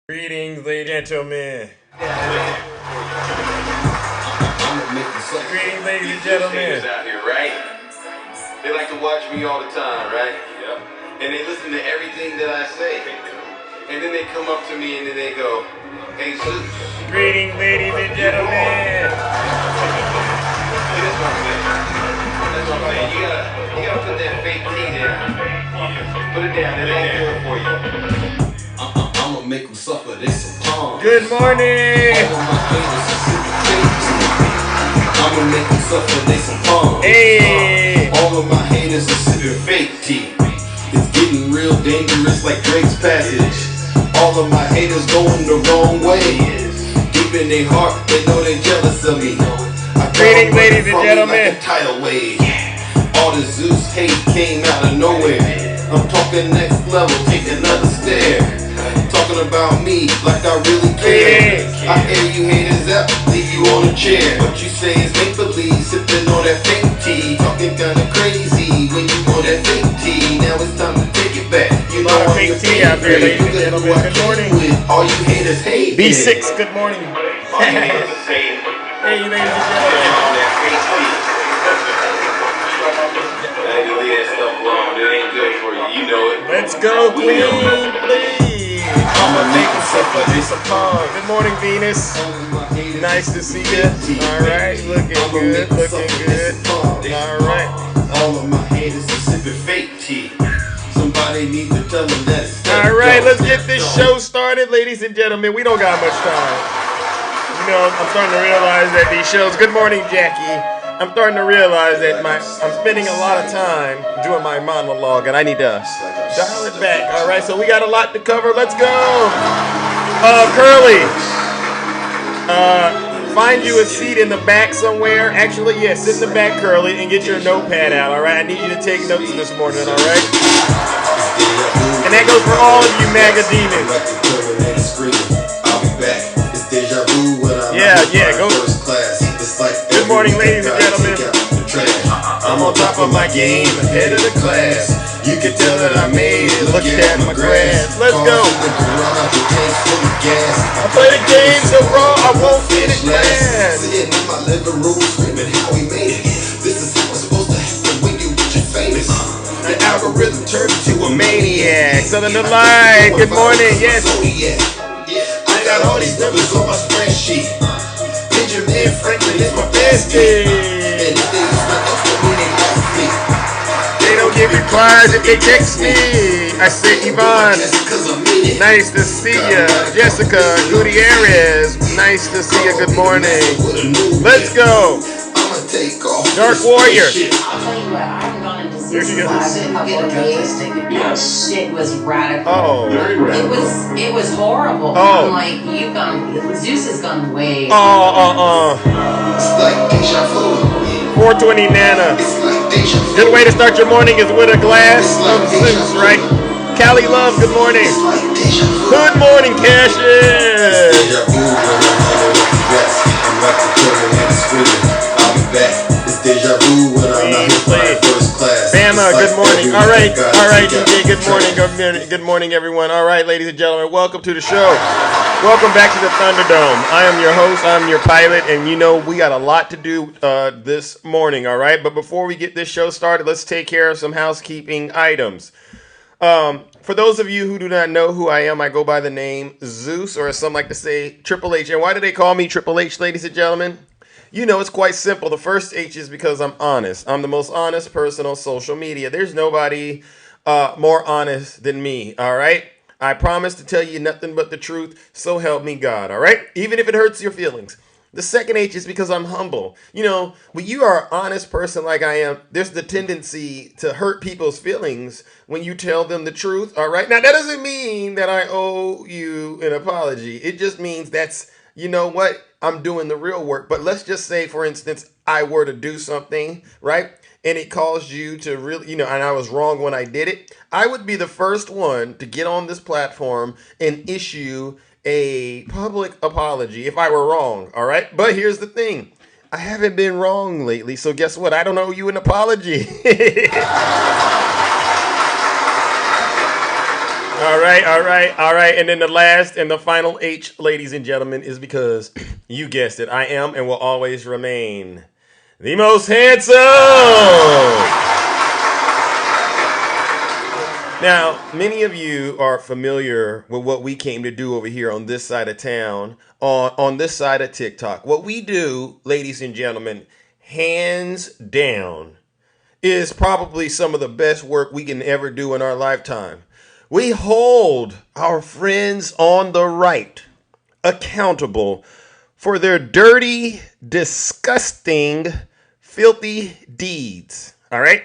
Greetings, ladies and gentlemen. Greetings, ladies and gentlemen. Out here, right? They like to watch me all the time, right? Yep. And they listen to everything that I say. And then they come up to me and then they go, "Hey, Zeus." Greetings, ladies and gentlemen. See, that's what I'm saying. That's what I'm saying. You gotta put that fake T down. Put it down. It ain't good for you. I'ma make them suffer. They some palms. Good morning. I'ma make them suffer. They some palms. Hey. All of my haters are sipping fake tea. It's getting real dangerous like Drake's passage. All of my haters going the wrong way. Deep in their heart, they know they jealous of me. Greetings, ladies and gentlemen. Like a tidal wave. All the Zeus hate came out of nowhere. I'm talking next level, take another stare. Talking about me like I really care. I hear you haters up, leave you on a chair. What you say is make believe, sipping on that fake tea. Talking kinda crazy when you on that fake tea. Now it's time to take it back. You know I'm fake tea out there, ladies and gentlemen. Good morning. All you haters hate. B6, good morning. All you haters are saying. Hey, ladies and gentlemen. On that fake tea. I need to leave that stuff alone. It ain't good for you. You know it. Let's go, Queen, please. I'ma make them suffer. They some palms. Good morning, Venus. Nice to see you. All right, looking good, looking good. All right. All of my haters are sipping fake tea. Somebody needs to tell them that. All right, let's get this show started, ladies and gentlemen. We don't got much time. You know, I'm starting to realize that these shows. Good morning, Jackie. I'm starting to realize that I'm spending a lot of time doing my monologue, and I need to dial it back. All right, so we got a lot to cover. Let's go. Curly. Find you a seat in the back somewhere. Actually, yes, sit in the back, Curly, and get your notepad out. All right, I need you to take notes this morning. All right. And that goes for all of you MAGA demons. Yeah, go. Good morning, ladies and gentlemen. I'm on top of my game, ahead of the class. You can tell that I made it. Look at my grass. Let's go. I play the game so raw, I won't get it planned. Sitting in my living room, screaming how we made it. This is how it's supposed to happen when you get famous. The algorithm turned into a maniac. Southern Delight, good morning, yes. I got all these numbers on my spreadsheet. Benjamin Franklin is my bestie. And if they use my estimate, they lost me. They don't give replies if they text me. I say Yvonne, nice to see ya. Jessica Gutierrez, nice to see ya. Good morning. Let's go. Dark Warrior. I'll tell you what, I've gone into Zeus's closet a couple of days. That shit was radical. Oh. It was horrible. Oh. I'm like, Zeus has gone way. It's like deja vu. 420 Nana. It's like deja vu. Good way to start your morning is with a glass of Zeus, right? Callie Love, good morning. It's like deja vu. Good morning, Cassius. Deja vu when I'm with the best. I'm like the children and the screaming. I'll be back. It's deja vu when I'm not here flying first class. Bama, good morning. All right, DJ, good morning. Good morning, everyone. All right, ladies and gentlemen, welcome to the show. Welcome back to the Thunderdome. I am your host, I'm your pilot, and you know we got a lot to do this morning, all right? But before we get this show started, let's take care of some housekeeping items. For those of you who do not know who I am, I go by the name Zeus, or as some like to say, Triple H. And why do they call me Triple H, ladies and gentlemen? You know, it's quite simple. The first H is because I'm honest. I'm the most honest person on social media. There's nobody more honest than me, all right? I promise to tell you nothing but the truth, so help me God, all right? Even if it hurts your feelings. The second H is because I'm humble. You know, when you are an honest person like I am, there's the tendency to hurt people's feelings when you tell them the truth, all right? Now, that doesn't mean that I owe you an apology. It just means that's, you know what, I'm doing the real work. But let's just say, for instance, I were to do something, right? And it caused you to really, you know, and I was wrong when I did it. I would be the first one to get on this platform and issue a public apology if I were wrong, all right? But here's the thing. I haven't been wrong lately, so guess what? I don't owe you an apology. All right, all right, all right. And then the last and the final H, ladies and gentlemen, is because you guessed it. I am and will always remain the most handsome. Now, many of you are familiar with what we came to do over here on this side of town, on this side of TikTok. What we do, ladies and gentlemen, hands down, is probably some of the best work we can ever do in our lifetime. We hold our friends on the right accountable for their dirty, disgusting, filthy deeds. All right?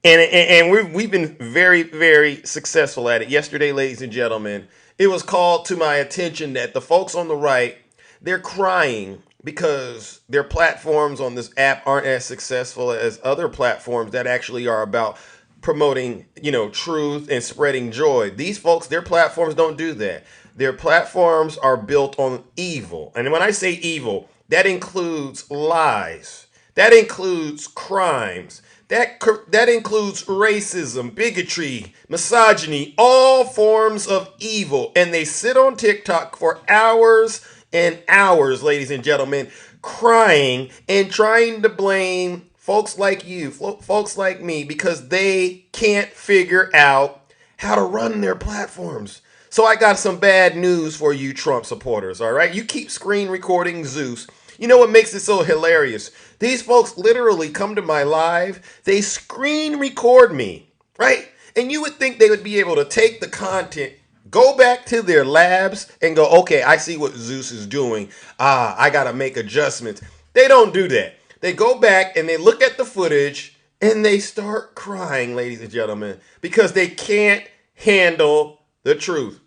And we've been very, very successful at it. Yesterday, ladies and gentlemen, it was called to my attention that the folks on the right, they're crying because their platforms on this app aren't as successful as other platforms that actually are about promoting, truth and spreading joy. These folks, their platforms don't do that. Their platforms are built on evil. And when I say evil, that includes lies. That includes crimes. That includes racism, bigotry, misogyny, all forms of evil. And they sit on TikTok for hours and hours, ladies and gentlemen, crying and trying to blame folks like you, folks like me, because they can't figure out how to run their platforms. So I got some bad news for you Trump supporters, all right? You keep screen recording Zeus. You know what makes it so hilarious? These folks literally come to my live, they screen record me, right? And you would think they would be able to take the content, go back to their labs and go, okay, I see what Zeus is doing. I got to make adjustments. They don't do that. They go back and they look at the footage and they start crying, ladies and gentlemen, because they can't handle the truth.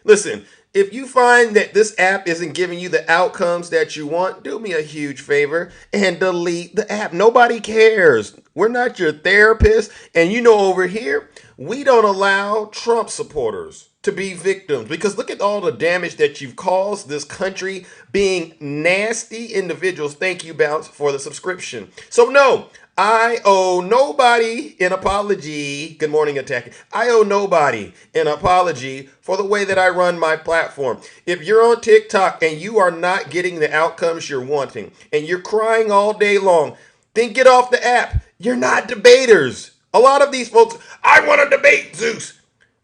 Listen, if you find that this app isn't giving you the outcomes that you want, do me a huge favor and delete the app. Nobody cares. We're not your therapist. And over here, we don't allow Trump supporters to be victims, because look at all the damage that you've caused this country being nasty individuals. Thank you, Bounce, for the subscription. So no, I owe nobody an apology. Good morning, Attack. I owe nobody an apology for the way that I run my platform. If you're on TikTok and you are not getting the outcomes you're wanting and you're crying all day long, then get off the app. You're not debaters. A lot of these folks, I want to debate Zeus.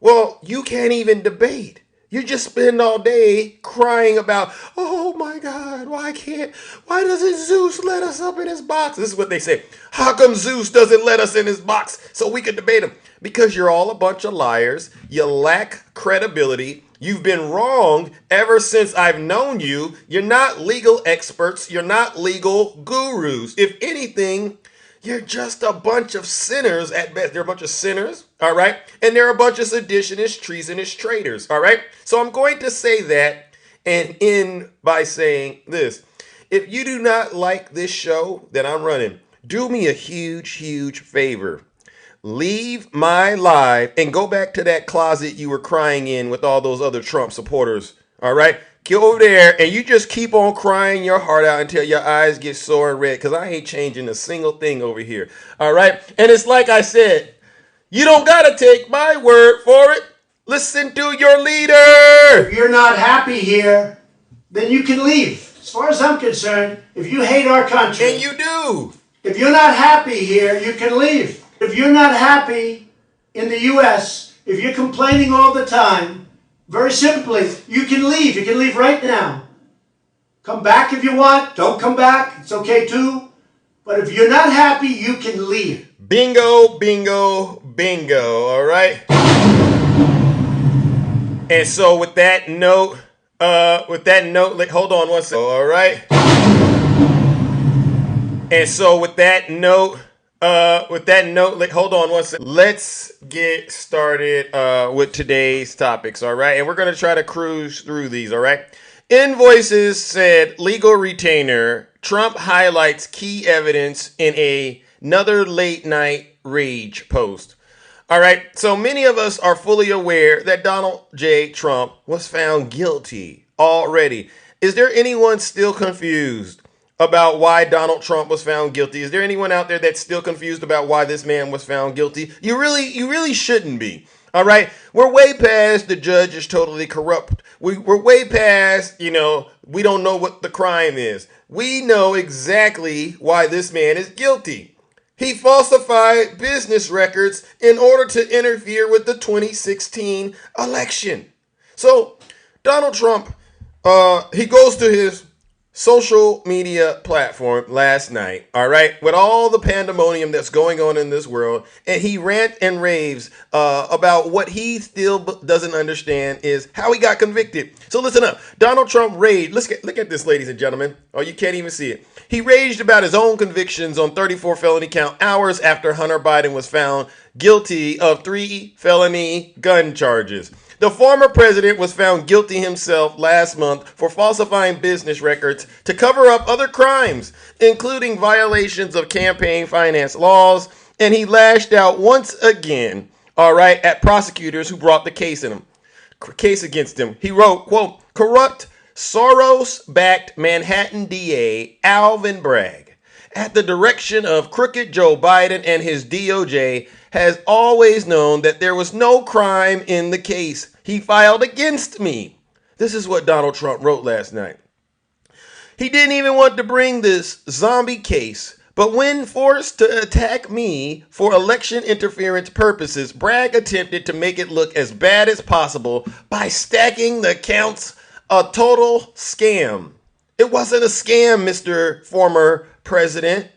Well, you can't even debate. You just spend all day crying about, oh my God, why doesn't Zeus let us up in his box? This is what they say. How come Zeus doesn't let us in his box so we can debate him? Because you're all a bunch of liars. You lack credibility. You've been wrong ever since I've known you. You're not legal experts. You're not legal gurus. If anything, you're just a bunch of sinners at best. They're a bunch of sinners, all right? And they're a bunch of seditionists, treasonous traitors, all right? So I'm going to say that and end by saying this. If you do not like this show that I'm running, do me a huge, huge favor. Leave my live and go back to that closet you were crying in with all those other Trump supporters, all right? Go over there and you just keep on crying your heart out until your eyes get sore and red, because I ain't changing a single thing over here. All right. And it's like I said, you don't got to take my word for it. Listen to your leader. If you're not happy here, then you can leave. As far as I'm concerned, if you hate our country. And you do. If you're not happy here, you can leave. If you're not happy in the U.S., if you're complaining all the time, very simply, you can leave. You can leave right now. Come back if you want. Don't come back. It's okay too. But if you're not happy, you can leave. Bingo, bingo, bingo. All right. And so with that note, hold on one second. All right. And so with that note, hold on one second. Let's get started with today's topics, all right? And we're going to try to cruise through these, all right? Invoices said legal retainer. Trump highlights key evidence in another late night rage post. All right, so many of us are fully aware that Donald J. Trump was found guilty already. Is there anyone still confused about why Donald Trump was found guilty? Is there anyone out there that's still confused about why this man was found guilty? You really shouldn't be. All right, we're way past the judge is totally corrupt. We're way past, we don't know what the crime is. We know exactly why this man is guilty. He falsified business records in order to interfere with the 2016 election. So Donald Trump, he goes to his social media platform last night, all right, with all the pandemonium that's going on in this world, and he rant and raves about what he still doesn't understand is how he got convicted. So listen up. Donald Trump raged. Look at this, ladies and gentlemen. Oh, you can't even see it. He raged about his own convictions on 34 felony count hours after Hunter Biden was found guilty of 3 felony gun charges. The former president was found guilty himself last month for falsifying business records to cover up other crimes, including violations of campaign finance laws, and he lashed out once again, all right, at prosecutors who brought the case against him. He wrote, quote, corrupt Soros-backed Manhattan DA Alvin Bragg, at the direction of crooked Joe Biden and his DOJ, has always known that there was no crime in the case he filed against me. This is what Donald Trump wrote last night. He didn't even want to bring this zombie case, but when forced to attack me for election interference purposes, Bragg attempted to make it look as bad as possible by stacking the counts, a total scam. It wasn't a scam, Mr. Former President.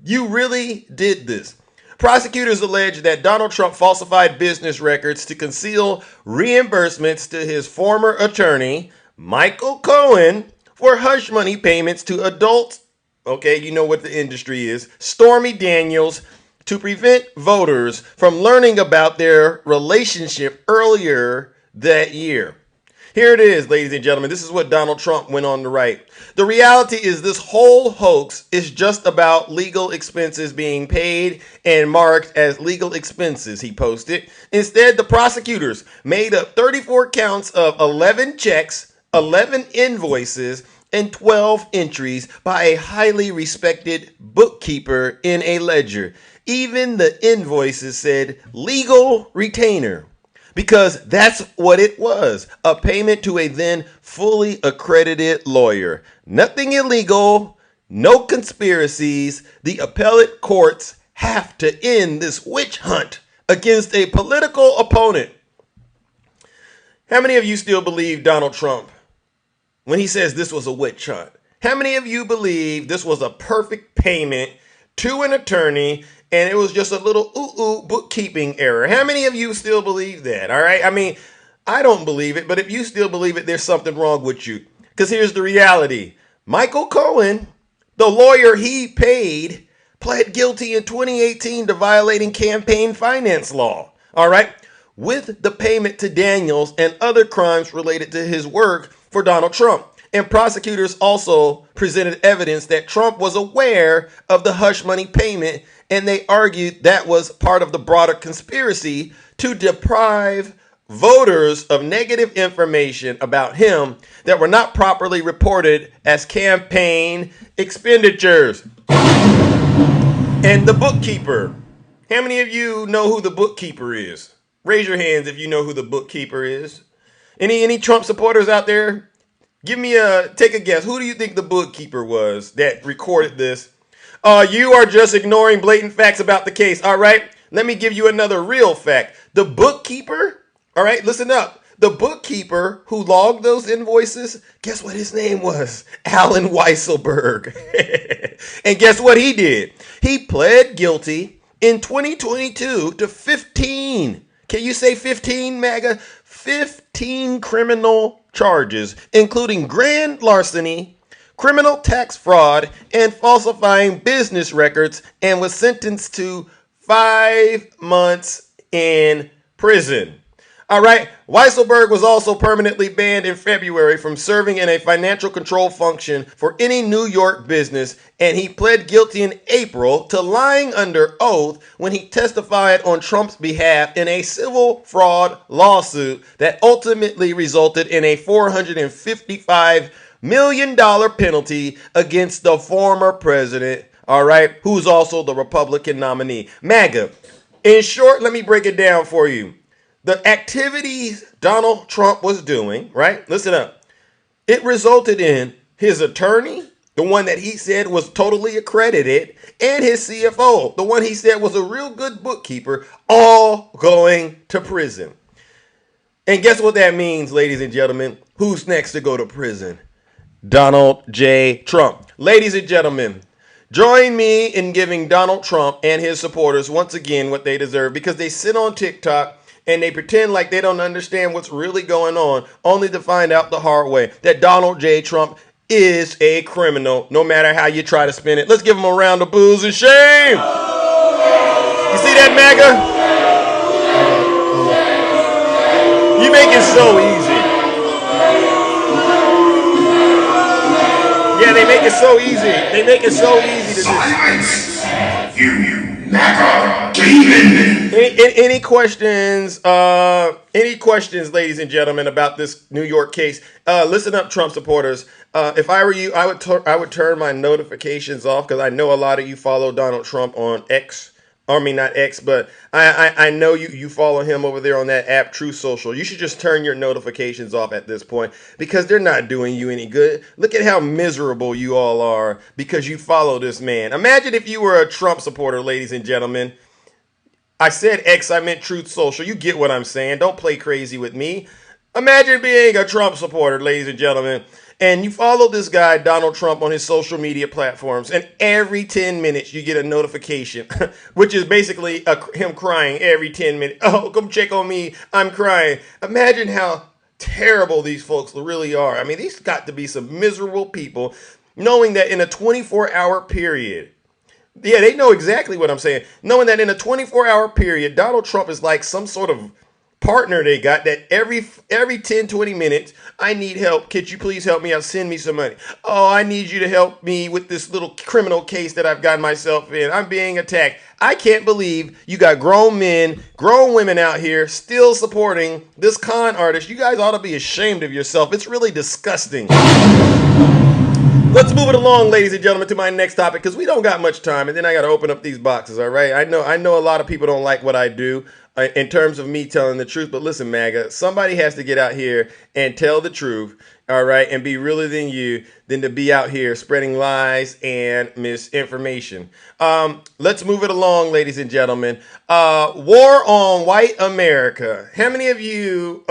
You really did this. Prosecutors allege that Donald Trump falsified business records to conceal reimbursements to his former attorney, Michael Cohen, for hush money payments to adults, okay, you know what the industry is, Stormy Daniels, to prevent voters from learning about their relationship earlier that year. Here it is, ladies and gentlemen. This is what Donald Trump went on to write. The reality is this whole hoax is just about legal expenses being paid and marked as legal expenses, he posted. Instead, the prosecutors made up 34 counts of 11 checks, 11 invoices, and 12 entries by a highly respected bookkeeper in a ledger. Even the invoices said legal retainer, because that's what it was, a payment to a then fully accredited lawyer. Nothing illegal, no conspiracies. The appellate courts have to end this witch hunt against a political opponent. How many of you still believe Donald Trump when he says this was a witch hunt? How many of you believe this was a perfect payment to an attorney and it was just a little bookkeeping error? How many of you still believe that? All right. I mean, I don't believe it, but if you still believe it, there's something wrong with you. Because here's the reality. Michael Cohen, the lawyer he paid, pled guilty in 2018 to violating campaign finance law. All right. With the payment to Daniels and other crimes related to his work for Donald Trump. And prosecutors also presented evidence that Trump was aware of the hush money payment, and they argued that was part of the broader conspiracy to deprive voters of negative information about him that were not properly reported as campaign expenditures. And the bookkeeper. How many of you know who the bookkeeper is? Raise your hands if you know who the bookkeeper is. Any Trump supporters out there? Take a guess. Who do you think the bookkeeper was that recorded this? You are just ignoring blatant facts about the case. All right. Let me give you another real fact. The bookkeeper. All right. Listen up. The bookkeeper who logged those invoices. Guess what his name was? Alan Weisselberg. And guess what he did? He pled guilty in 2022 to 15. Can you say 15, MAGA? 15 criminal charges, including grand larceny, criminal tax fraud, and falsifying business records, and was sentenced to 5 months in prison. All right. Weisselberg was also permanently banned in February from serving in a financial control function for any New York business, and he pled guilty in April to lying under oath when he testified on Trump's behalf in a civil fraud lawsuit that ultimately resulted in a $455 million penalty against the former president, all right, who's also the Republican nominee. MAGA. In short, let me break it down for you. the activities Donald Trump was doing, right? Listen up. It resulted in his attorney, the one that he said was totally accredited, and his CFO, the one he said was a real good bookkeeper, all going to prison. And guess what that means, ladies and gentlemen? Who's next to go to prison? Donald J. Trump. Ladies and gentlemen, join me in giving Donald Trump and his supporters once again what they deserve, because they sit on TikTok and they pretend like they don't understand what's really going on, only to find out the hard way that Donald J. Trump is a criminal, no matter how you try to spin it. Let's give him a round of boos and shame. You see that, MAGA? You make it so easy. Yeah, they make it so easy. They make it so easy to Silence! You MAGA demon! Any questions? Any questions, ladies and gentlemen, about this New York case? Listen up, Trump supporters. If I were you, I would turn my notifications off, because I know a lot of you follow Donald Trump on X. I mean, not X, but I know you follow him over there on that app, True Social. You should just turn your notifications off at this point, because they're not doing you any good. Look at how miserable you all are because you follow this man. Imagine if you were a Trump supporter, ladies and gentlemen. I said X, I meant Truth Social. You get what I'm saying. Don't play crazy with me. Imagine being a Trump supporter, ladies and gentlemen, and you follow this guy, Donald Trump, on his social media platforms, and every 10 minutes you get a notification, which is basically him crying every 10 minutes. Oh, come check on me. I'm crying. Imagine how terrible these folks really are. I mean, these got to be some miserable people, knowing that in a 24-hour period, yeah, they know exactly what I'm saying, knowing that in a 24-hour period, Donald Trump is like some sort of partner they got, that every 10, 20 minutes, I need help. Could you please help me out? Send me some money. Oh, I need you to help me with this little criminal case that I've gotten myself in. I'm being attacked. I can't believe you got grown men, grown women out here still supporting this con artist. You guys ought to be ashamed of yourself. It's really disgusting. Let's move it along, ladies and gentlemen, to my next topic, because we don't got much time, and then I got to open up these boxes, all right? I know a lot of people don't like what I do in terms of me telling the truth, but listen, MAGA, somebody has to get out here and tell the truth, all right, and be realer than you, than to be out here spreading lies and misinformation. Let's move it along, ladies and gentlemen. War on white America. How many of you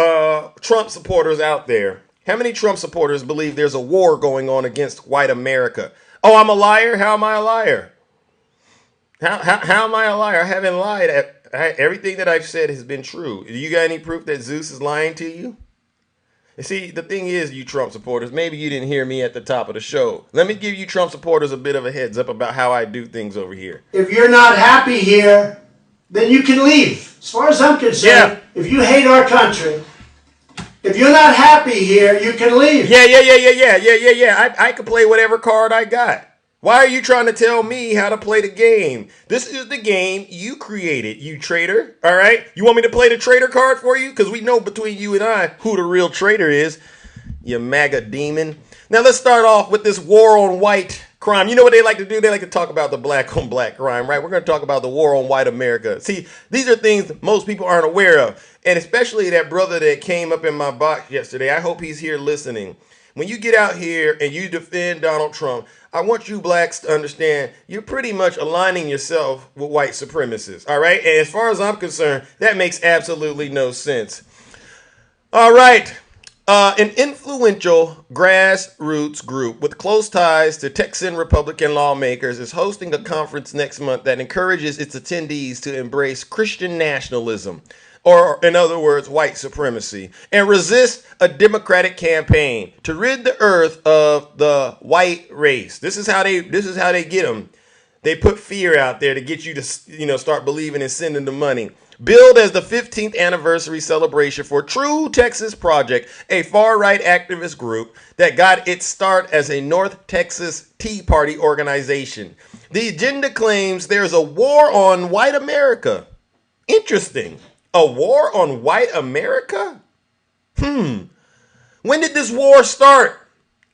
Trump supporters out there? How many Trump supporters believe there's a war going on against white America? Oh, I'm a liar? How am I a liar? How am I a liar? I haven't lied. Everything that I've said has been true. You got any proof that Zeus is lying to you? You see, the thing is, you Trump supporters, maybe you didn't hear me at the top of the show. Let me give you Trump supporters a bit of a heads up about how I do things over here. If you're not happy here, then you can leave. As far as I'm concerned, if you hate our country, if you're not happy here, you can leave. Yeah. I can play whatever card I got. Why are you trying to tell me how to play the game? This is the game you created, you traitor. All right? You want me to play the traitor card for you? Because we know between you and I who the real traitor is. You MAGA demon. Now let's start off with this war on white crime. You know what they like to do? They like to talk about the black on black crime, right? We're going to talk about the war on white America. See, these are things most people aren't aware of. And especially that brother that came up in my box yesterday. I hope he's here listening. When you get out here and you defend Donald Trump, I want you blacks to understand you're pretty much aligning yourself with white supremacists, all right? And as far as I'm concerned, that makes absolutely no sense. All right. An influential grassroots group with close ties to Texan Republican lawmakers is hosting a conference next month that encourages its attendees to embrace Christian nationalism, or in other words, white supremacy, and resist a Democratic campaign to rid the earth of the white race. This is how they get them. They put fear out there to get you to, start believing and sending the money. Billed as the 15th anniversary celebration for True Texas Project, a far-right activist group that got its start as a North Texas Tea Party organization. The agenda claims there's a war on white America. Interesting. A war on white America? When did this war start?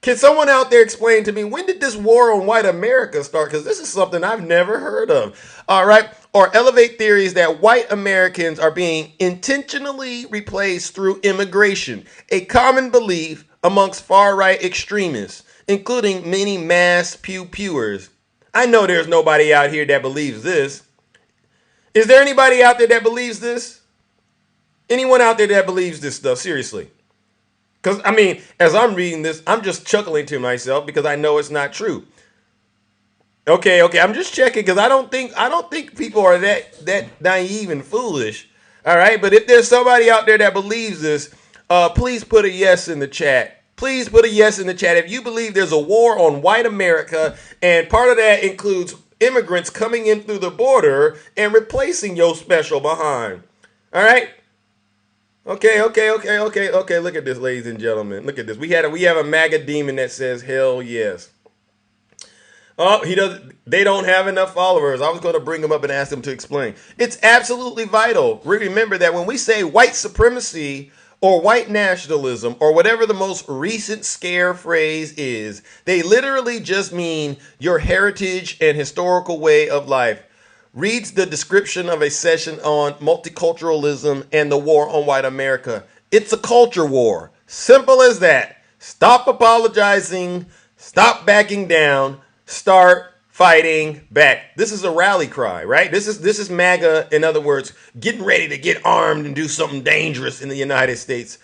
Can someone out there explain to me, when did this war on white America start? Because this is something I've never heard of. All right. or elevate theories that white Americans are being intentionally replaced through immigration, a common belief amongst far-right extremists, including many mass pew-pewers. I know there's nobody out here that believes this. Is there anybody out there that believes this? Anyone out there that believes this stuff? Seriously. Because, I mean, as I'm reading this, I'm just chuckling to myself because I know it's not true. Okay, I'm just checking because I don't think people are that naive and foolish. All right, but if there's somebody out there that believes this, please put a yes in the chat. Please put a yes in the chat if you believe there's a war on white America, and part of that includes immigrants coming in through the border and replacing your special behind. All right. Okay. Look at this, ladies and gentlemen. Look at this. We have a MAGA demon that says hell yes. Oh, they don't have enough followers. I was going to bring them up and ask them to explain. It's absolutely vital. Remember that when we say white supremacy or white nationalism or whatever the most recent scare phrase is, they literally just mean your heritage and historical way of life. Reads the description of a session on multiculturalism and the war on white America. It's a culture war. Simple as that. Stop apologizing. Stop backing down. Start fighting back. This is a rally cry, right? This is MAGA, in other words, getting ready to get armed and do something dangerous in the United States.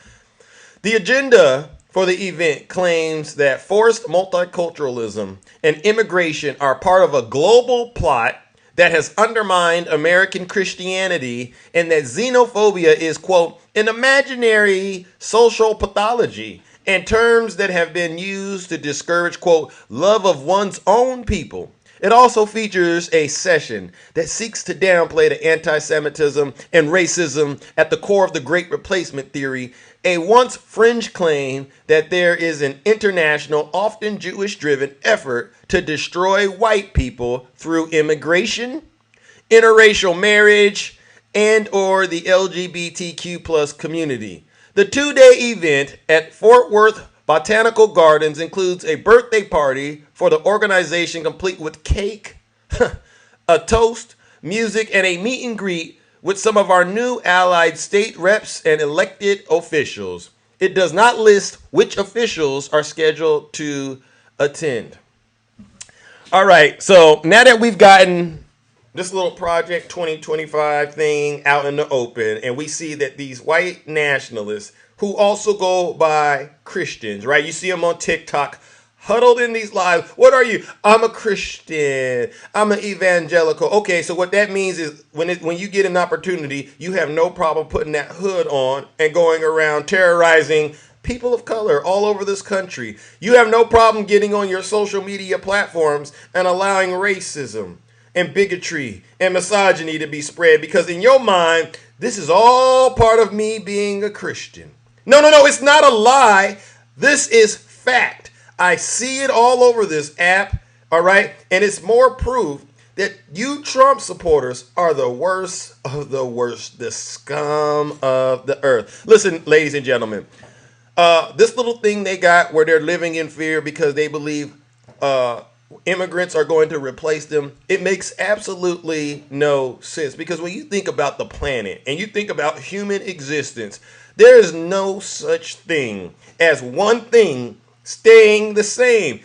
The agenda for the event claims that forced multiculturalism and immigration are part of a global plot that has undermined American Christianity, and that xenophobia is, quote, an imaginary social pathology, and terms that have been used to discourage, quote, love of one's own people. It also features a session that seeks to downplay the anti-Semitism and racism at the core of the Great Replacement theory, a once fringe claim that there is an international, often Jewish-driven effort to destroy white people through immigration, interracial marriage, and or the LGBTQ plus community. The two-day event at Fort Worth Botanical Gardens includes a birthday party for the organization, complete with cake, a toast, music, and a meet and greet with some of our new allied state reps and elected officials. It does not list which officials are scheduled to attend. All right, so now that we've gotten this little Project 2025 thing out in the open, and we see that these white nationalists who also go by Christians, right? You see them on TikTok, huddled in these lives. What are you? I'm a Christian. I'm an evangelical. Okay, so what that means is when you get an opportunity, you have no problem putting that hood on and going around terrorizing people of color all over this country. You have no problem getting on your social media platforms and allowing racism and bigotry and misogyny to be spread, because in your mind, this is all part of me being a Christian. No, it's not a lie. This is fact. I see it all over this app, all right? And it's more proof that you Trump supporters are the worst of the worst, the scum of the earth. Listen, ladies and gentlemen, this little thing they got where they're living in fear because they believe immigrants are going to replace them, it makes absolutely no sense. Because when you think about the planet and you think about human existence, there is no such thing as one thing staying the same.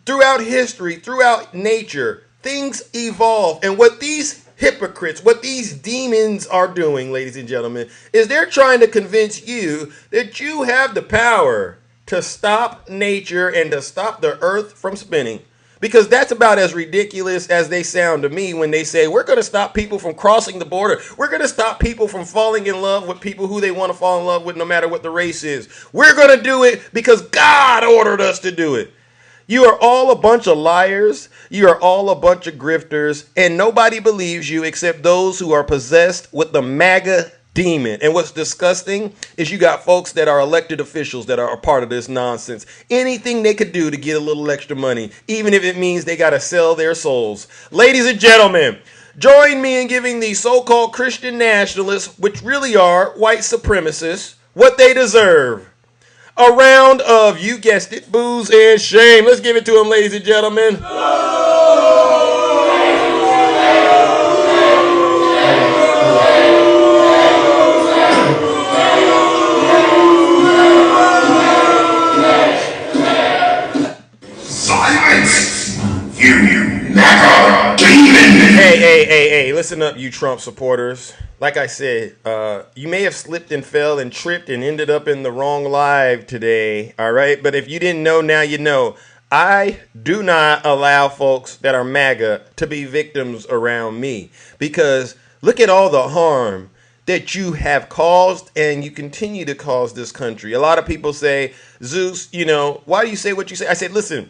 Throughout history, throughout nature, things evolve. And what these hypocrites, what these demons are doing, ladies and gentlemen, is they're trying to convince you that you have the power to stop nature and to stop the earth from spinning. Because that's about as ridiculous as they sound to me when they say, we're going to stop people from crossing the border. We're going to stop people from falling in love with people who they want to fall in love with, no matter what the race is. We're going to do it because God ordered us to do it. You are all a bunch of liars. You are all a bunch of grifters. And nobody believes you except those who are possessed with the MAGA demon. And what's disgusting is you got folks that are elected officials that are a part of this nonsense. Anything they could do to get a little extra money, even if it means they got to sell their souls. Ladies and gentlemen, join me in giving these so-called Christian nationalists, which really are white supremacists, what they deserve. A round of, you guessed it, booze and shame. Let's give it to them, ladies and gentlemen. Hey, listen up, you Trump supporters. Like I said, you may have slipped and fell and tripped and ended up in the wrong live today, all right? But if you didn't know, now you know. I do not allow folks that are MAGA to be victims around me, because look at all the harm that you have caused and you continue to cause this country. A lot of people say, Zeus, why do you say what you say? I said, listen,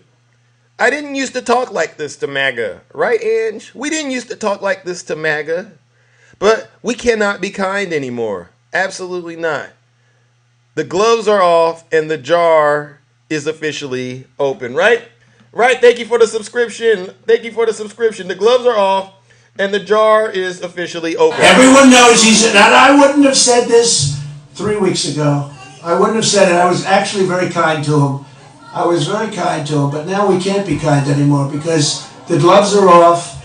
I didn't used to talk like this to MAGA, right, Ange? We didn't used to talk like this to MAGA, but we cannot be kind anymore. Absolutely not. The gloves are off and the jar is officially open, right? Right, thank you for the subscription. Thank you for the subscription. The gloves are off and the jar is officially open. Everyone knows and I wouldn't have said this 3 weeks ago. I wouldn't have said it. I was actually very kind to him. I was very kind to him, but now we can't be kind anymore because the gloves are off.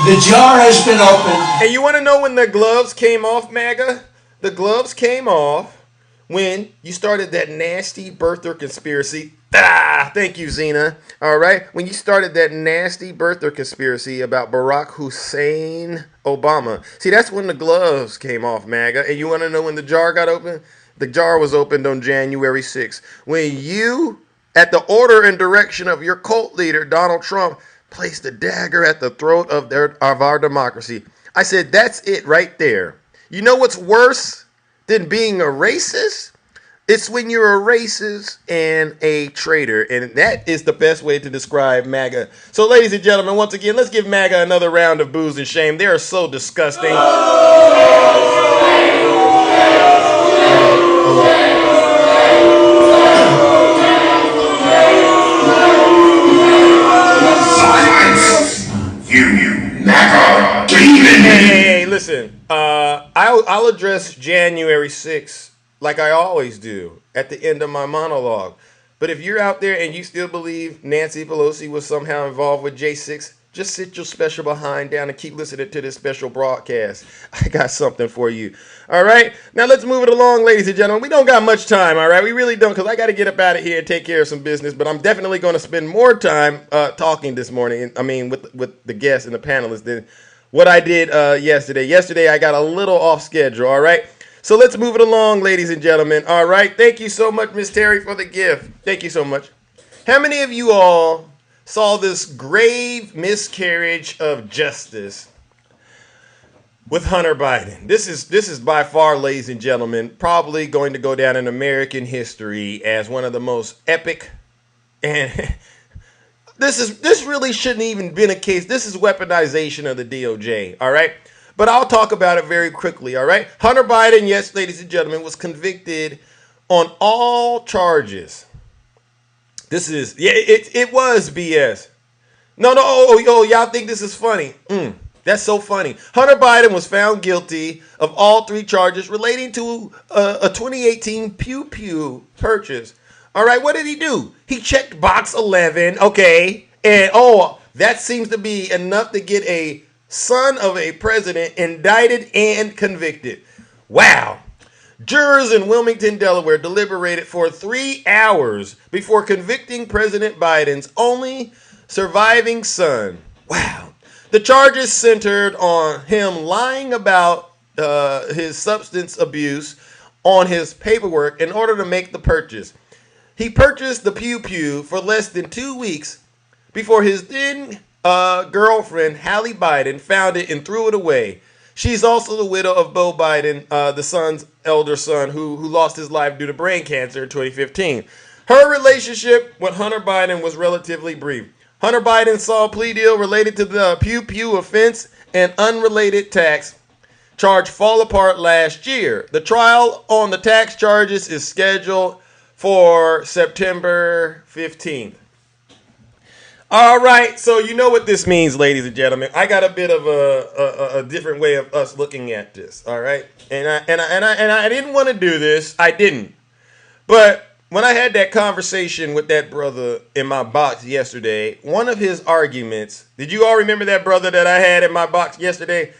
The jar has been opened. And you want to know when the gloves came off, MAGA? The gloves came off when you started that nasty birther conspiracy. Thank you, Zena. All right. When you started that nasty birther conspiracy about Barack Hussein Obama. See, that's when the gloves came off, MAGA. And you want to know when the jar got open? The jar was opened on January 6th. When you, at the order and direction of your cult leader, Donald Trump, placed a dagger at the throat of our democracy. I said, that's it right there. You know what's worse than being a racist? It's when you're a racist and a traitor. And that is the best way to describe MAGA. So, ladies and gentlemen, once again, let's give MAGA another round of booze and shame. They are so disgusting. Hey, listen. I'll address January 6th like I always do at the end of my monologue. But if you're out there and you still believe Nancy Pelosi was somehow involved with J6, just sit your special behind down and keep listening to this special broadcast. I got something for you. All right? Now let's move it along, ladies and gentlemen. We don't got much time, all right? We really don't, because I got to get up out of here and take care of some business. But I'm definitely going to spend more time talking this morning, with the guests and the panelists than what I did yesterday. Yesterday, I got a little off schedule, all right? So let's move it along, ladies and gentlemen. All right? Thank you so much, Miss Terry, for the gift. Thank you so much. How many of you all saw this grave miscarriage of justice with Hunter Biden? This is by far, ladies and gentlemen, probably going to go down in American history as one of the most epic, and this really shouldn't even been a case. This is weaponization of the DOJ, all right? But I'll talk about it very quickly, all right? Hunter Biden, yes, ladies and gentlemen, was convicted on all charges. It was BS. No, y'all think this is funny. That's so funny. Hunter Biden was found guilty of all 3 charges relating to a 2018 Pew Pew purchase. All right, what did he do? He checked box 11, okay, and that seems to be enough to get a son of a president indicted and convicted. Wow. Jurors in Wilmington, Delaware deliberated for 3 hours before convicting President Biden's only surviving son. Wow. The charges centered on him lying about his substance abuse on his paperwork in order to make the purchase. He purchased the Pew Pew for less than 2 weeks before his then girlfriend, Hallie Biden, found it and threw it away. She's also the widow of Beau Biden, the son's elder son, who lost his life due to brain cancer in 2015. Her relationship with Hunter Biden was relatively brief. Hunter Biden saw a plea deal related to the Pew Pew offense and unrelated tax charge fall apart last year. The trial on the tax charges is scheduled for September 15th. All right, so you know what this means, ladies and gentlemen. I got a bit of a different way of us looking at this, all right? And I didn't want to do this. I didn't. But when I had that conversation with that brother in my box yesterday, one of his arguments, did you all remember that brother that I had in my box yesterday?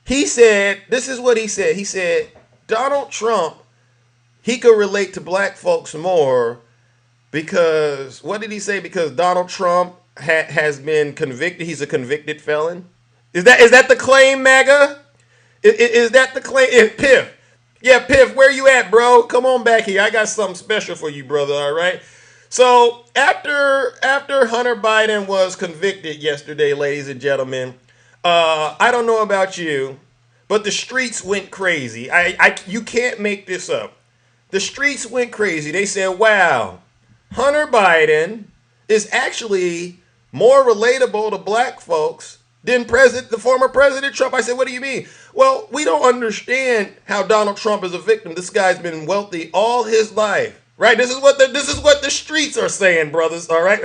He said, this is what he said. He said, Donald Trump, he could relate to black folks more because, what did he say? Because Donald Trump has been convicted. He's a convicted felon. Is that the claim, MAGA? Is that the claim? Piff. Yeah, Piff, where you at, bro? Come on back here. I got something special for you, brother, all right? So after Hunter Biden was convicted yesterday, ladies and gentlemen, I don't know about you, but the streets went crazy. You can't make this up. The streets went crazy. They said, wow, Hunter Biden is actually more relatable to black folks than the former President Trump. I said, what do you mean? Well, we don't understand how Donald Trump is a victim. This guy's been wealthy all his life, right? This is what the streets are saying, brothers. All right,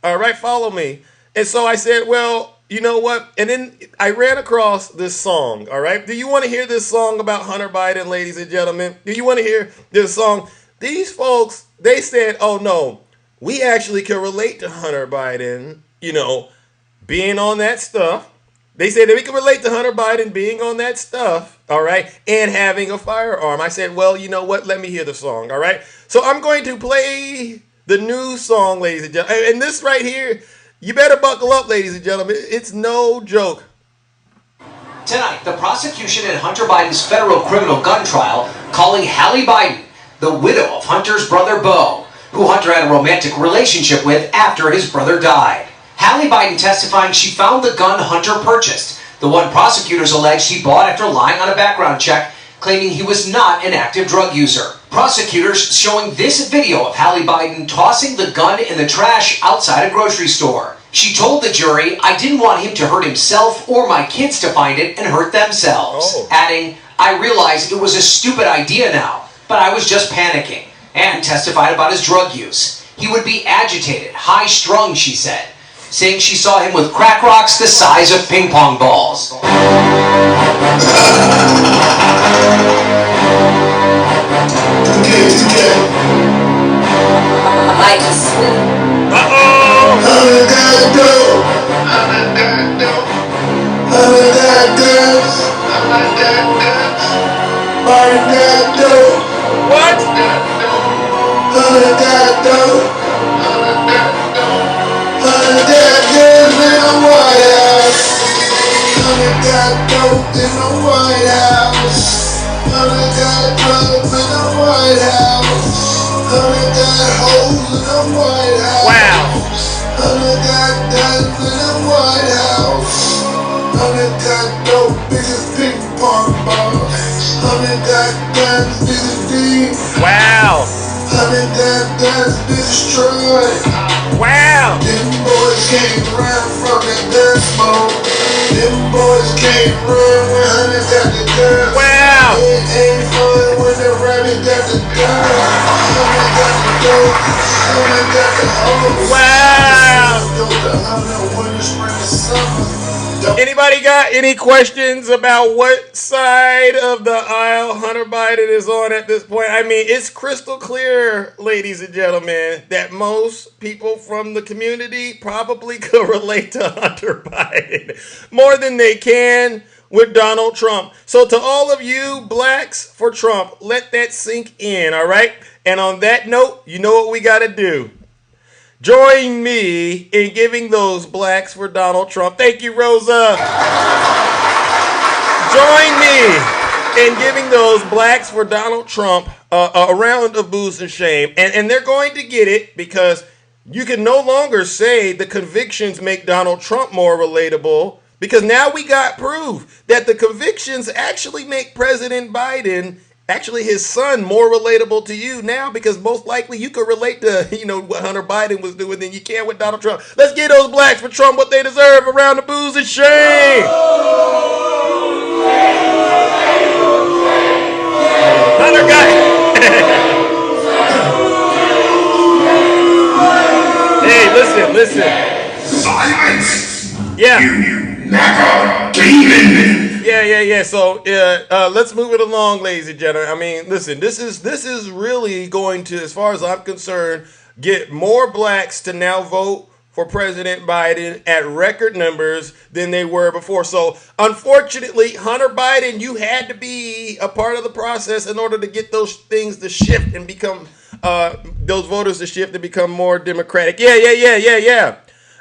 all right, follow me. And so I said, well, you know what? And then I ran across this song. All right, do you want to hear this song about Hunter Biden, ladies and gentlemen? Do you want to hear this song? These folks, they said, oh no, we actually can relate to Hunter Biden, being on that stuff. They said that we can relate to Hunter Biden being on that stuff, all right, and having a firearm. I said, well, you know what? Let me hear the song, all right? So I'm going to play the new song, ladies and gentlemen. And this right here, you better buckle up, ladies and gentlemen. It's no joke. Tonight, the prosecution in Hunter Biden's federal criminal gun trial calling Hallie Biden the widow of Hunter's brother Beau, who Hunter had a romantic relationship with after his brother died. Hallie Biden testifying she found the gun Hunter purchased, the one prosecutors alleged he bought after lying on a background check, claiming he was not an active drug user. Prosecutors showing this video of Hallie Biden tossing the gun in the trash outside a grocery store. She told the jury, I didn't want him to hurt himself or my kids to find it and hurt themselves. Adding, I realized it was a stupid idea now, but I was just panicking. And testified about his drug use. He would be agitated, high-strung, she said, saying she saw him with crack rocks the size of ping pong balls. Like a sweet. What? Wow. Wow. Them boys can't run from that gun smoke. Them boys can't run when Honey got the gun. Wow. It ain't fun when the rabbit got the gun. Honey got the dope. Honey got the hose. Wow. Go to Honey winter, spring, and summer. Anybody got any questions about what side of the aisle Hunter Biden is on at this point? I mean, it's crystal clear, ladies and gentlemen, that most people from the community probably could relate to Hunter Biden more than they can with Donald Trump. So to all of you blacks for Trump, let that sink in, all right? And on that note, you know what we got to do. Join me in giving those blacks for Donald Trump. Thank you, Rosa. Join me in giving those blacks for Donald Trump a round of booze and shame. And they're going to get it because you can no longer say the convictions make Donald Trump more relatable, because now we got proof that the convictions actually make President Biden, actually his son, more relatable to you now, because most likely you could relate to, what Hunter Biden was doing than you can with Donald Trump. Let's give those blacks for Trump what they deserve around the booze and shame. Hunter got it. Hey, listen. Silence! Yeah. You MAGA demon! Yeah. So let's move it along, ladies and gentlemen. I mean, listen, this is really going to, as far as I'm concerned, get more blacks to now vote for President Biden at record numbers than they were before. So unfortunately, Hunter Biden, you had to be a part of the process in order to get those things to shift and become those voters to shift and become more democratic. Yeah.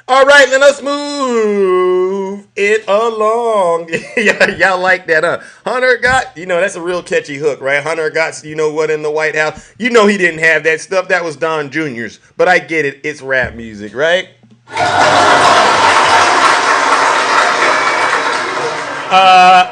All right, then let's move Move it along. Y'all like that, huh? Hunter got, that's a real catchy hook, right? Hunter got, what, in the White House. He didn't have that stuff. That was Don Jr.'s. But I get it. It's rap music, right?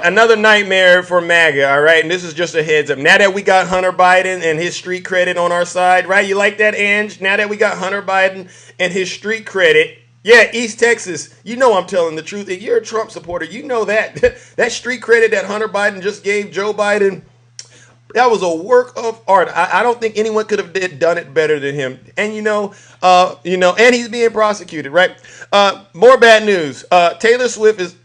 Another nightmare for MAGA, all right? And this is just a heads up. Now that we got Hunter Biden and his street credit on our side, right? You like that, Ange? Now that we got Hunter Biden and his street credit, yeah, East Texas, I'm telling the truth. If you're a Trump supporter, you know that. That street credit that Hunter Biden just gave Joe Biden, that was a work of art. I don't think anyone could have done it better than him. And and he's being prosecuted, right? More bad news. Taylor Swift is.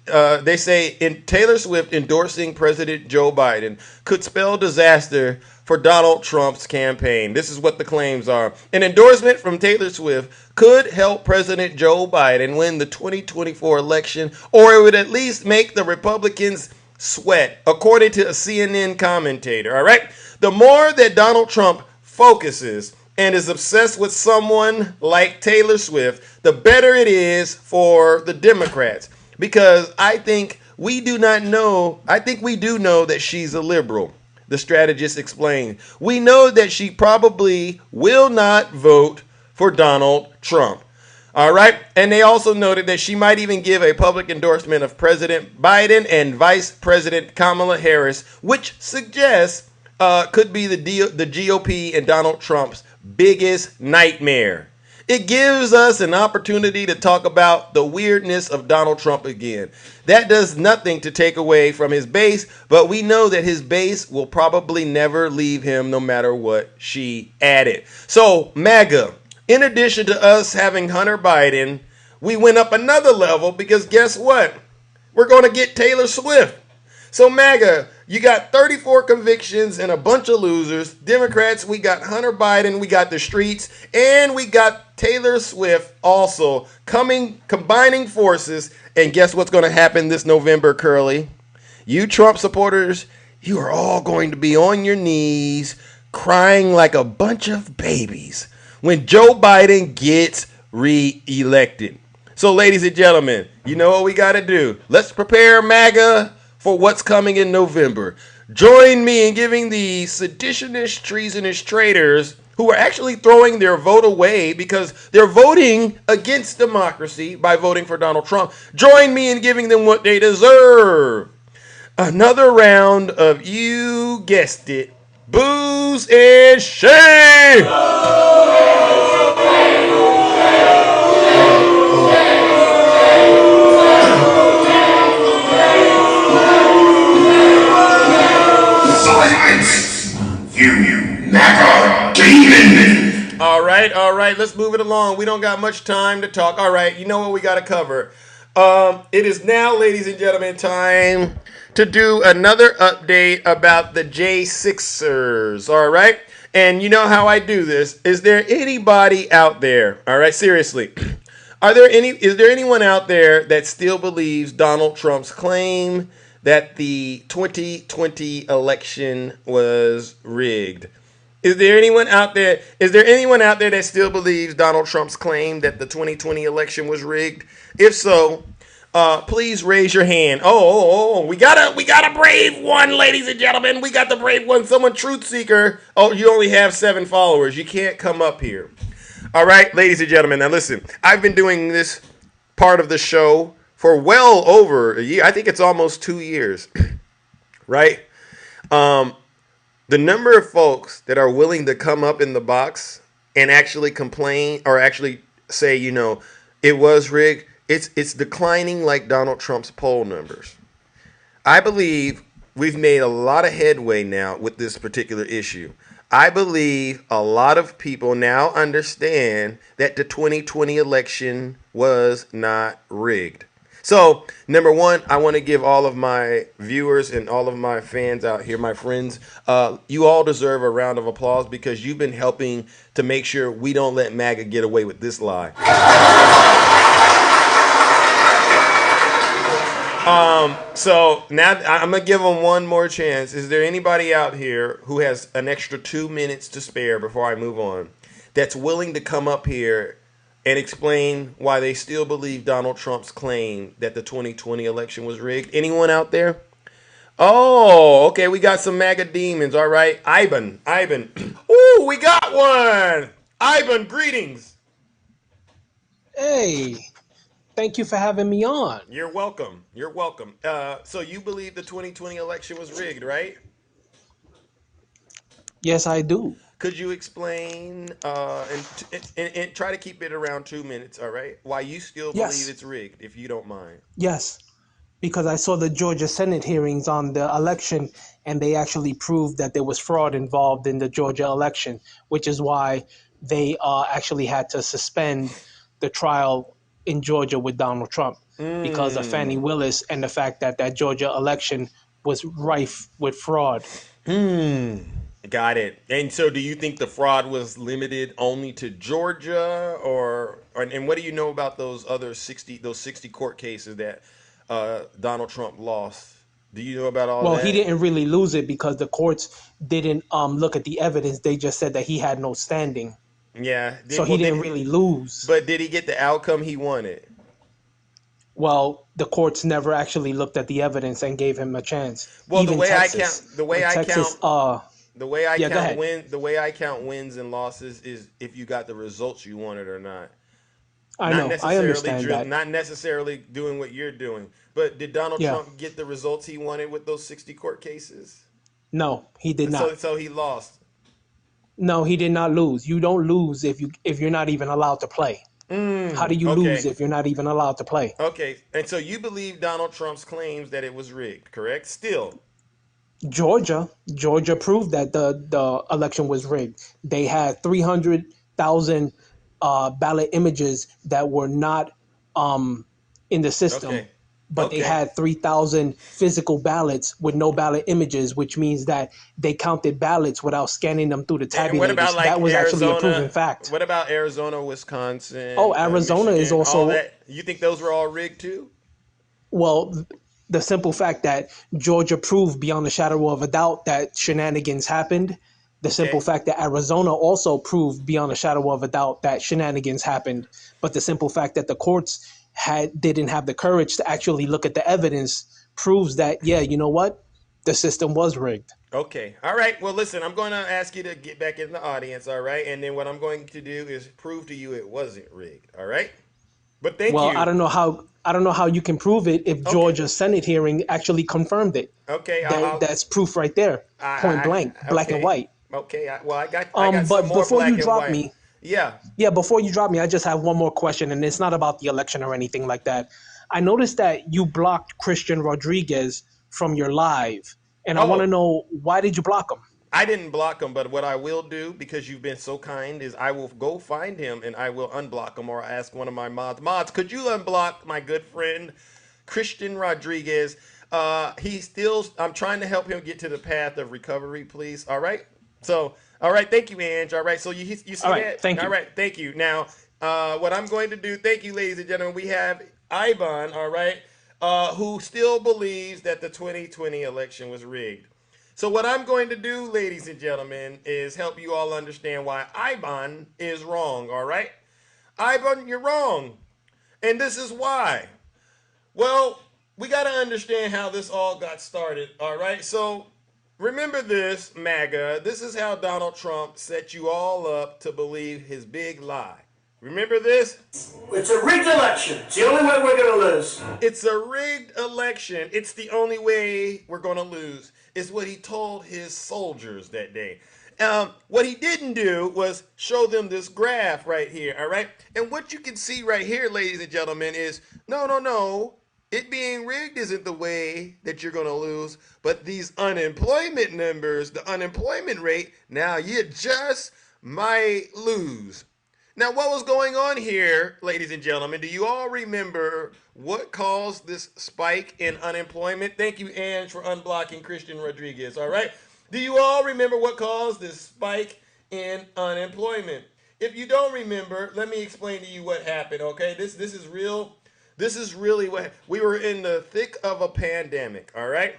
They say Taylor Swift endorsing President Joe Biden could spell disaster for Donald Trump's campaign. This is what the claims are. An endorsement from Taylor Swift could help President Joe Biden win the 2024 election, or it would at least make the Republicans sweat, according to a CNN commentator. All right. The more that Donald Trump focuses and is obsessed with someone like Taylor Swift, the better it is for the Democrats. Because I think we do know that she's a liberal, the strategist explained. We know that she probably will not vote for Donald Trump. All right. And they also noted that she might even give a public endorsement of President Biden and Vice President Kamala Harris, which suggests could be the GOP and Donald Trump's biggest nightmare. It gives us an opportunity to talk about the weirdness of Donald Trump again. That does nothing to take away from his base, but we know that his base will probably never leave him no matter what she added. So, MAGA, in addition to us having Hunter Biden, we went up another level because guess what? We're going to get Taylor Swift. So, MAGA, you got 34 convictions and a bunch of losers. Democrats, we got Hunter Biden, we got the streets, and we got Taylor Swift also combining forces. And guess what's going to happen this November, Curly? You Trump supporters, you are all going to be on your knees crying like a bunch of babies when Joe Biden gets reelected. So, ladies and gentlemen, you know what we got to do. Let's prepare MAGA for what's coming in November. Join me in giving the seditionist, treasonous traitors who are actually throwing their vote away because they're voting against democracy by voting for Donald Trump. Join me in giving them what they deserve. Another round of, you guessed it, booze and shame. You MAGA demon! All right. Let's move it along. We don't got much time to talk. All right, you know what we got to cover. It is now, ladies and gentlemen, time to do another update about the J6ers. All right, and you know how I do this. Is there anybody out there? All right, seriously. Is there anyone out there that still believes Donald Trump's claim that the 2020 election was rigged? Is there anyone out there that still believes Donald Trump's claim that the 2020 election was rigged? If so, please raise your hand. We got a brave one, ladies and gentlemen. We got the brave one. Someone, truth seeker. Oh, you only have 7 followers. You can't come up here. All right, ladies and gentlemen. Now listen, I've been doing this part of the show for well over a year. I think it's almost 2 years, right? The number of folks that are willing to come up in the box and actually complain or actually say, it was rigged, it's declining like Donald Trump's poll numbers. I believe we've made a lot of headway now with this particular issue. I believe a lot of people now understand that the 2020 election was not rigged. So, number one, I want to give all of my viewers and all of my fans out here, my friends, you all deserve a round of applause because you've been helping to make sure we don't let MAGA get away with this lie. So now I'm going to give them one more chance. Is there anybody out here who has an extra 2 minutes to spare before I move on that's willing to come up here and explain why they still believe Donald Trump's claim that the 2020 election was rigged? Anyone out there? Oh, okay. We got some MAGA demons. All right. Ivan. Ooh, we got one. Ivan, greetings. Hey, thank you for having me on. You're welcome. You're welcome. So you believe the 2020 election was rigged, right? Yes, I do. Could you explain and try to keep it around 2 minutes, all right? Why you still believe Yes, it's rigged, if you don't mind. yes, because I saw the Georgia Senate hearings on the election, and they actually proved that there was fraud involved in the Georgia election, which is why they actually had to suspend the trial in Georgia with Donald Trump because of Fannie Willis and the fact that that Georgia election was rife with fraud. Got it. And so, do you think the fraud was limited only to Georgia, or and what do you know about those 60 court cases that Donald Trump lost? Do you know about all Well, he that? didn't really lose it because the courts didn't look at the evidence. They just said that he had no standing. Yeah. So he didn't really lose. But did he get the outcome he wanted? Well, the courts never actually looked at the evidence and gave him a chance. Well, Even Texas, when Texas, the way I yeah, go count ahead. wins and losses is if you got the results you wanted or not. I know, I understand that. Not necessarily doing what you're doing. But did Donald Yeah, Trump get the results he wanted with those 60 court cases? no, he did So not. so he lost. No, he did not lose. You don't lose if you're not even allowed to play. How do you lose Okay. if you're not even allowed to play? Okay. And so you believe Donald Trump's claims that it was rigged, correct? Still. Georgia proved that the election was rigged. They had 300,000 ballot images that were not in the system, Okay. but they Okay. had 3,000 physical ballots with no ballot images, which means that they counted ballots without scanning them through the And what about tabulators. That like was actually a proven Arizona? fact. What about Arizona, Wisconsin, Oh, Arizona is Michigan, all also, that? You think those were all rigged too? well, the simple fact that Georgia proved beyond a shadow of a doubt that shenanigans happened. The simple Okay. fact that Arizona also proved beyond a shadow of a doubt that shenanigans happened. But the simple fact that the courts didn't have the courage to actually look at the evidence proves that, yeah, you know what? The system was rigged. Okay. All right. Well, listen, I'm going to ask you to get back in the audience, all right? And then what I'm going to do is prove to you it wasn't rigged, all right? But thank Well, you. I don't know how you can prove it if Okay. Georgia's Senate hearing actually confirmed it. Okay. That's proof right there, point blank, black and Okay. white. Okay. Well, I got some But more before you black and drop white. me, Yeah. yeah, before you drop me, I just have one more question, and it's not about the election or anything like that. I noticed that you blocked Christian Rodriguez from your live, and I want to Oh, know, why did you block him? I didn't block him, but what I will do, because you've been so kind, is I will go find him and I will unblock him or ask one of my mods. Mods, could you unblock my good friend Christian Rodriguez? I'm trying to help him get to the path of recovery, please. All right. So, all right. Thank you, Ange. All right. So you All see right, that? thank All you. right. Thank you. Now, what I'm going to do, thank you, ladies and gentlemen, we have Ivan, all right, who still believes that the 2020 election was rigged. So what I'm going to do, ladies and gentlemen, is help you all understand why Ivan is wrong, all right? Ivan, you're wrong. And this is why. Well, we got to understand how this all got started, all right? So remember this, MAGA. This is how Donald Trump set you all up to believe his big lie. Remember this? It's a rigged election. It's the only way we're going to lose. It's a rigged election. It's the only way we're going to lose, is what he told his soldiers that day. What he didn't do was show them this graph right here, all right? And what you can see right here, ladies and gentlemen, is no. It being rigged isn't the way that you're going to lose, but these unemployment numbers, the unemployment rate, now you just might lose. Now, what was going on here, ladies and gentlemen? Do you all remember what caused this spike in unemployment? Thank you, Ange, for unblocking Christian Rodriguez. All right. Do you all remember what caused this spike in unemployment? If you don't remember, let me explain to you what happened. Okay, this is real. This is really what we were in the thick of a pandemic. All right.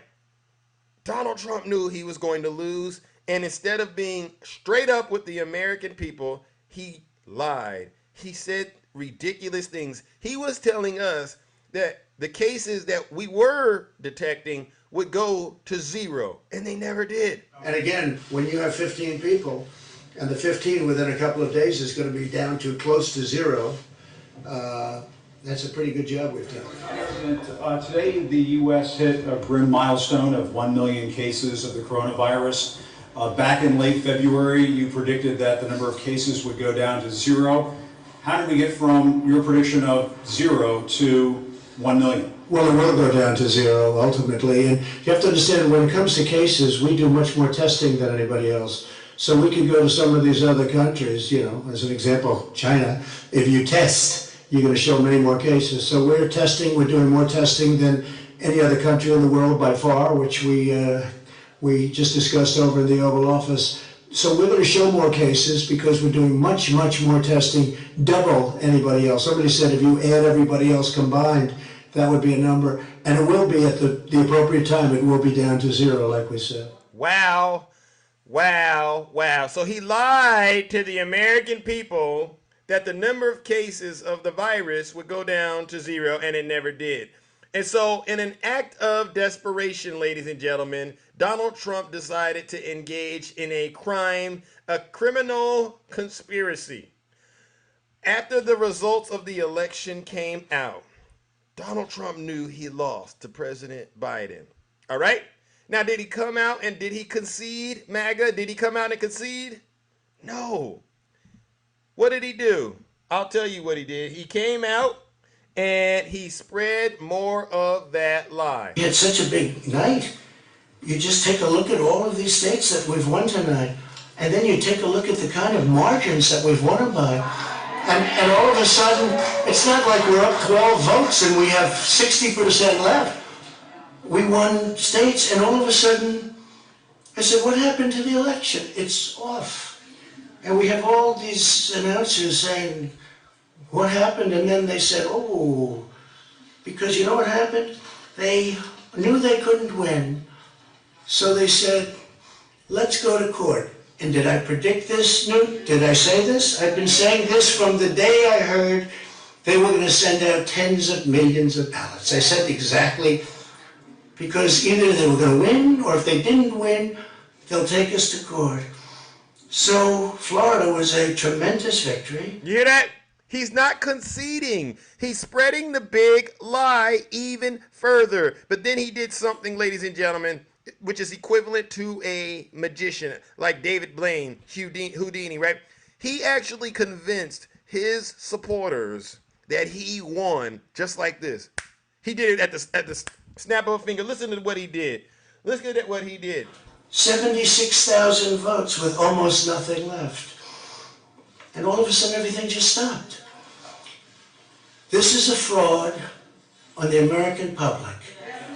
Donald Trump knew he was going to lose, and instead of being straight up with the American people, he lied. He said ridiculous things. He was telling us that the cases that we were detecting would go to 0, and they never did. And again, when you have 15 people, and the 15 within a couple of days is going to be down to close to 0, that's a pretty good job we've done. President, today the U.S. hit a grim milestone of 1 million cases of the coronavirus. Back in late February, you predicted that the number of cases would go down to 0. How did we get from your prediction of 0 to 1 million? Well, it will go down to 0 ultimately. And you have to understand, when it comes to cases, we do much more testing than anybody else. So we could go to some of these other countries, you know, as an example, China. If you test, you're going to show many more cases. So we're doing more testing than any other country in the world by far, which we just discussed over in the Oval Office. So we're going to show more cases because we're doing much, much more testing, double anybody else. Somebody said if you add everybody else combined, that would be a number. And it will be at the appropriate time, it will be down to 0, like we said. Wow. Wow. Wow. So he lied to the American people that the number of cases of the virus would go down to 0, and it never did. And so in an act of desperation, ladies and gentlemen, Donald Trump decided to engage in a crime, a criminal conspiracy. After the results of the election came out, Donald Trump knew he lost to President Biden. All right? Now, did he come out and did he concede, MAGA? Did he come out and concede? No. What did he do? I'll tell you what he did. He came out and he spread more of that lie. We had such a big night. You just take a look at all of these states that we've won tonight, and then you take a look at the kind of margins that we've won them by. And all of a sudden, it's not like we're up 12 votes and we have 60% left. We won states, and all of a sudden, I said, what happened to the election? It's off. And we have all these announcers saying, what happened? And then they said, oh, because you know what happened? They knew they couldn't win. So they said, let's go to court. And did I predict this, Newt? Did I say this? I've been saying this from the day I heard they were going to send out tens of millions of ballots. I said exactly, because either they were going to win, or if they didn't win, they'll take us to court. So Florida was a tremendous victory. You hear that? He's not conceding. He's spreading the big lie even further. But then he did something, ladies and gentlemen, which is equivalent to a magician like David Blaine, Houdini, right? He actually convinced his supporters that he won just like this. He did it at the snap of a finger. Listen to what he did. Listen at what he did. 76,000 votes with almost nothing left. And all of a sudden everything just stopped. This is a fraud on the American public.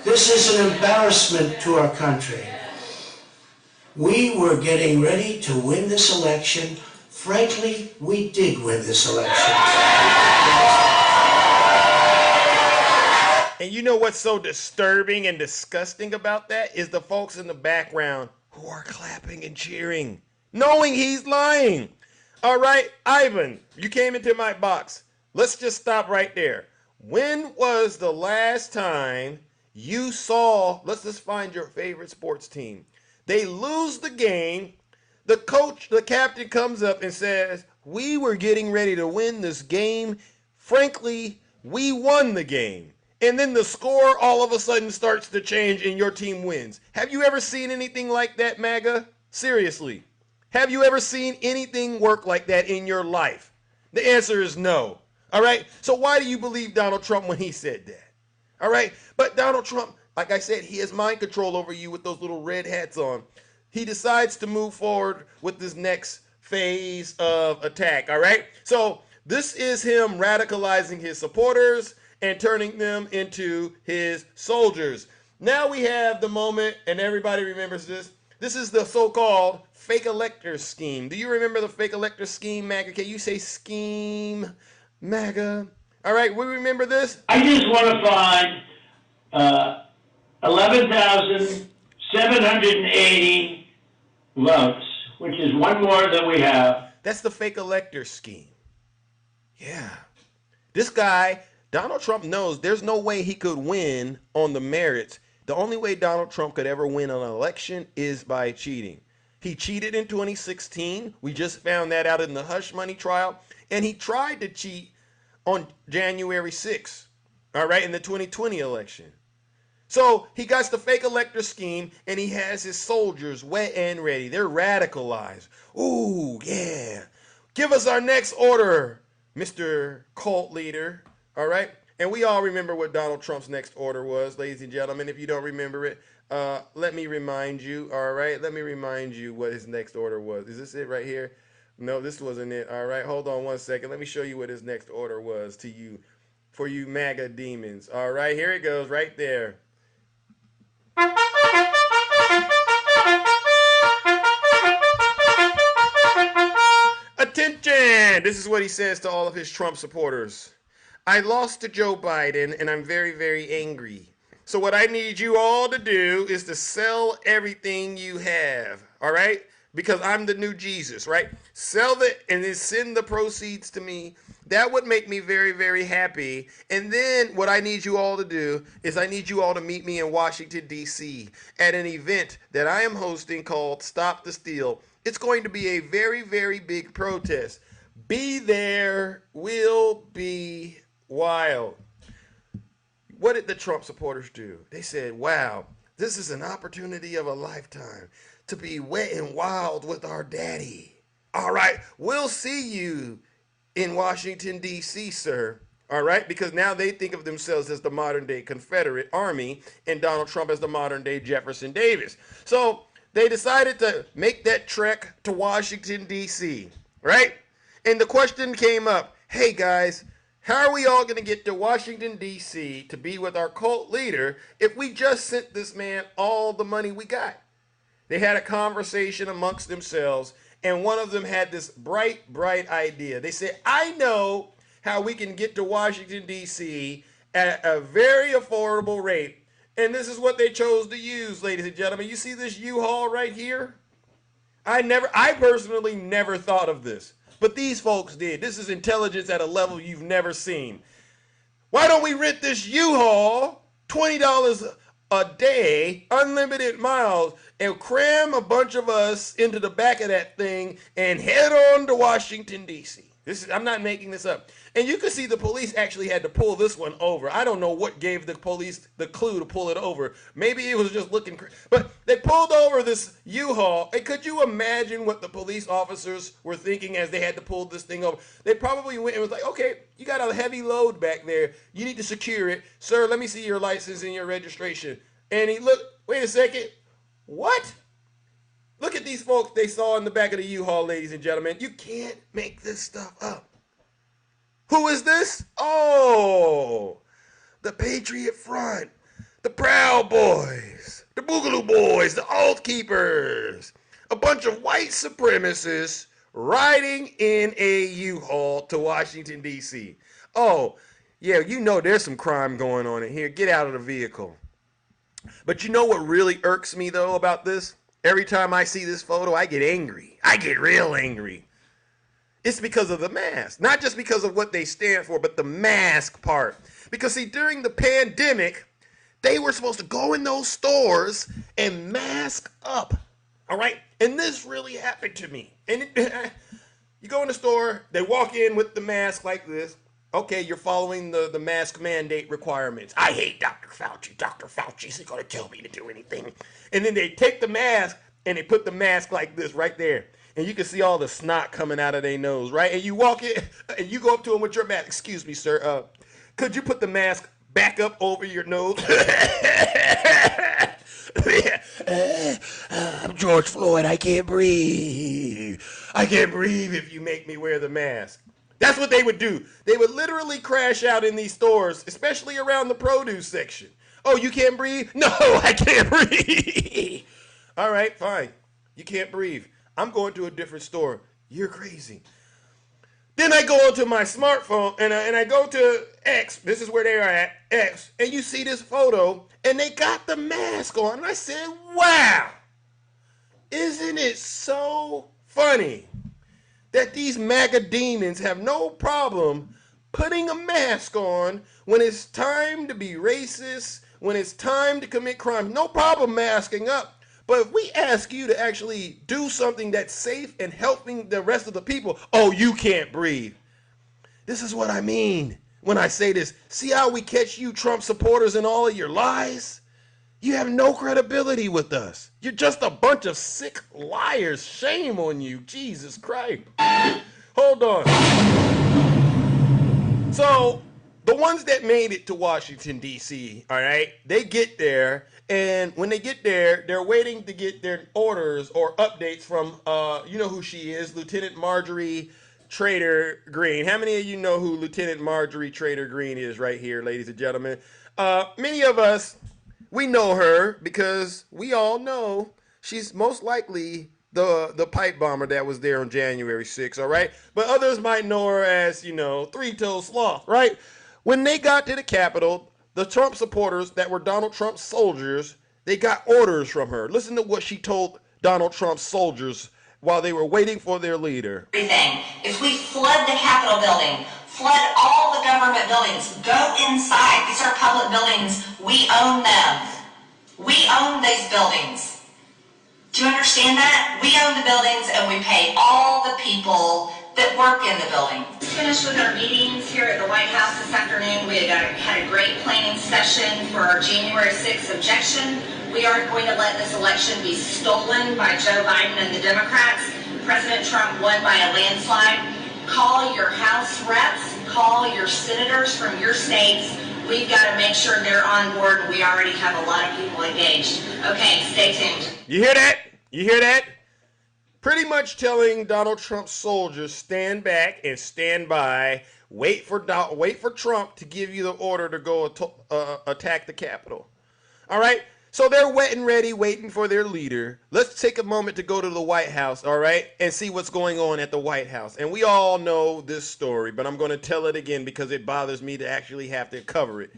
This is an embarrassment to our country. We were getting ready to win this election. Frankly, we did win this election. And you know what's so disturbing and disgusting about that is the folks in the background who are clapping and cheering, knowing he's lying. All right, Ivan, you came into my box. Let's just stop right there. When was the last time you saw, let's just find your favorite sports team. They lose the game. The coach, the captain comes up and says, we were getting ready to win this game. Frankly, we won the game. And then the score all of a sudden starts to change and your team wins. Have you ever seen anything like that, MAGA? Seriously. Have you ever seen anything work like that in your life? The answer is no. All right? So why do you believe Donald Trump when he said that? All right? But Donald Trump, like I said, he has mind control over you with those little red hats on. He decides to move forward with this next phase of attack. All right? So this is him radicalizing his supporters and turning them into his soldiers. Now we have the moment, and everybody remembers this. This is the so-called fake elector scheme. Do you remember the fake elector scheme, MAGA? Can you say scheme, MAGA? All right, we remember this? I just want to find 11,780 votes, which is one more than we have. That's the fake elector scheme. Yeah. This guy, Donald Trump, knows there's no way he could win on the merits. The only way Donald Trump could ever win an election is by cheating. He cheated in 2016. We just found that out in the hush money trial. And he tried to cheat on January 6th, all right, in the 2020 election. So he got the fake elector scheme, and he has his soldiers wet and ready. They're radicalized. Ooh, yeah. Give us our next order, Mr. Cult Leader. All right? And we all remember what Donald Trump's next order was, ladies and gentlemen. If you don't remember it, let me remind you. All right? Let me remind you what his next order was. Is this it right here? No, this wasn't it. All right? Hold on one second. Let me show you what his next order was to you, for you MAGA demons. All right? Here it goes right there. Attention! This is what he says to all of his Trump supporters. I lost to Joe Biden, and I'm very, very angry. So what I need you all to do is to sell everything you have, all right? Because I'm the new Jesus, right? Sell it and then send the proceeds to me. That would make me very, very happy. And then what I need you all to do is I need you all to meet me in Washington, D.C. at an event that I am hosting called Stop the Steal. It's going to be a very, very big protest. Be there. Will be wild. What did the Trump supporters do? They said, wow, this is an opportunity of a lifetime to be wet and wild with our daddy. All right, we'll see you in Washington, D.C., sir. All right, because now they think of themselves as the modern day Confederate Army and Donald Trump as the modern day Jefferson Davis. So they decided to make that trek to Washington, D.C., right? And the question came up, hey guys, how are we all going to get to Washington, D.C. to be with our cult leader if we just sent this man all the money we got? They had a conversation amongst themselves, and one of them had this bright idea. They said, I know how we can get to Washington, D.C. at a very affordable rate. And this is what they chose to use, ladies and gentlemen. You see this U-Haul right here? I personally never thought of this, but these folks did. This is intelligence at a level you've never seen. Why don't we rent this U-Haul, $20 a day, unlimited miles, and cram a bunch of us into the back of that thing and head on to Washington, D.C. I'm not making this up. And you can see the police actually had to pull this one over. I don't know what gave the police the clue to pull it over. Maybe it was just looking, but they pulled over this U-Haul. And could you imagine what the police officers were thinking as they had to pull this thing over? They probably went and was like, okay, you got a heavy load back there. You need to secure it. Sir, let me see your license and your registration. And he looked, wait a second, what? Look at these folks they saw in the back of the U-Haul, ladies and gentlemen. You can't make this stuff up. Who is this? Oh, the Patriot Front, the Proud Boys, the Boogaloo Boys, the Alt Keepers, a bunch of white supremacists riding in a U-Haul to Washington, D.C. Oh, yeah, you know there's some crime going on in here. Get out of the vehicle. But you know what really irks me, though, about this? Every time I see this photo, I get angry. I get real angry. It's because of the mask. Not just because of what they stand for, but the mask part. Because, see, during the pandemic, they were supposed to go in those stores and mask up. All right? And this really happened to me. And you go in the store, they walk in with the mask like this. Okay, you're following the mask mandate requirements. I hate Dr. Fauci. Dr. Fauci isn't going to tell me to do anything. And then they take the mask and they put the mask like this right there. And you can see all the snot coming out of their nose, right? And you walk in and you go up to them with your mask. Excuse me, sir. Could you put the mask back up over your nose? I'm George Floyd. I can't breathe. I can't breathe if you make me wear the mask. That's what they would do. They would literally crash out in these stores, especially around the produce section. Oh, you can't breathe? No, I can't breathe. All right, fine. You can't breathe. I'm going to a different store. You're crazy. Then I go onto my smartphone and I go to X. This is where they are at, X. And you see this photo and they got the mask on. And I said, wow, isn't it so funny that these MAGA demons have no problem putting a mask on when it's time to be racist, when it's time to commit crime. No problem masking up. But if we ask you to actually do something that's safe and helping the rest of the people, oh, you can't breathe. This is what I mean when I say this. See how we catch you Trump supporters in all of your lies? You have no credibility with us. You're just a bunch of sick liars. Shame on you. Jesus Christ. Hold on. So, the ones that made it to Washington, D.C., all right, they get there, and when they get there, they're waiting to get their orders or updates from, you know who she is, Lieutenant Marjorie Trader Green. How many of you know who Lieutenant Marjorie Trader Green is right here, ladies and gentlemen? Many of us, we know her because we all know she's most likely the pipe bomber that was there on January 6th, all right? But others might know her as, you know, three-toed sloth, right? When they got to the Capitol, the Trump supporters that were Donald Trump's soldiers, they got orders from her. Listen to what she told Donald Trump's soldiers while they were waiting for their leader. Everything. If we flood the Capitol building, flood all the government buildings, go inside. These are public buildings. We own them. We own these buildings. Do you understand that? We own the buildings and we pay all the people that work in the building. Finished with our meetings here at the White House this afternoon. We had a great planning session for our January 6th objection. We aren't going to let this election be stolen by Joe Biden and the Democrats. President Trump won by a landslide. Call your House reps, call your senators from your states. We've got to make sure they're on board. We already have a lot of people engaged. Okay, stay tuned. You hear that? You hear that? Pretty much telling Donald Trump's soldiers, stand back and stand by. Wait for Trump to give you the order to go attack the Capitol. All right? So they're wet and ready, waiting for their leader. Let's take a moment to go to the White House, all right, and see what's going on at the White House. And we all know this story, but I'm going to tell it again because it bothers me to actually have to cover it.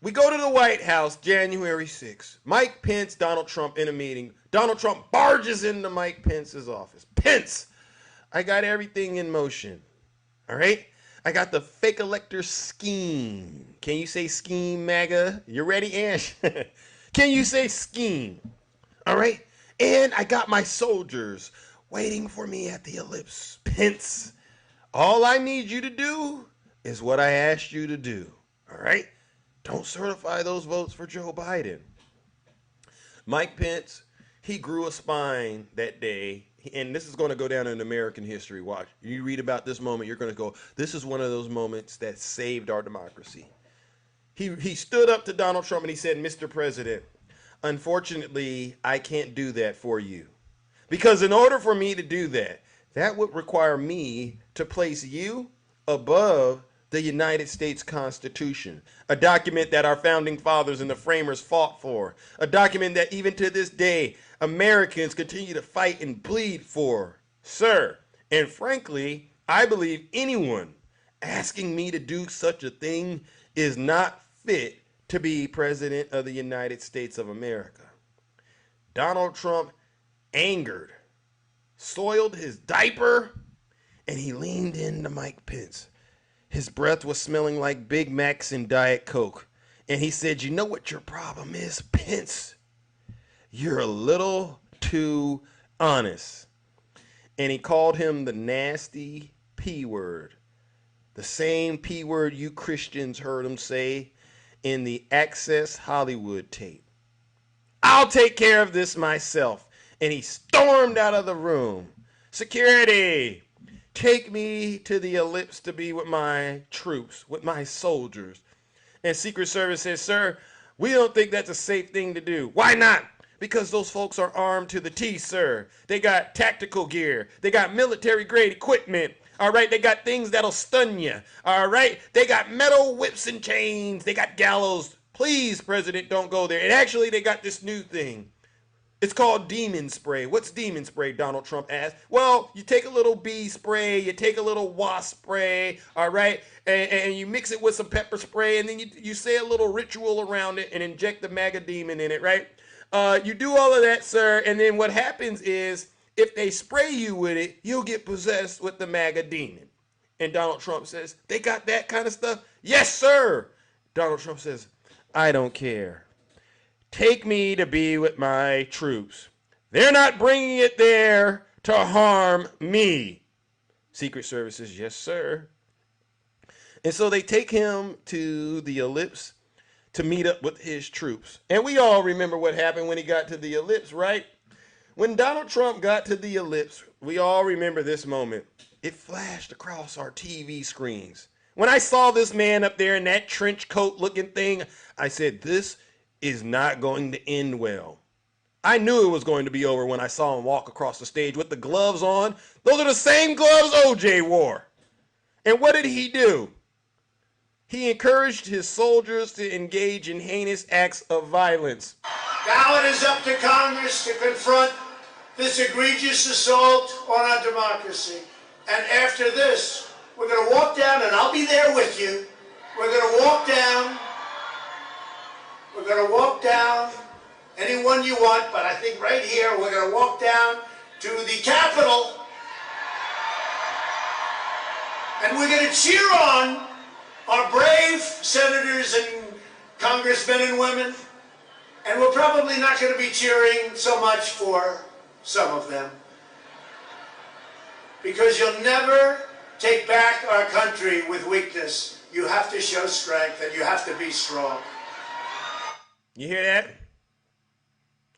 We go to the White House January 6th. Mike Pence, Donald Trump in a meeting. Donald Trump barges into Mike Pence's office. Pence, I got everything in motion, all right? I got the fake elector scheme. Can you say scheme, MAGA? You ready, Ash? Can you say scheme? All right? And I got my soldiers waiting for me at the ellipse. Pence, all I need you to do is what I asked you to do. All right? Don't certify those votes for Joe Biden. Mike Pence, he grew a spine that day. And this is going to go down in American history. Watch. You read about this moment, you're going to go, this is one of those moments that saved our democracy. He stood up to Donald Trump and he said, Mr. President, unfortunately, I can't do that for you. Because in order for me to do that, that would require me to place you above the United States Constitution, a document that our founding fathers and the framers fought for, a document that even to this day, Americans continue to fight and bleed for, sir. And frankly, I believe anyone asking me to do such a thing is not fit to be president of the United States of America. Donald Trump, angered, soiled his diaper, and he leaned into Mike Pence. His breath was smelling like Big Macs and Diet Coke. And he said, you know what your problem is, Pence? You're a little too honest. And he called him the nasty P word. The same P word you Christians heard him say in the Access Hollywood tape. I'll take care of this myself. And he stormed out of the room. Security, take me to the ellipse to be with my troops, with my soldiers. And Secret Service says, sir, we don't think that's a safe thing to do. Why not? Because those folks are armed to the teeth, sir. They got tactical gear. They got military-grade equipment. All right, they got things that'll stun you. All right, they got metal whips and chains. They got gallows. Please, President, don't go there. And actually, they got this new thing. It's called demon spray. What's demon spray? Donald Trump asked. Well, you take a little bee spray, you take a little wasp spray, all right, and you mix it with some pepper spray, and then you say a little ritual around it and inject the MAGA demon in it, right? You do all of that, sir, and then what happens is if they spray you with it, you'll get possessed with the MAGA demon. And Donald Trump says, they got that kind of stuff? Yes, sir. Donald Trump says, I don't care. Take me to be with my troops. They're not bringing it there to harm me. Secret Service says, yes, sir. And so they take him to the ellipse to meet up with his troops. And we all remember what happened when he got to the ellipse, right? When Donald Trump got to the ellipse, we all remember this moment. It flashed across our TV screens. When I saw this man up there in that trench coat looking thing, I said, this is not going to end well. I knew it was going to be over when I saw him walk across the stage with the gloves on. Those are the same gloves OJ wore. And what did he do? He encouraged his soldiers to engage in heinous acts of violence. Now it is up to Congress to confront this egregious assault on our democracy. And after this, we're going to walk down, and I'll be there with you. We're going to walk down. We're going to walk down anyone you want, but I think right here we're going to walk down to the Capitol. And we're going to cheer on our brave senators and congressmen and women. And we're probably not going to be cheering so much for some of them. Because you'll never take back our country with weakness. You have to show strength and you have to be strong. You hear that?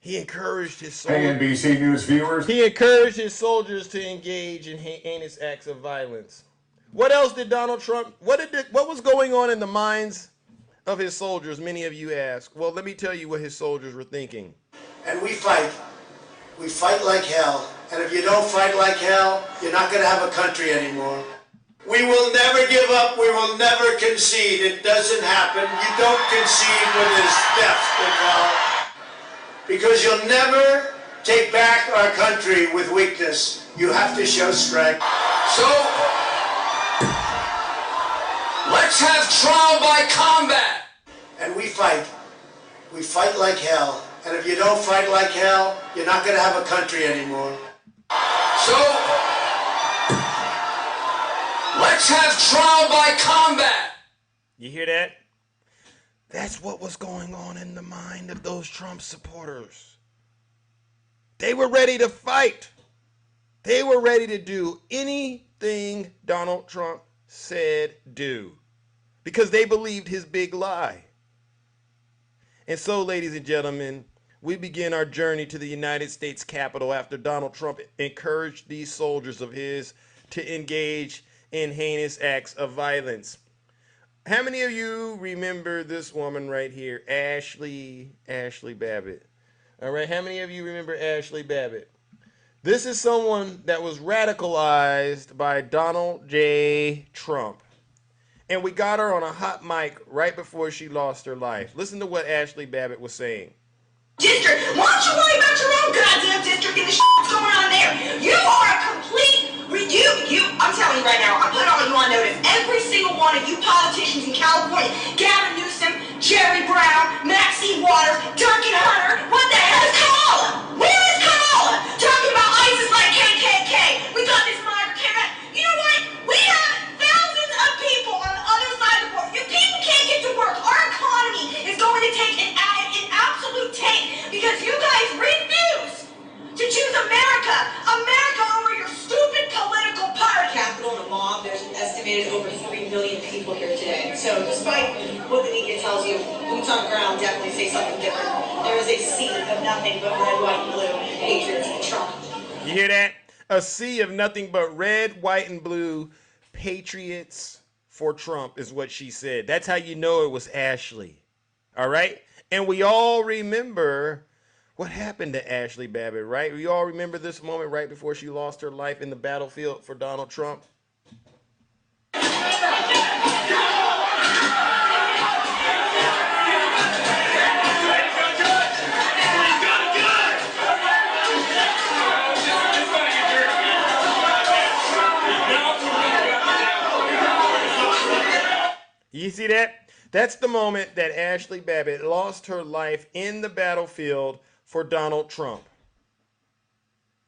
He encouraged his soldiers. Hey, NBC News viewers. He encouraged his soldiers to engage in heinous acts of violence. What else did Donald Trump, what was going on in the minds of his soldiers, many of you ask? Well, let me tell you what his soldiers were thinking. And we fight. We fight like hell. And if you don't fight like hell, you're not going to have a country anymore. We will never give up. We will never concede. It doesn't happen. You don't concede when there's death involved. Because you'll never take back our country with weakness. You have to show strength. So, let's have trial by combat. And we fight. We fight like hell. And if you don't fight like hell, you're not going to have a country anymore. So, let's have trial by combat. You hear that? That's what was going on in the mind of those Trump supporters. They were ready to fight. They were ready to do anything Donald Trump said do, because they believed his big lie. And so, ladies and gentlemen, we begin our journey to the United States Capitol after Donald Trump encouraged these soldiers of his to engage in heinous acts of violence. How many of you remember this woman right here, Ashley Babbitt? All right, how many of you remember Ashley Babbitt? This is someone that was radicalized by Donald J. Trump. And we got her on a hot mic right before she lost her life. Listen to what Ashley Babbitt was saying. District, why don't you worry about your own goddamn district and the shit that's going on there? You are a complete I'm telling you right now, I'm putting all you on notice. Every single one of you politicians in California, Gavin Newsom, Jerry Brown, Maxine Waters, Duncan Hunter, what the hell is Kamala? Where is Kamala? Talking about ISIS like KKK. We got this migrant camp. You know what? We have thousands of people on the other side of the border. You people can't get to work. Our economy is going to take an absolute tank because you guys refuse to choose America over your stupid political party. Capital and a mob, there's an estimated over 3 million people here today. So despite what the media tells you, boots on the ground definitely say something different. There is a sea of nothing but red, white, and blue patriots in Trump. You hear that? A sea of nothing but red, white, and blue patriots for Trump is what she said. That's how you know it was Ashley. All right? And we all remember what happened to Ashley Babbitt, right? We all remember this moment right before she lost her life in the battlefield for Donald Trump. You see that? That's the moment that Ashley Babbitt lost her life in the battlefield for Donald Trump.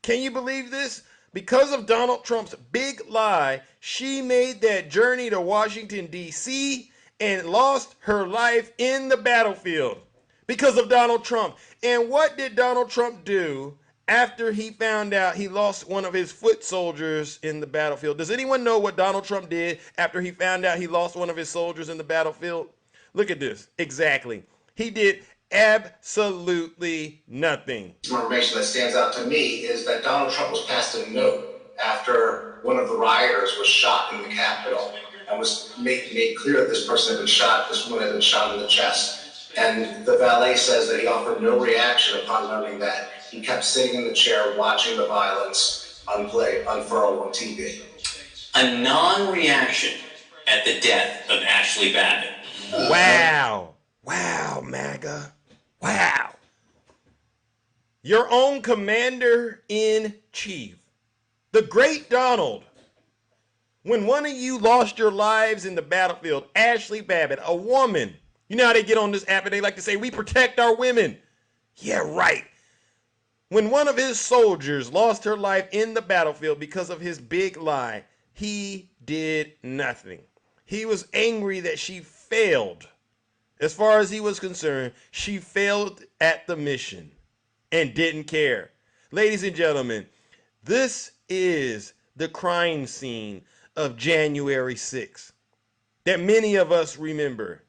Can you believe this? Because of Donald Trump's big lie, she made that journey to Washington, D.C. and lost her life in the battlefield because of Donald Trump. And what did Donald Trump do after he found out he lost one of his foot soldiers in the battlefield? Does anyone know what Donald Trump did after he found out he lost one of his soldiers in the battlefield? Look at this. Exactly. He did absolutely nothing. Information that stands out to me is that Donald Trump was passed a note after one of the rioters was shot in the Capitol and was made clear that this person had been shot, this woman had been shot in the chest. And the valet says that he offered no reaction upon learning that. He kept sitting in the chair watching the violence unfurl on TV. A non-reaction at the death of Ashley Babbitt. Wow. Wow, MAGA. Wow. Your own commander-in-chief, the great Donald. When one of you lost your lives in the battlefield, Ashley Babbitt, a woman. You know how they get on this app and they like to say, we protect our women. Yeah, right. When one of his soldiers lost her life in the battlefield because of his big lie, he did nothing. He was angry that she failed. As far as he was concerned, she failed at the mission and didn't care. Ladies and gentlemen, this is the crime scene of January 6th that many of us remember.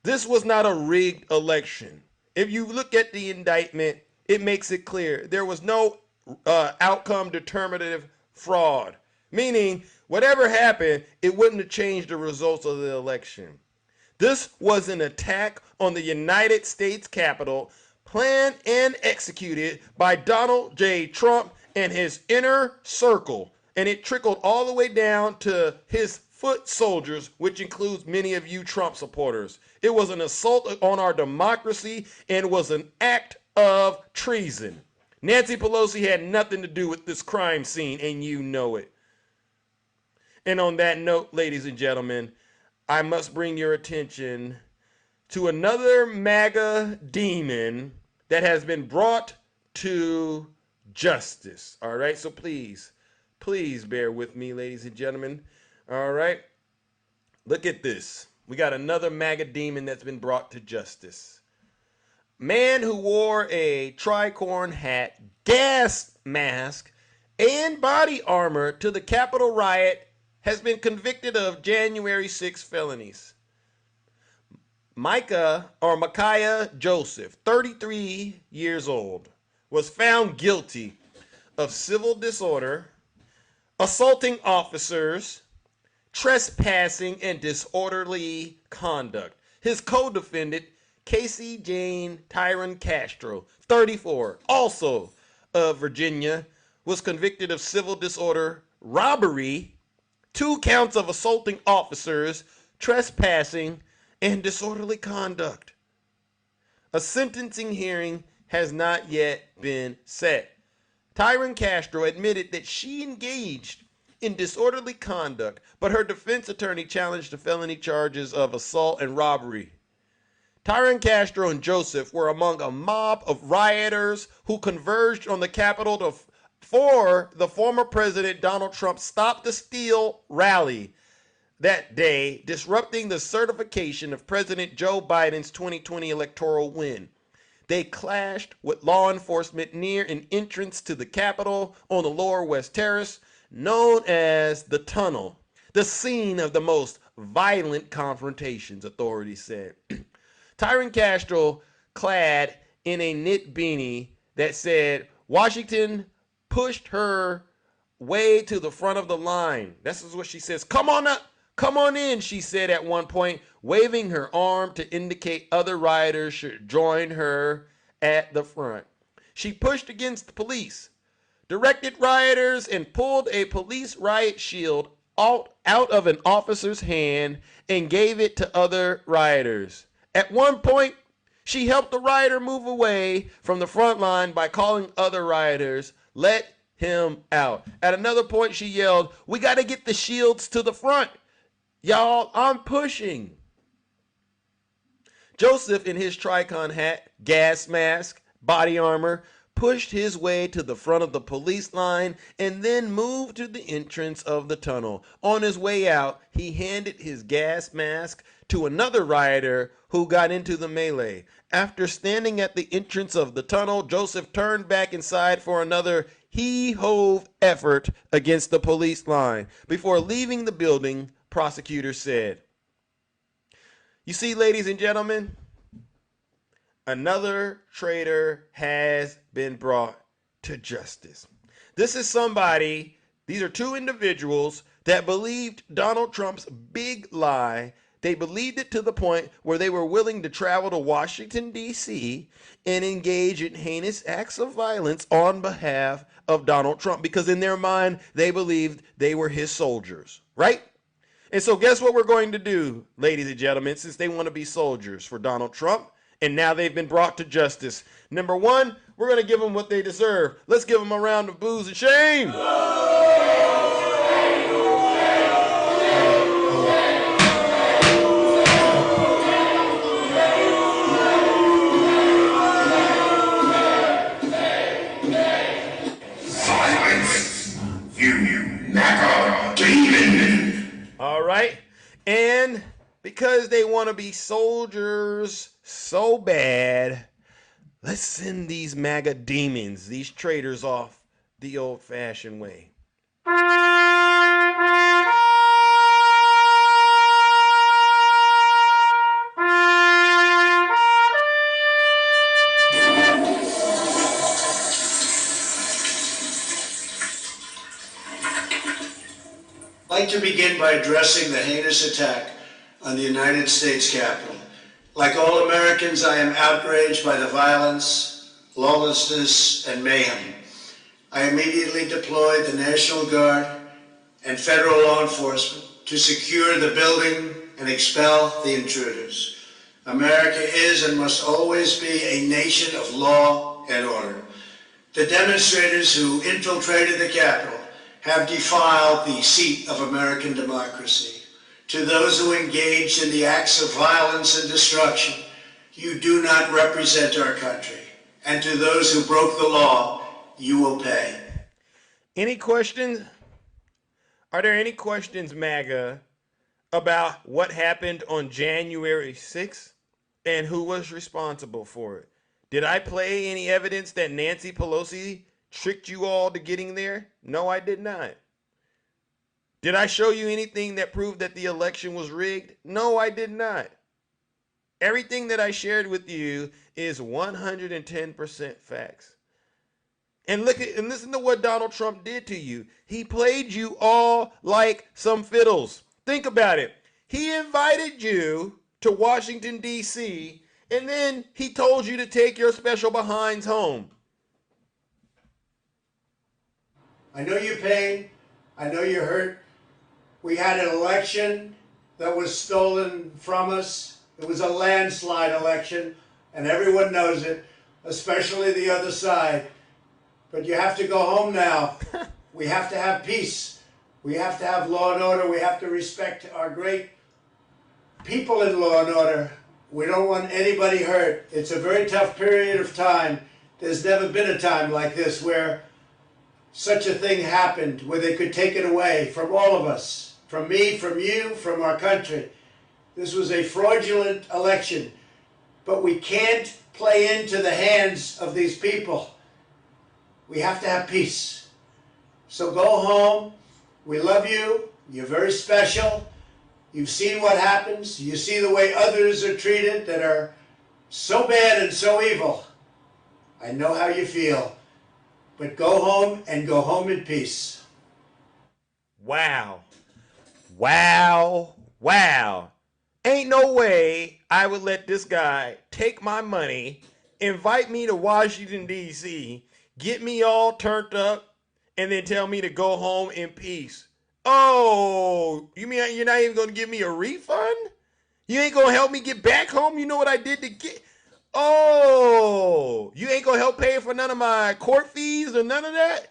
This was not a rigged election. If you look at the indictment, it makes it clear there was no outcome determinative fraud, meaning whatever happened, it wouldn't have changed the results of the election. This was an attack on the United States Capitol, planned and executed by Donald J. Trump and his inner circle, and it trickled all the way down to his foot soldiers, which includes many of you Trump supporters. It was an assault on our democracy and was an act of treason. Nancy Pelosi had nothing to do with this crime scene, and you know it. And on that note, ladies and gentlemen, I must bring your attention to another MAGA demon that has been brought to justice. All right, so please bear with me, ladies and gentlemen. All right, look at this. We got another MAGA demon that's been brought to justice. Man who wore a tricorn hat, gas mask, and body armor to the Capitol riot has been convicted of January 6 felonies. Micaiah Joseph, 33 years old, was found guilty of civil disorder, assaulting officers, trespassing, and disorderly conduct. His co-defendant, Casey Jane Tyron Castro, 34, also of Virginia, was convicted of civil disorder, robbery, 2 counts of assaulting officers, trespassing, and disorderly conduct. A sentencing hearing has not yet been set. Tyron Castro admitted that she engaged in disorderly conduct, but her defense attorney challenged the felony charges of assault and robbery. Tyron Castro and Joseph were among a mob of rioters who converged on the Capitol for the former President Donald Trump's Stop the Steal rally that day, disrupting the certification of President Joe Biden's 2020 electoral win. They clashed with law enforcement near an entrance to the Capitol on the Lower West Terrace, known as the Tunnel, the scene of the most violent confrontations, authorities said. Tyron Castro, clad in a knit beanie that said, Washington pushed her way to the front of the line. This is what she says. Come on up. Come on in, she said at one point, waving her arm to indicate other rioters should join her at the front. She pushed against the police, directed rioters, and pulled a police riot shield out of an officer's hand and gave it to other rioters. At one point, she helped the rioter move away from the front line by calling other rioters, let him out. At another point, she yelled, we got to get the shields to the front. Y'all, I'm pushing. Joseph, in his tricon hat, gas mask, body armor, pushed his way to the front of the police line, and then moved to the entrance of the tunnel. On his way out, he handed his gas mask to another rioter who got into the melee. After standing at the entrance of the tunnel, Joseph turned back inside for another heave-ho effort against the police line. Before leaving the building, prosecutors said, "You see, ladies and gentlemen, another traitor has been brought to justice." This is somebody, these are two individuals that believed Donald Trump's big lie. They believed it to the point where they were willing to travel to Washington, D.C. and engage in heinous acts of violence on behalf of Donald Trump, because in their mind, they believed they were his soldiers, right? And so guess what we're going to do, ladies and gentlemen, since they want to be soldiers for Donald Trump, and now they've been brought to justice. Number one, we're going to give them what they deserve. Let's give them a round of boos and shame. Silence, you MAGA demon! All right. And because they want to be soldiers so bad, let's send these MAGA demons, these traitors, off the old-fashioned way. I'd like to begin by addressing the heinous attack on the United States Capitol. Like all Americans, I am outraged by the violence, lawlessness, and mayhem. I immediately deployed the National Guard and federal law enforcement to secure the building and expel the intruders. America is and must always be a nation of law and order. The demonstrators who infiltrated the Capitol have defiled the seat of American democracy. To those who engaged in the acts of violence and destruction, you do not represent our country. And to those who broke the law, you will pay. Any questions? Are there any questions, MAGA, about what happened on January 6th and who was responsible for it? Did I play any evidence that Nancy Pelosi tricked you all to getting there? No, I did not. Did I show you anything that proved that the election was rigged? No, I did not. Everything that I shared with you is 110% facts. And listen to what Donald Trump did to you. He played you all like some fiddles. Think about it. He invited you to Washington, D.C., and then he told you to take your special behinds home. I know your pain. I know you're hurt. We had an election that was stolen from us. It was a landslide election, and everyone knows it, especially the other side. But you have to go home now. We have to have peace. We have to have law and order. We have to respect our great people in law and order. We don't want anybody hurt. It's a very tough period of time. There's never been a time like this where such a thing happened, where they could take it away from all of us, from me, from you, from our country. This was a fraudulent election, but we can't play into the hands of these people. We have to have peace. So go home. We love you. You're very special. You've seen what happens. You see the way others are treated that are so bad and so evil. I know how you feel. But go home and go home in peace. Wow. Wow. Wow. Ain't no way I would let this guy take my money, invite me to Washington, D.C., get me all turned up, and then tell me to go home in peace. Oh, you mean you're not even going to give me a refund? You ain't going to help me get back home? You know what I did to get... Oh, you ain't going to help pay for none of my court fees or none of that?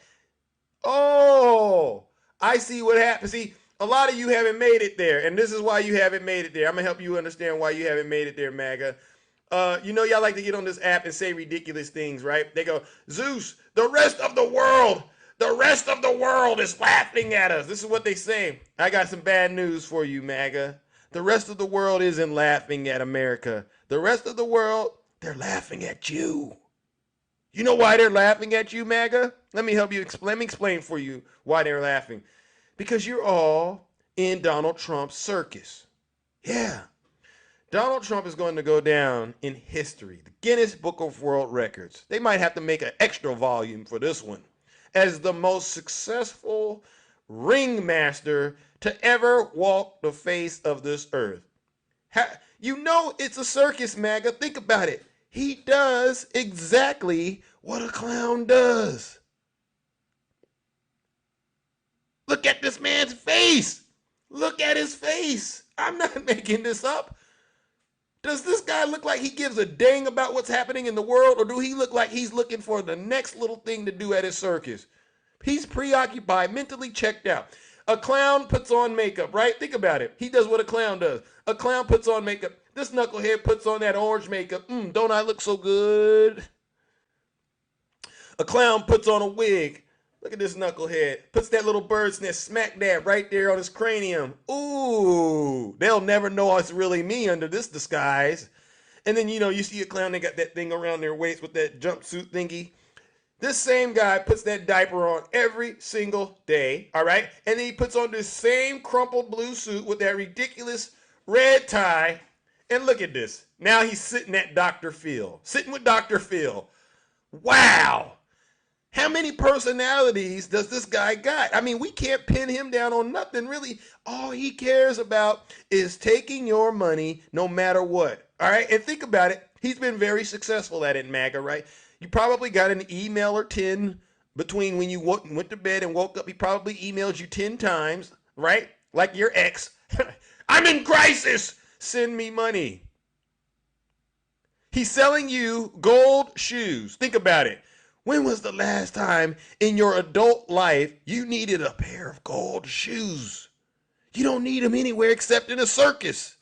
Oh, I see what happened. See, a lot of you haven't made it there, and this is why you haven't made it there. I'm going to help you understand why you haven't made it there, MAGA. Y'all like to get on this app and say ridiculous things, right? They go, Zeus, the rest of the world is laughing at us. This is what they say. I got some bad news for you, MAGA. The rest of the world isn't laughing at America. The rest of the world, they're laughing at you. You know why they're laughing at you, MAGA? Let me help you. Let me explain for you why they're laughing. Because you're all in Donald Trump's circus. Yeah. Donald Trump is going to go down in history, the Guinness Book of World Records. They might have to make an extra volume for this one, as the most successful ringmaster to ever walk the face of this earth. You know it's a circus, MAGA. Think about it. He does exactly what a clown does. Look at this man's face. Look at his face. I'm not making this up. Does this guy look like he gives a dang about what's happening in the world, or do he look like he's looking for the next little thing to do at his circus? He's preoccupied, mentally checked out. A clown puts on makeup, right? Think about it. He does what a clown does. A clown puts on makeup. This knucklehead puts on that orange makeup. Don't I look so good? A clown puts on a wig. Look at this knucklehead. Puts that little bird's nest smack dab right there on his cranium. Ooh, they'll never know it's really me under this disguise. And then, you see a clown, they got that thing around their waist with that jumpsuit thingy. This same guy puts that diaper on every single day, all right? And then he puts on this same crumpled blue suit with that ridiculous red tie. And look at this. Now he's sitting at Dr. Phil. Sitting with Dr. Phil. Wow. How many personalities does this guy got? I mean, we can't pin him down on nothing, really. All he cares about is taking your money no matter what. All right? And think about it. He's been very successful at it, MAGA, right? You probably got an email or 10 between when you went to bed and woke up. He probably emailed you 10 times, right? Like your ex. I'm in crisis. Send me money. He's selling you gold shoes. Think about it. When was the last time in your adult life you needed a pair of gold shoes? You don't need them anywhere except in a circus.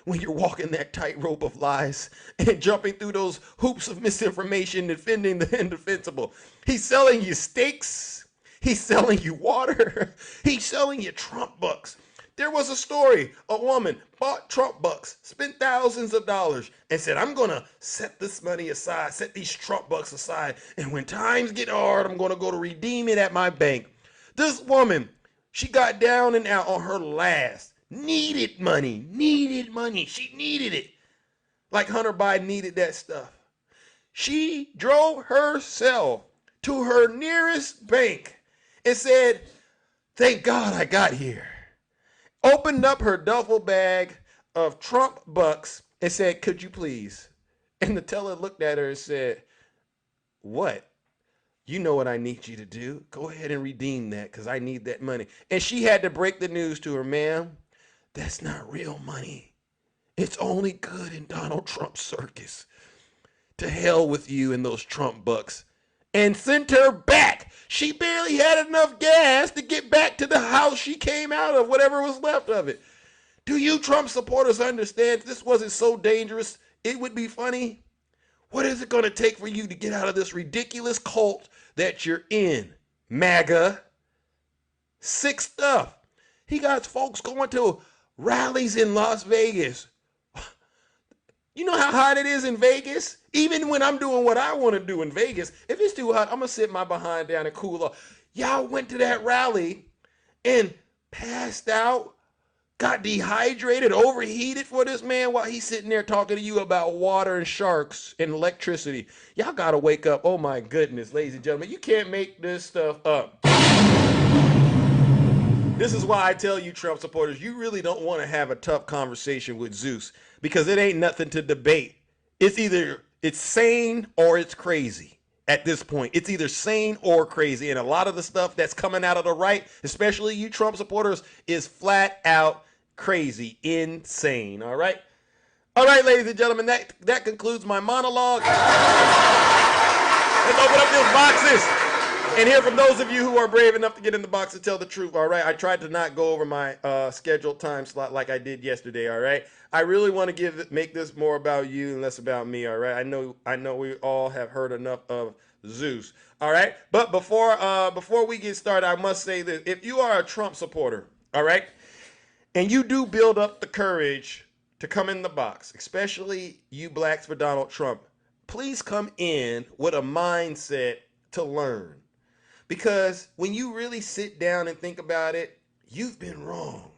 When you're walking that tightrope of lies and jumping through those hoops of misinformation, defending the indefensible. He's selling you steaks. He's selling you water. He's selling you Trump bucks. There was a story. A woman bought Trump bucks, spent thousands of dollars, and said, I'm going to set this money aside, set these Trump bucks aside, and when times get hard, I'm going to go to redeem it at my bank. This woman, she got down and out on her last. Needed money. She needed it. Like Hunter Biden needed that stuff. She drove herself to her nearest bank and said, thank God I got here. Opened up her duffel bag of Trump bucks and said, could you please? And the teller looked at her and said, what? You know what I need you to do. Go ahead and redeem that because I need that money. And she had to break the news to her, ma'am. That's not real money. It's only good in Donald Trump's circus. To hell with you and those Trump bucks. And sent her back. She barely had enough gas to get back to the house she came out of, whatever was left of it. Do you Trump supporters understand if this wasn't so dangerous, it would be funny? What is it going to take for you to get out of this ridiculous cult that you're in, MAGA? Sick stuff. He got folks going to rallies in Las Vegas. You know how hot it is in Vegas? Even when I'm doing what I want to do in Vegas, if it's too hot, I'm going to sit my behind down and cool off. Y'all went to that rally and passed out, got dehydrated, overheated for this man while he's sitting there talking to you about water and sharks and electricity. Y'all got to wake up. Oh my goodness, ladies and gentlemen, you can't make this stuff up. This is why I tell you, Trump supporters, you really don't want to have a tough conversation with Zeus because it ain't nothing to debate. It's either it's sane or it's crazy at this point. It's either sane or crazy. And a lot of the stuff that's coming out of the right, especially you Trump supporters, is flat out crazy, insane. All right. All right, ladies and gentlemen, that concludes my monologue. Let's open up those boxes. And here, from those of you who are brave enough to get in the box and tell the truth, all right? I tried to not go over my scheduled time slot like I did yesterday, all right? I really want to make this more about you and less about me, all right? I know we all have heard enough of Zeus, all right? But before we get started, I must say this: if you are a Trump supporter, all right, and you do build up the courage to come in the box, especially you blacks for Donald Trump, please come in with a mindset to learn. Because when you really sit down and think about it, you've been wrong.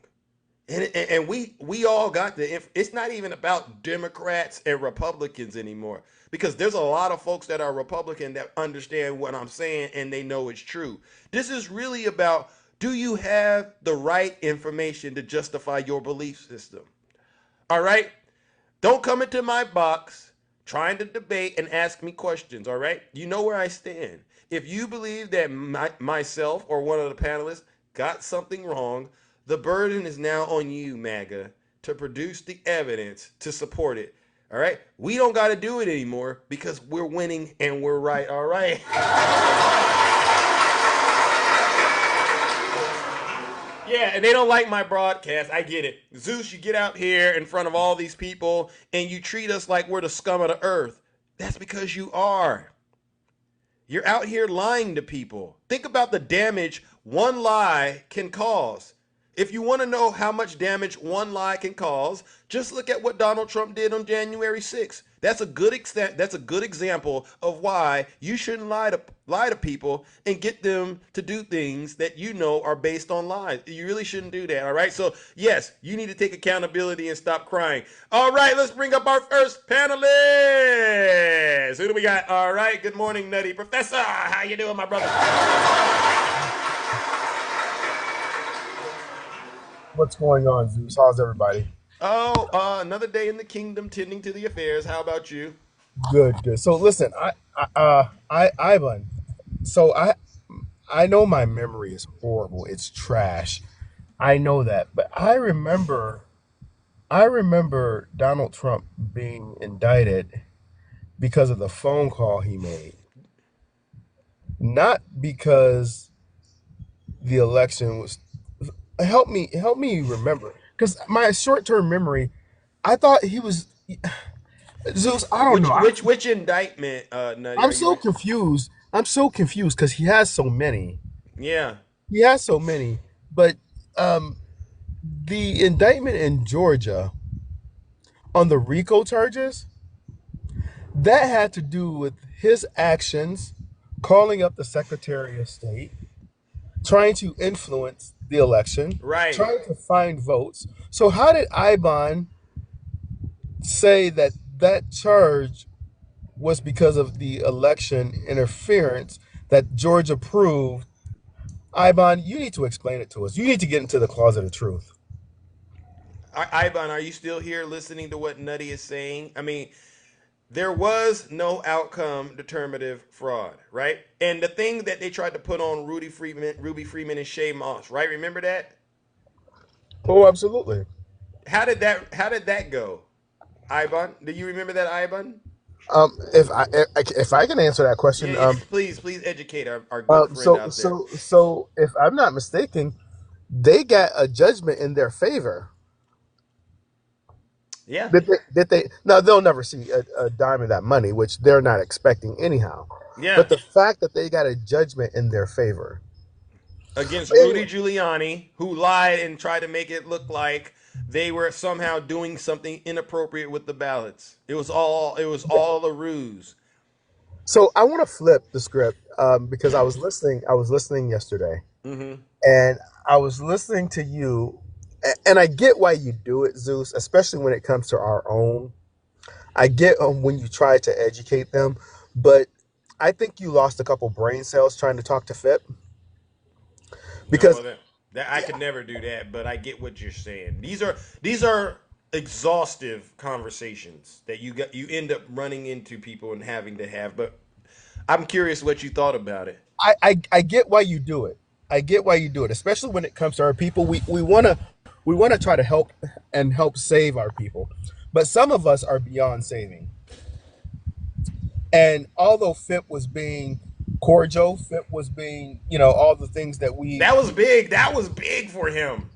And we all got it's not even about Democrats and Republicans anymore. Because there's a lot of folks that are Republican that understand what I'm saying and they know it's true. This is really about, do you have the right information to justify your belief system? All right? Don't come into my box trying to debate and ask me questions, all right? You know where I stand. If you believe that myself or one of the panelists got something wrong, the burden is now on you, MAGA, to produce the evidence to support it. All right? We don't got to do it anymore because we're winning and we're right, all right? Yeah, and they don't like my broadcast. I get it. Zeus, you get out here in front of all these people and you treat us like we're the scum of the earth. That's because you are. You're out here lying to people. Think about the damage one lie can cause. If you want to know how much damage one lie can cause, just look at what Donald Trump did on January 6th. That's a good example of why you shouldn't lie to people and get them to do things that you know are based on lies. You really shouldn't do that, all right? So, yes, you need to take accountability and stop crying. All right, let's bring up our first panelist. Who do we got? All right, good morning, Nutty Professor. How you doing, my brother? What's going on, Zeus? How's everybody? Oh, another day in the kingdom, tending to the affairs. How about you? Good, good. So listen, Ivan. So I know my memory is horrible. It's trash. I know that, but I remember Donald Trump being indicted because of the phone call he made, not because the election was. Help me remember, because my short term memory, I thought he was Zeus. I don't know. Which indictment, Nutty? I'm Are you? so confused. I'm so confused because he has so many. Yeah. He has so many. But um, the indictment in Georgia on the RICO charges, that had to do with his actions, calling up the Secretary of State, trying to influence the election, Right. trying to find votes. So how did Iban say that that charge was because of the election interference that Georgia proved? Ivan, you need to explain it to us. You need to get into the closet of truth. Ivan, are you still here listening to what Nutty is saying? I mean, there was no outcome determinative fraud, right? And the thing that they tried to put on Ruby Freeman and Shay Moss, right? Remember that? Oh, absolutely. How did that go? Ivan, do you remember that, Ivan? If I can answer that question, Yeah, please educate our good friend out there. so if I'm not mistaken, they got a judgment in their favor. Yeah. Did they? Now they'll never see a dime of that money, which they're not expecting anyhow. Yeah. But the fact that they got a judgment in their favor. Against But Rudy anyway, Giuliani, who lied and tried to make it look like they were somehow doing something inappropriate with the ballots. It was all a ruse. so I want to flip the script because I was listening. I was listening yesterday, Hmm. and I was listening to you, and I get why you do it, Zeus, especially when it comes to our own. I get when you try to educate them, but I think you lost a couple brain cells trying to talk to FIP No, because well, that I could never do that, but I get what you're saying. These are exhaustive conversations that you end up running into people and having to have. But I'm curious what you thought about it. I get why you do it. I get why you do it, especially when it comes to our people. We wanna try to help and help save our people, but some of us are beyond saving. And although FIP was being cordial. Fit was being, all the things that we. That was big. That was big for him.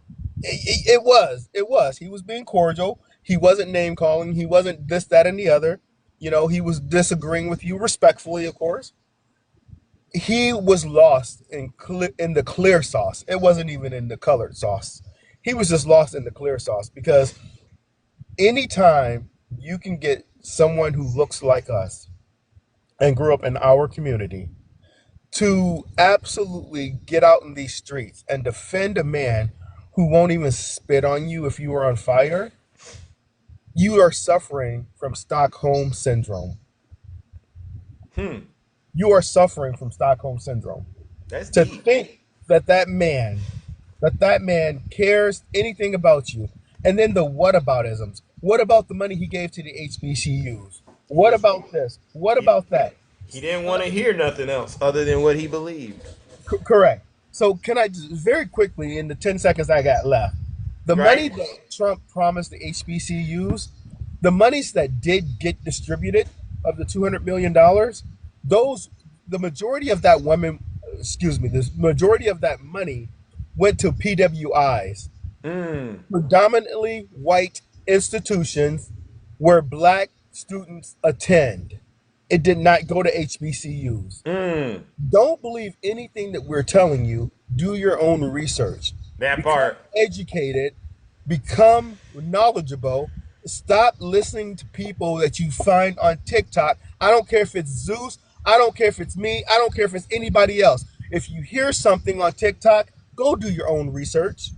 It was. It was. He was being cordial. He wasn't name calling. He wasn't this, that, and the other. He was disagreeing with you respectfully, of course. He was lost in the clear sauce. It wasn't even in the colored sauce. He was just lost in the clear sauce because anytime you can get someone who looks like us and grew up in our community to absolutely get out in these streets and defend a man who won't even spit on you if you are on fire, you are suffering from Stockholm syndrome. You are suffering from Stockholm syndrome. That's To deep. think that man cares anything about you. And then the whataboutisms. What about the money he gave to the HBCUs? What about this? What about that? He didn't want to hear nothing else other than what he believed. Correct. So can I just very quickly, in the 10 seconds I got left, the money Right. that Trump promised the HBCUs, the monies that did get distributed of the $200 million, the majority of that the majority of that money went to PWIs, predominantly white institutions where black students attend. It did not go to HBCUs. Don't believe anything that we're telling you. Do your own research. That Become part. educated. Become knowledgeable. Stop listening to people that you find on TikTok. I don't care if it's Zeus. I don't care if it's me. I don't care if it's anybody else. If you hear something on TikTok, go do your own research.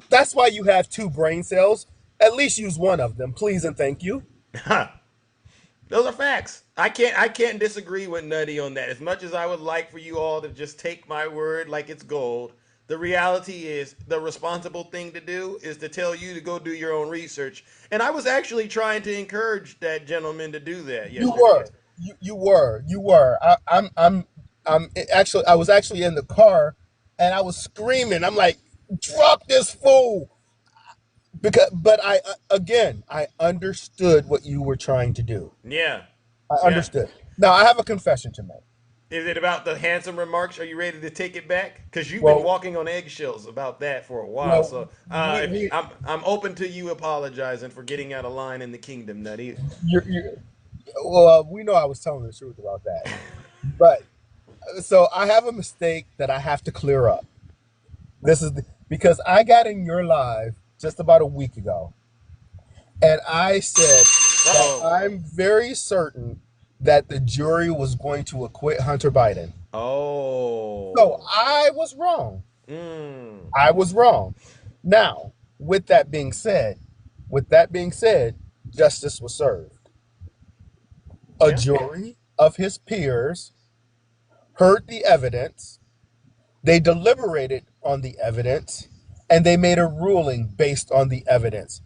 That's why you have two brain cells. At least use one of them, please and thank you. Those are facts. I can't disagree with Nutty on that. As much as I would like for you all to just take my word like it's gold, the reality is the responsible thing to do is to tell you to go do your own research. And I was actually trying to encourage that gentleman to do that You yesterday. were. You were. I'm actually. I was actually in the car, and I was screaming. I'm like, "Drop this fool!" But I understood what you were trying to do. Yeah. I Yeah. understood. Now I have a confession to make. Is it about the handsome remarks? Are you ready to take it back? Because you've been Well, walking on eggshells about that for a while. well, So we I'm open to you apologizing for getting out of line in the kingdom, Nutty. you're well, we know I was telling the truth about that. But so I have a mistake that I have to clear up. Because I got in your live just about a week ago, and I said that Uh-oh. I'm very certain that the jury was going to acquit Hunter Biden. Oh. So I was wrong. Mm. I was wrong. Now, with that being said, justice was served. A Yeah. jury of his peers heard the evidence, they deliberated on the evidence, and they made a ruling based on the evidence.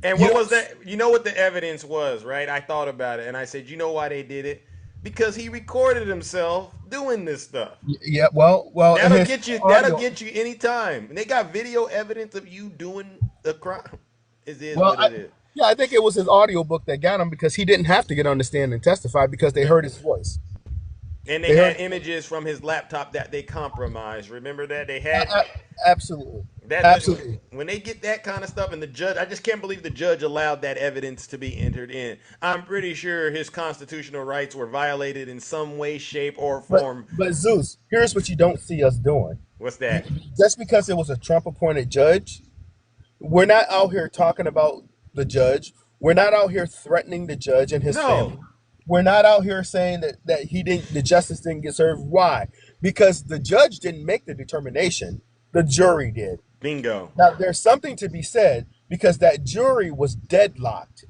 And You what know, was that? You know what the evidence was, right? I thought about it and I said, you know why they did it? Because he recorded himself doing this stuff. yeah, well, in That'll his get you. That'll audio, get you anytime. And they got video evidence of you doing the crime. It is well, what it is. yeah, I think it was his audio book that got him because he didn't have to get on the stand and testify because they heard his voice. And they They had heard images from his laptop that they compromised. Remember that they a- had absolutely, that. absolutely. When they get that kind of stuff, and the judge, I just can't believe the judge allowed that evidence to be entered in. I'm pretty sure his constitutional rights were violated in some way, shape, or But form. but Zeus, here's what you don't see us doing. What's that? Just because it was a Trump appointed judge, we're not out here talking about the judge. We're not out here threatening the judge and his family. No. We're not out here saying that the justice didn't get served. Why? Because the judge didn't make the determination. The jury did. Bingo. Now there's something to be said because that jury was deadlocked.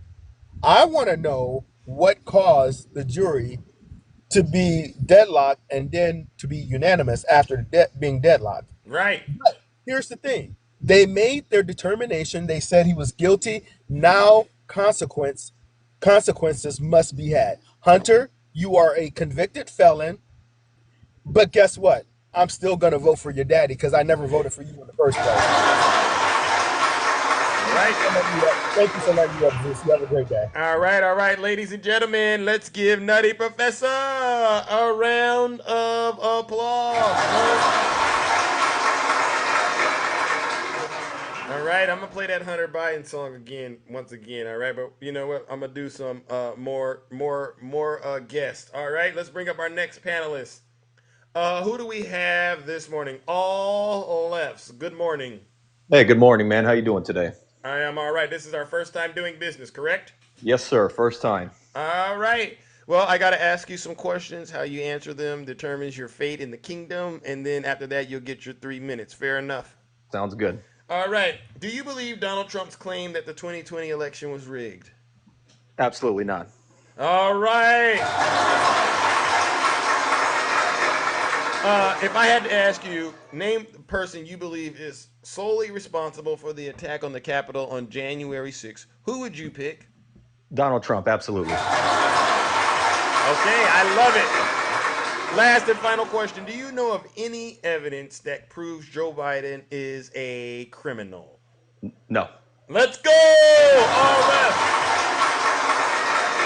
I want to know what caused the jury to be deadlocked and then to be unanimous after being deadlocked. Right. But here's the thing. They made their determination. They said he was guilty. Now consequences must be had. Hunter, you are a convicted felon. But guess what? I'm still going to vote for your daddy because I never voted for you in the first place. Right. right. Thank you for letting me up, Zeus. You have a great day. All right, ladies and gentlemen, let's give Nutty Professor a round of applause. All right, I'm gonna play that Hunter Biden song once again. All right, but you know what? I'm gonna do some more guests. All right, let's bring up our next panelist. Who do we have this morning? All lefts. Good morning. Hey, good morning, man. How you doing today? I am all right. This is our first time doing business, correct? Yes, sir. First time. All right. Well, I got to ask you some questions. How you answer them determines your fate in the kingdom, and then after that, you'll get your 3 minutes. Fair enough. Sounds good. All right. Do you believe Donald Trump's claim that the 2020 election was rigged? Absolutely not. All right. If I had to ask you, name the person you believe is solely responsible for the attack on the Capitol on January 6th, who would you pick? Donald Trump, absolutely. Okay, I love it. Last and final question. Do you know of any evidence that proves Joe Biden is a criminal? No. Let's go!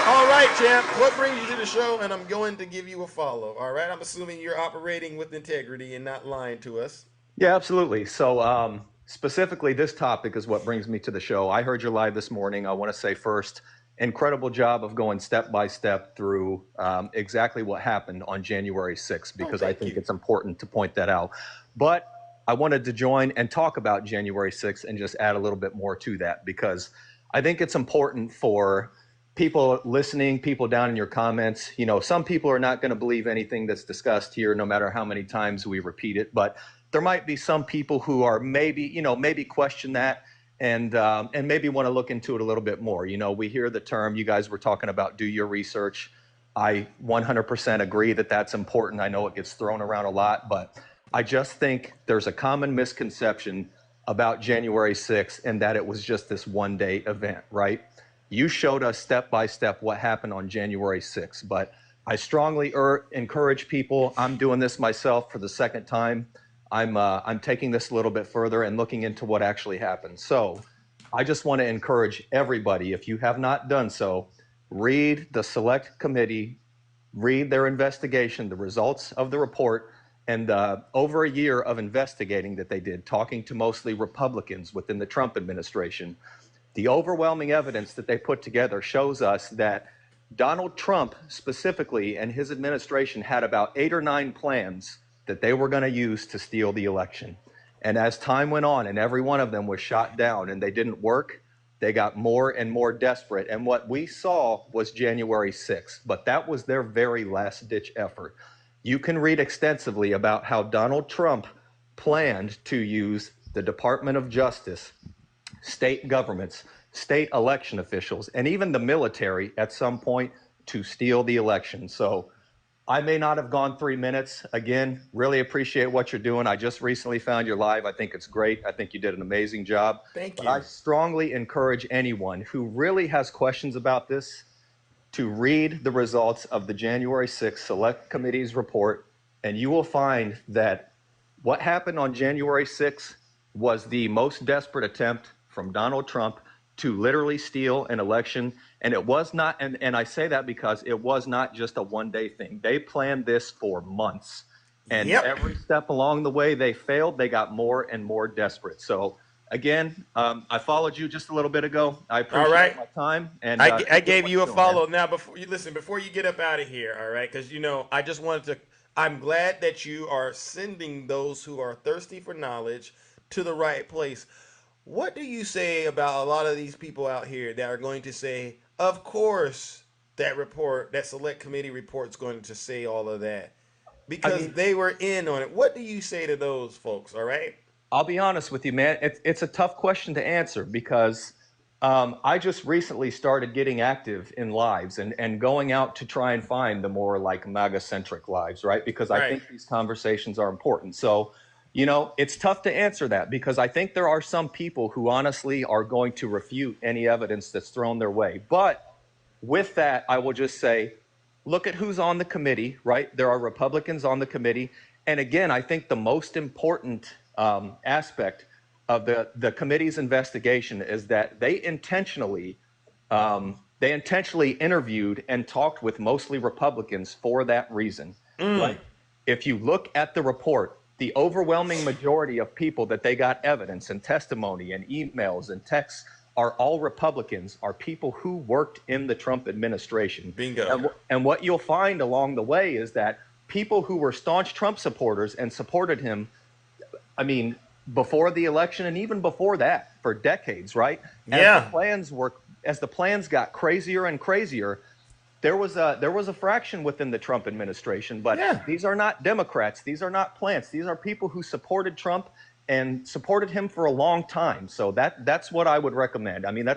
All right, champ. What brings you to the show? And I'm going to give you a follow. All right? I'm assuming you're operating with integrity and not lying to us. Yeah, absolutely. So specifically, this topic is what brings me to the show. I heard you live this morning. I want to say first, incredible job of going step by step through exactly what happened on January 6th, because I think it's important to point that out. But I wanted to join and talk about January 6th and just add a little bit more to that, because I think it's important for people listening, people down in your comments. You know, some people are not going to believe anything that's discussed here, no matter how many times we repeat it. But there might be some people who are maybe question that and maybe want to look into it a little bit more. You know, we hear the term, you guys were talking about, do your research. I 100% agree that that's important. I know it gets thrown around a lot, but I just think there's a common misconception about January 6th and that it was just this one-day event, right? You showed us step by step what happened on January 6th, but I strongly encourage people. I'm doing this myself for the second time. I'm taking this a little bit further and looking into what actually happened. So I just want to encourage everybody, if you have not done so, read the select committee, read their investigation, the results of the report, and over a year of investigating that they did, talking to mostly Republicans within the Trump administration. The overwhelming evidence that they put together shows us that Donald Trump specifically and his administration had about 8 or 9 plans that they were going to use to steal the election. And as time went on and every one of them was shot down and they didn't work, they got more and more desperate. And what we saw was January 6th, but that was their very last ditch effort. You can read extensively about how Donald Trump planned to use the Department of Justice, state governments, state election officials, and even the military at some point to steal the election. So I may not have gone 3 minutes. Again, really appreciate what you're doing. I just recently found your live. I think it's great. I think you did an amazing job. Thank you. But I strongly encourage anyone who really has questions about this to read the results of the January 6th Select Committee's report, and you will find that what happened on January 6th was the most desperate attempt from Donald Trump to literally steal an election. And it was not, and I say that because it was not just a one-day thing. They planned this for months. And every step along the way they failed, they got more and more desperate. So again, I followed you just a little bit ago. I appreciate my time. And I gave you a follow. Now, before you get up out of here, all right? Because, I just wanted to, I'm glad that you are sending those who are thirsty for knowledge to the right place. What do you say about a lot of these people out here that are going to say, of course, that select committee report is going to say all of that because they were in on it? What do you say to those folks? All right. I'll be honest with you, man. It's a tough question to answer because I just recently started getting active in lives and going out to try and find the more like MAGA-centric lives, right? Because I think these conversations are important. So, it's tough to answer that because I think there are some people who honestly are going to refute any evidence that's thrown their way. But with that, I will just say, look at who's on the committee, right? There are Republicans on the committee. And again, I think the most important aspect of the committee's investigation is that they intentionally interviewed and talked with mostly Republicans for that reason. Right? If you look at the report, the overwhelming majority of people that they got evidence and testimony and emails and texts are all Republicans, are people who worked in the Trump administration. Bingo. And what you'll find along the way is that people who were staunch Trump supporters and supported him, I mean, before the election and even before that, for decades, right? Yeah. As the plans got crazier and crazier, there was a fraction within the Trump administration, but these are not Democrats. These are not plants. These are people who supported Trump and supported him for a long time. So that's what I would recommend. I mean,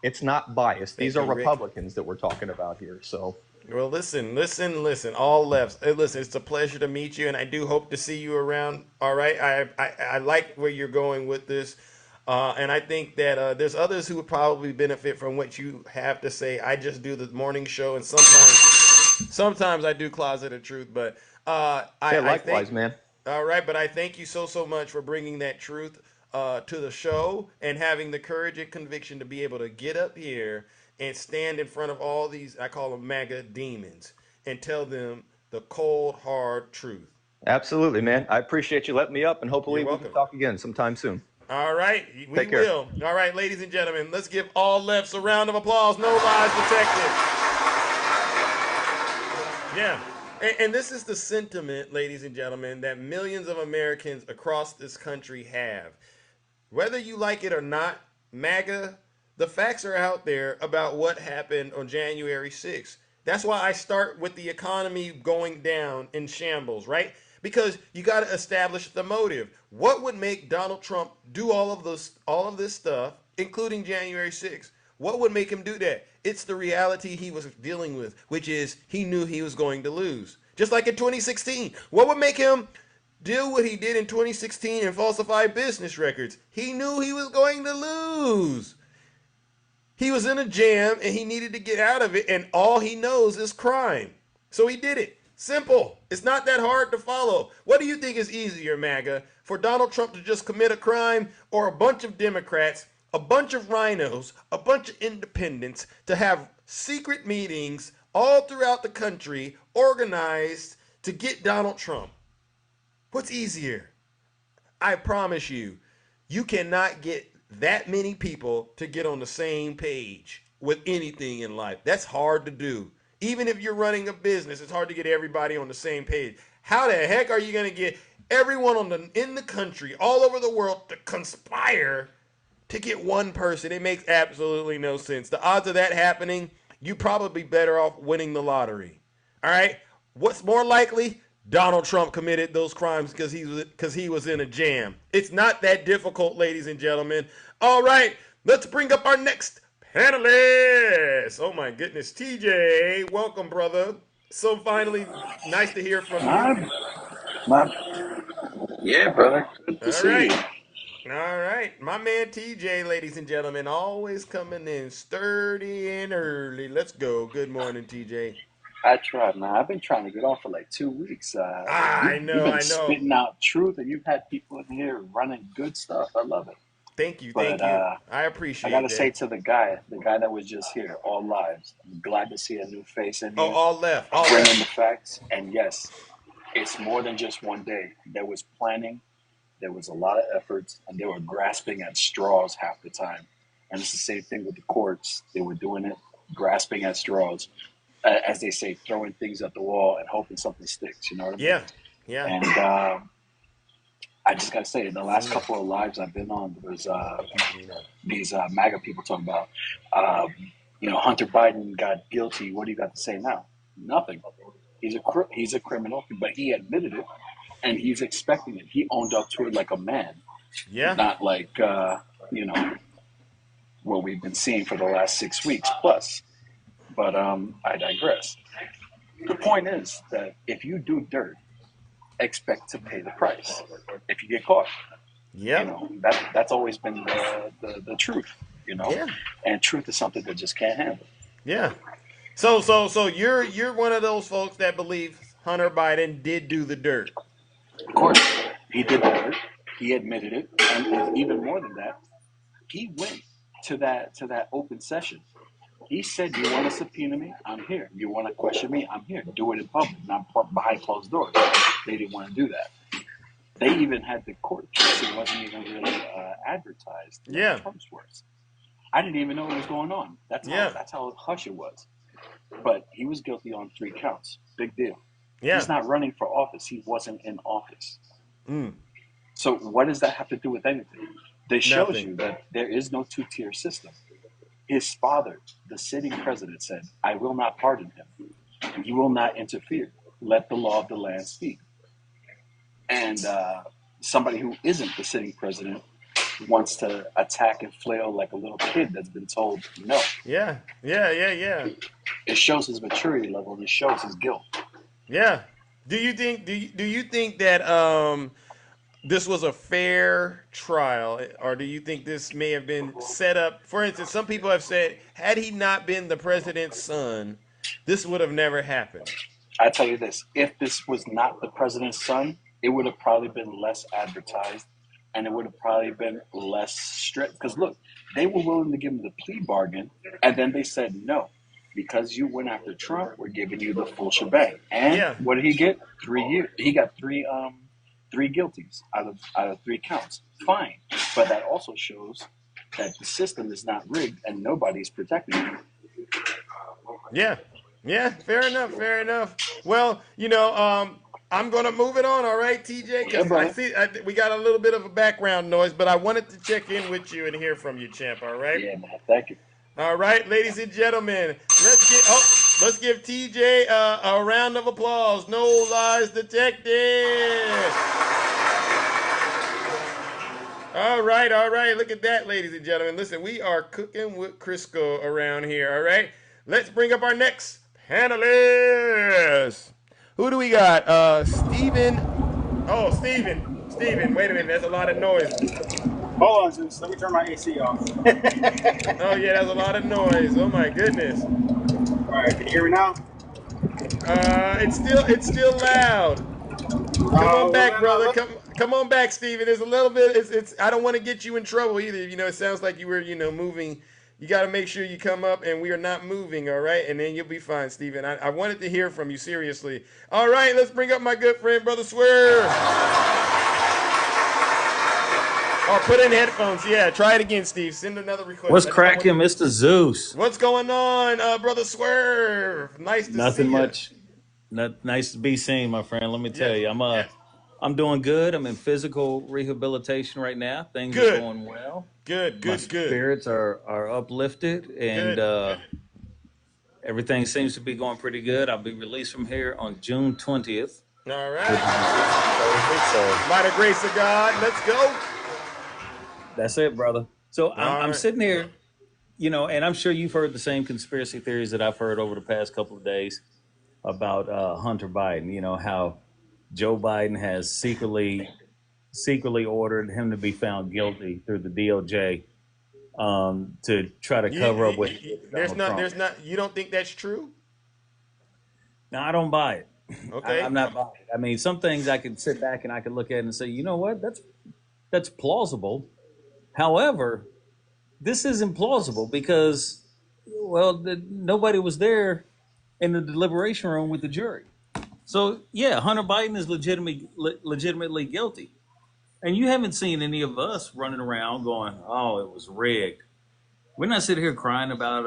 it's not biased. These are Republicans that we're talking about here. So. Well, listen, all lefts. Hey, listen, it's a pleasure to meet you, and I do hope to see you around. All right, I like where you're going with this, and I think that there's others who would probably benefit from what you have to say. I just do the morning show, and sometimes I do Closet of Truth, but likewise, man. All right, but I thank you so much for bringing that truth to the show and having the courage and conviction to be able to get up here and stand in front of all these, I call them MAGA demons, and tell them the cold, hard truth. Absolutely, man. I appreciate you letting me up, and hopefully we can talk again sometime soon. All right, we Take care. will. All right, ladies and gentlemen, let's give all lefts a round of applause. No lies detected. Yeah. And this is the sentiment, ladies and gentlemen, that millions of Americans across this country have. Whether you like it or not, MAGA, the facts are out there about what happened on January 6th. That's why I start with the economy going down in shambles, right? Because you got to establish the motive. What would make Donald Trump do all of this stuff, including January 6th? What would make him do that? It's the reality he was dealing with, which is he knew he was going to lose. Just like in 2016. What would make him do what he did in 2016 and falsify business records? He knew he was going to lose. He was in a jam and he needed to get out of it, and all he knows is crime. So he did it. Simple. It's not that hard to follow. What do you think is easier, MAGA? For Donald Trump to just commit a crime, or a bunch of Democrats, a bunch of rhinos, a bunch of independents to have secret meetings all throughout the country organized to get Donald Trump? What's easier? I promise you, you cannot get that many people to get on the same page with anything in life. That's hard to do. Even if you're running a business, it's hard to get everybody on the same page. How the heck are you going to get everyone in the country, all over the world, to conspire to get one person? It makes absolutely no sense. The odds of that happening, you're probably better off winning the lottery. All right? What's more likely? Donald Trump committed those crimes because he was in a jam. It's not that difficult, ladies and gentlemen. All right, let's bring up our next panelist. Oh my goodness, TJ, welcome, brother. So finally, nice to hear from you. Yeah, brother. Good to see you. All right, my man TJ, ladies and gentlemen, always coming in sturdy and early. Let's go. Good morning, TJ. I tried, man. I've been trying to get on for like 2 weeks. You've been spitting out truth, and you've had people in here running good stuff. I love it. Thank you. I appreciate it. I got to say to the guy that was just here, all lives, I'm glad to see a new face in here. Oh, all left. Bringing the facts. And yes, it's more than just one day. There was planning. There was a lot of efforts, and they were grasping at straws half the time. And it's the same thing with the courts. They were doing it, grasping at straws. As they say, throwing things at the wall and hoping something sticks. You know what I mean? Yeah. And I just got to say, in the last couple of lives I've been on, there was these MAGA people talking about, Hunter Biden got guilty. What do you got to say now? Nothing. He's a criminal, but he admitted it, and he's expecting it. He owned up to it like a man. Yeah. Not like, what we've been seeing for the last 6 weeks plus. But I digress. The point is that if you do dirt, expect to pay the price if you get caught. Yeah. That's always been the truth, Yeah. And truth is something that just can't handle. Yeah. So you're one of those folks that believe Hunter Biden did do the dirt. Of course, he did the dirt. He admitted it, and even more than that, he went to that open session. He said, "You want to subpoena me? I'm here. You want to question me? I'm here. Do it in public, not behind closed doors." They didn't want to do that. They even had the court case. It wasn't even really advertised. Yeah. Trump's words. I didn't even know what was going on. That's how hush it was. But he was guilty on 3 counts. Big deal. Yeah. He's not running for office. He wasn't in office. Mm. So what does that have to do with anything? This shows Nothing. you that there is no 2-tier system. His father, the sitting president, said, "I will not pardon him. You will not interfere. Let the law of the land speak." And somebody who isn't the sitting president wants to attack and flail like a little kid that's been told no. Yeah. It shows his maturity level, and it shows his guilt. Yeah. Do you think that this was a fair trial, or do you think this may have been set up? For instance, some people have said, had he not been the president's son, this would have never happened. I tell you this: if this was not the president's son, it would have probably been less advertised, and it would have probably been less strict. Because look, they were willing to give him the plea bargain, and then they said no. Because you went after Trump, we're giving you the full shebang. And what did he get? 3 years. He got three guilties out of 3 counts. Fine, but that also shows that the system is not rigged and nobody's protecting him. Yeah. Fair enough. Well, I'm gonna move it on. All right, TJ. Because I see we got a little bit of a background noise, but I wanted to check in with you and hear from you, champ. All right. Yeah, man. Thank you. All right, ladies and gentlemen, let's give TJ a round of applause. No lies detected. All right. Look at that, ladies and gentlemen. Listen, we are cooking with Crisco around here. All right, let's bring up our next panelist. Who do we got? Steven. Oh, Steven. Wait a minute. There's a lot of noise. Hold on, Zeus. Let me turn my AC off. Oh yeah, that's a lot of noise. Oh my goodness. All right, can you hear me now? It's still loud. Come on back, brother. Come on back, Steven. There's a little bit. It's. I don't want to get you in trouble either. It sounds like you were, moving. You got to make sure you come up, and we are not moving. All right, and then you'll be fine, Steven. I wanted to hear from you seriously. All right, let's bring up my good friend, Brother Swerve. Or put in headphones. Yeah, try it again, Steve. Send another request. What's cracking, Mr. Zeus? What's going on, Brother Swerve? Nice to see you. Nothing much. Nice to be seen, my friend. Let me tell you, I'm doing good. I'm in physical rehabilitation right now. Things are going well. Good. My spirits are uplifted, and everything seems to be going pretty good. I'll be released from here on June 20th. All right. By the grace of God, let's go. That's it, brother. So I'm sitting here, and I'm sure you've heard the same conspiracy theories that I've heard over the past couple of days about Hunter Biden. How Joe Biden has secretly ordered him to be found guilty through the DOJ to try to cover up with. There's not. You don't think that's true? No, I don't buy it. Okay, I'm not buying it. I mean, some things I can sit back and I can look at and say, you know what, that's plausible. However, this isn't plausible because, nobody was there in the deliberation room with the jury. So, yeah, Hunter Biden is legitimately guilty. And you haven't seen any of us running around going, oh, it was rigged. We're not sitting here crying about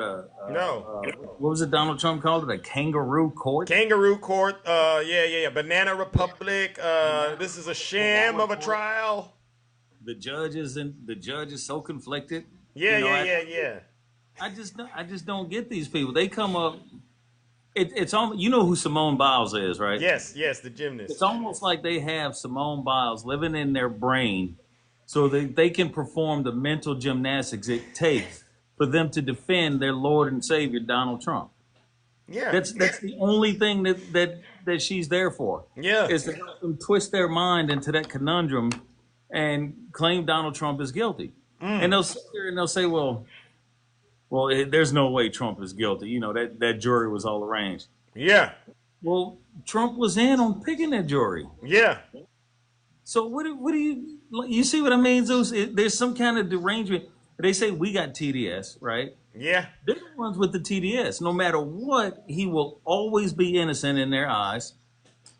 what was it Donald Trump called it? A kangaroo court? Kangaroo court. Yeah. Banana Republic. This is a sham of a trial. The judge is so conflicted. Yeah. I just don't get these people. They come up. It's almost, you know who Simone Biles is, right? Yes, the gymnast. It's almost like they have Simone Biles living in their brain, so that they can perform the mental gymnastics it takes for them to defend their Lord and Savior Donald Trump. Yeah, that's the only thing that she's there for. Yeah, is to help them twist their mind into that conundrum and claim Donald Trump is guilty. And they'll sit there and they'll say, well, there's no way Trump is guilty. That jury was all arranged. Yeah. Well, Trump was in on picking that jury. Yeah. So what do you see what I mean, Zeus? There's some kind of derangement. They say we got TDS, right? Yeah. They're the ones with the TDS. No matter what, he will always be innocent in their eyes.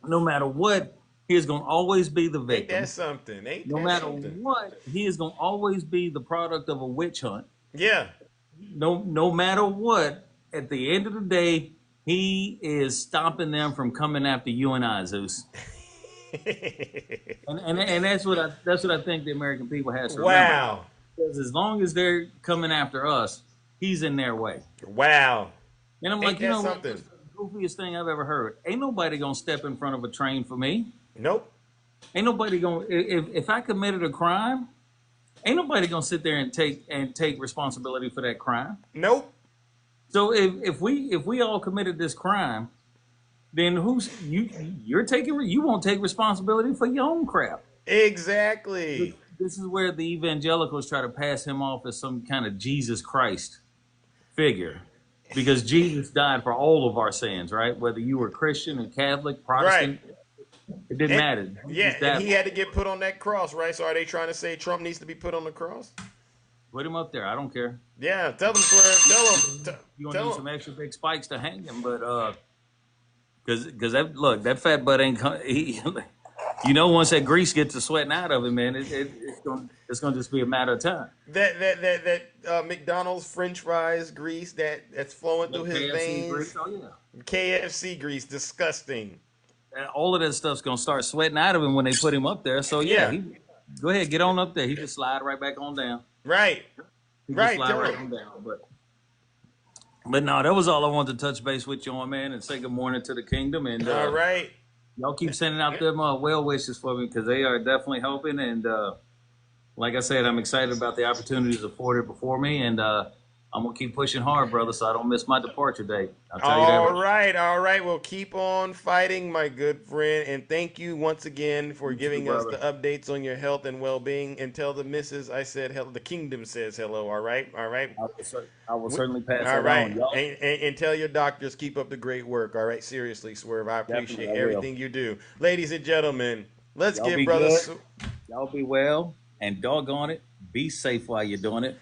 No matter what, he is going to always be the Ain't victim. that something? Ain't No that matter something? what, he is going to always be the product of a witch hunt. Yeah. No matter what, at the end of the day, he is stopping them from coming after you and I, Zeus. And that's what I think the American people has to remember. Wow. Because as long as they're coming after us, he's in their way. Wow. And I'm Ain't like, you that know what? something? This is the goofiest thing I've ever heard. Ain't nobody gonna step in front of a train for me. Nope. Ain't nobody gonna if I committed a crime, ain't nobody gonna sit there and take responsibility for that crime. Nope. So if we all committed this crime, then you won't take responsibility for your own crap. Exactly. This is where the evangelicals try to pass him off as some kind of Jesus Christ figure. Because Jesus died for all of our sins, right? Whether you were Christian or Catholic, Protestant, it didn't matter. Yeah, and he had to get put on that cross, right? So are they trying to say Trump needs to be put on the cross? Put him up there. I don't care. Yeah, tell them, Swerve. Tell them. You're gonna need some extra big spikes to hang him, but because that fat butt ain't. Once that grease gets to sweating out of him, man, it's gonna just be a matter of time. That McDonald's French fries grease that's flowing through his KFC veins. grease, oh yeah. KFC grease, disgusting. And all of that stuff's gonna start sweating out of him when they put him up there. So yeah, go ahead, get on up there. He just slide right back on down. Right. He Right. Slide right on down. But no, that was all I wanted to touch base with you on, man, and say good morning to the kingdom. And all right, y'all keep sending out them well wishes for me because they are definitely helping. And like I said, I'm excited about the opportunities afforded before me, and I'm gonna keep pushing hard, brother, so I don't miss my departure date. I'll tell you that. All right. Well, keep on fighting, my good friend, and thank you once again for giving us the updates on your health and well-being. And tell the missus I said hello. The kingdom says hello. All right. I will certainly pass all that right. on, y'all. And tell your doctors keep up the great work. All right. Seriously, Swerve. I appreciate Definitely, I will. everything you do, ladies and gentlemen. Let's Y'all give be brother. good. Y'all be well, and doggone it, be safe while you're doing it.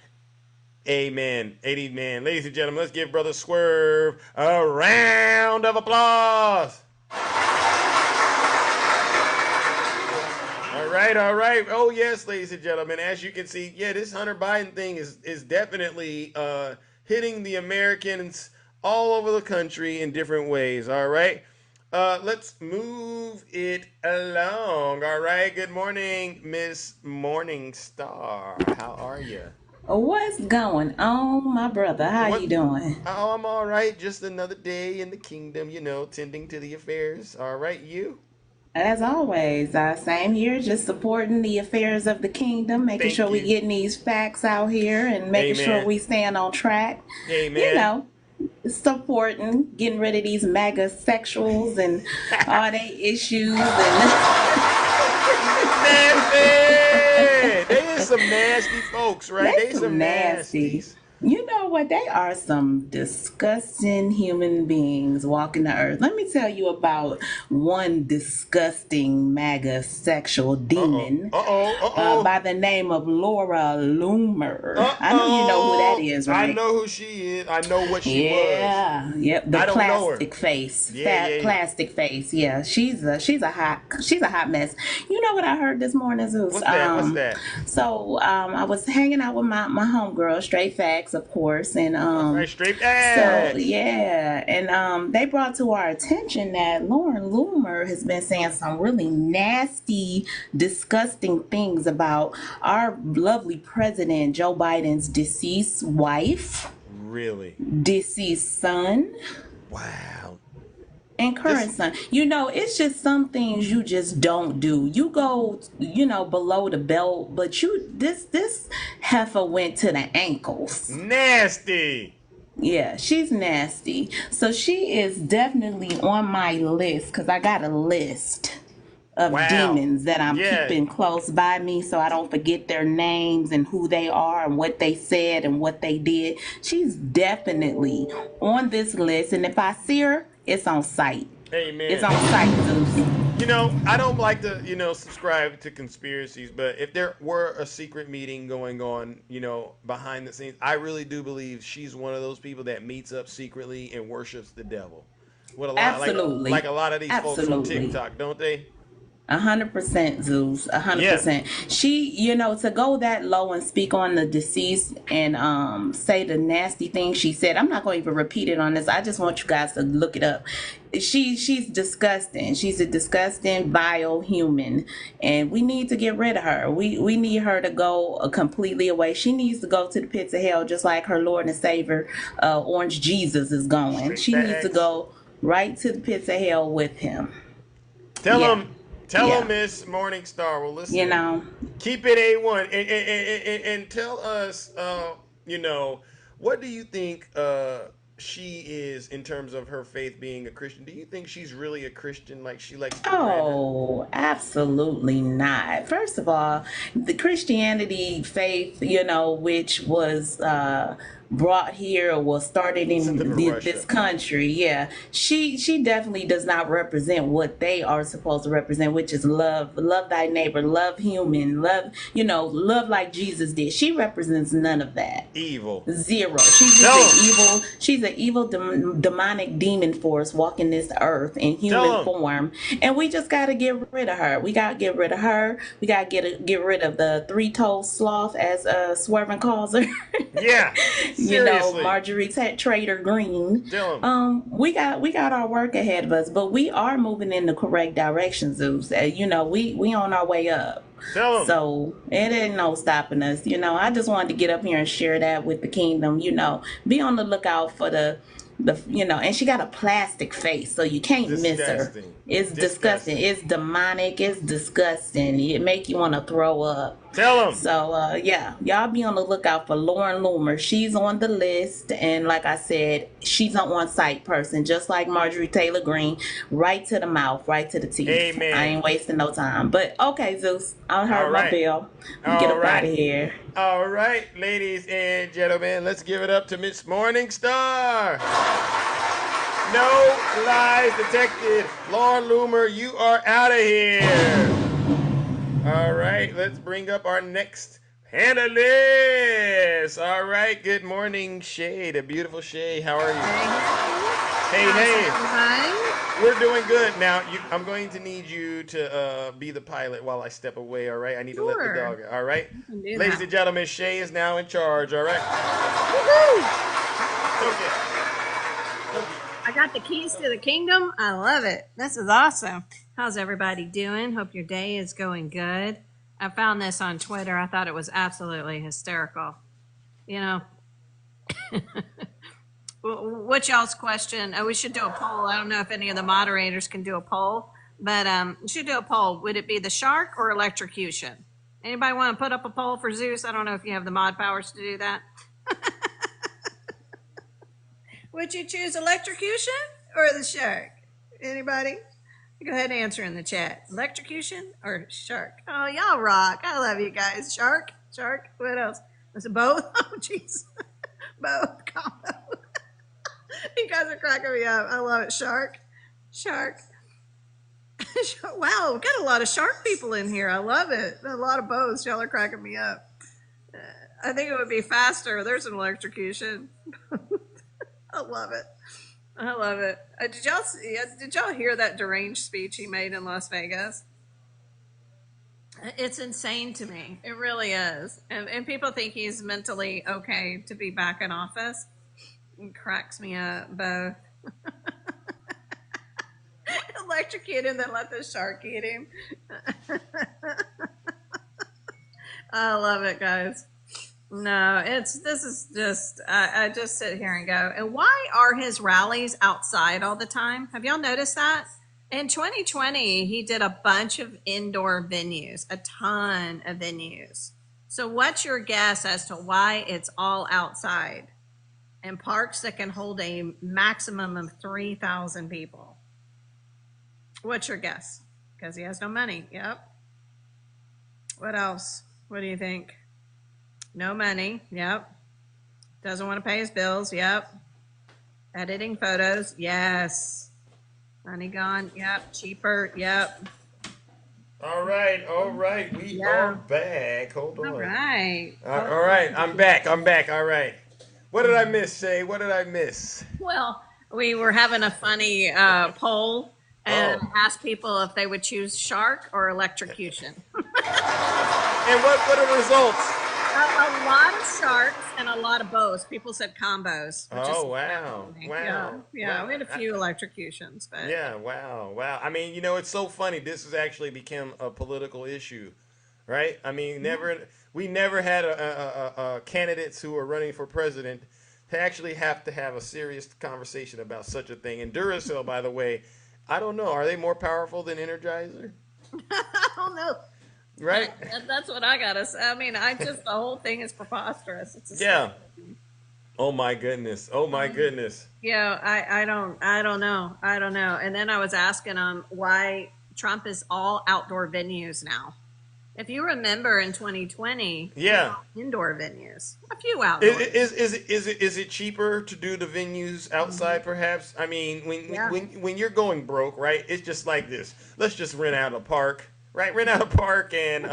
Amen. Amen. Ladies and gentlemen, let's give Brother Swerve a round of applause. All right. Oh, yes, ladies and gentlemen. As you can see, this Hunter Biden thing is definitely hitting the Americans all over the country in different ways. All right. Let's move it along. All right. Good morning, Miss Morningstar. How are you? What's going on, my brother? How you doing? Oh, I'm all right. Just another day in the kingdom, tending to the affairs. All right, you? As always, same here, just supporting the affairs of the kingdom, making sure we getting these facts out here and making sure we staying on track. Amen. Supporting, getting rid of these MAGA sexuals and all they issues and They is some nasty folks, right? They some nasty. You know what? They are some disgusting human beings walking the earth. Let me tell you about one disgusting MAGA sexual demon by the name of Laura Loomer. I know you know who that is, right? I know who she is. I know what she was. Yeah, yep. The plastic face, fat plastic face. Yeah, she's a hot mess. You know what I heard this morning, Zeus? What's that? So I was hanging out with my homegirl, Straight Facts, of course, and Straight Facts. So yeah, and they brought to our attention that Lauren Loomer has been saying some really nasty, disgusting things about our lovely president Joe Biden's deceased wife. Really? Deceased son. Wow. And current son. It's just some things you just don't do. You go, below the belt, but this heifer went to the ankles. Nasty. Yeah, she's nasty. So she is definitely on my list because I got a list of demons that I'm keeping close by me so I don't forget their names and who they are and what they said and what they did. She's definitely on this list, and if I see her, it's on sight. Amen. It's on sight, Zeus. I don't like to, subscribe to conspiracies, but if there were a secret meeting going on, behind the scenes, I really do believe she's one of those people that meets up secretly and worships the devil. What a lot like Absolutely. a lot of these folks on Absolutely. TikTok, don't they? 100%, Zeus. Yeah. 100%. She, to go that low and speak on the deceased and say the nasty things she said. I'm not going to even repeat it on this. I just want you guys to look it up. She's disgusting. She's a disgusting, vile human, and we need to get rid of her. We need her to go completely away. She needs to go to the pits of hell, just like her Lord and Savior, Orange Jesus, is going. She needs to go right to the pits of hell with him. Tell Yeah. him. Tell him, Miss Morningstar. Well, listen. Keep it A1, and tell us, what do you think she is in terms of her faith being a Christian? Do you think she's really a Christian, like she likes to brand her? Oh, absolutely not. First of all, the Christianity faith, which was brought here or was started in this country, she definitely does not represent what they are supposed to represent, which is love thy neighbor, love human, love like Jesus did. She represents none of that. Evil. Zero. She's an evil demonic demon force walking this earth in human form, and we just got to get rid of her. We got to get rid of her. We got to get rid of the three-toed sloth, as Swervin calls her. Yeah. Seriously. Marjorie Trader Green. We got our work ahead of us, but we are moving in the correct direction, Zeus. We on our way up. So it ain't no stopping us. I just wanted to get up here and share that with the kingdom. Be on the lookout for the and she got a plastic face, so you can't miss her. It's disgusting. It's demonic. It's disgusting. It make you want to throw up. Tell them. So y'all be on the lookout for Lauren Loomer. She's on the list, and like I said, she's an on-site person, just like Marjorie Taylor Greene. Right to the mouth, right to the teeth. Amen. I ain't wasting no time. But okay, Zeus, I heard my bell. Get up out of here. All right, ladies and gentlemen, let's give it up to Miss Morningstar. No lies detected. Lauren Loomer, you are out of here. All right, let's bring up our next panelist. All right, good morning, Shay, the beautiful Shay. How are you? Hey. We're doing good. Now, I'm going to need you to be the pilot while I step away, all right? I need to let the dog out, all right? Ladies and gentlemen, Shay is now in charge, all right? Okay. I got the keys to the kingdom. I love it. This is awesome. How's everybody doing? Hope your day is going good. I found this on Twitter. I thought it was absolutely hysterical. What's y'all's question? We should do a poll. I don't know if any of the moderators can do a poll, but we should do a poll. Would it be the shark or electrocution? Anybody want to put up a poll for Zeus? I don't know if you have the mod powers to do that. Would you choose electrocution or the shark? Anybody? Go ahead and answer in the chat. Electrocution or shark? Oh, y'all rock. I love you guys. Shark? What else? Was it both? Oh, jeez. Both combo. You guys are cracking me up. I love it. Shark. Wow, we've got a lot of shark people in here. I love it. A lot of both. Y'all are cracking me up. I think it would be faster. There's an electrocution. I love it. Did y'all hear that deranged speech he made in Las Vegas? It's insane to me. It really is. And people think he's mentally okay to be back in office. It cracks me up, both. Electrocute him, then let the shark eat him. I love it, guys. No, I just sit here and go. And why are his rallies outside all the time? Have y'all noticed that? In 2020, he did a bunch of indoor venues, a ton of venues. So what's your guess as to why it's all outside and parks that can hold a maximum of 3,000 people? What's your guess? Because he has no money. Yep. What else? What do you think? No money. Yep. Doesn't want to pay his bills. Yep. Editing photos. Yes. Honey gone. Yep. Cheaper. Yep. All right, we are Yeah. back. Hold All on. right. All right, I'm back. All right. What did I miss, Shay? What did I miss? Well, we were having a funny poll and Oh. asked people if they would choose shark or electrocution. And what are the results? A lot of sharks and a lot of bows. People said combos. Which is Oh, wow. Yeah, Wow. we had a few electrocutions, but Yeah, wow. I mean, it's so funny. This has actually become a political issue, right? I mean, we never had a candidates who are running for president to actually have to have a serious conversation about such a thing. And Duracell, by the way, I don't know. Are they more powerful than Energizer? I don't know. Right? That's what I gotta say. I mean, the whole thing is preposterous. It's a Yeah. Oh my goodness. Yeah, I don't know. And then I was asking why Trump is all outdoor venues now. If you remember in 2020, Yeah. indoor venues, a few outdoor. Is it cheaper to do the venues outside? Perhaps. I mean, when you're going broke, right? It's just like this. Let's just rent out a park, right? Rent out a park and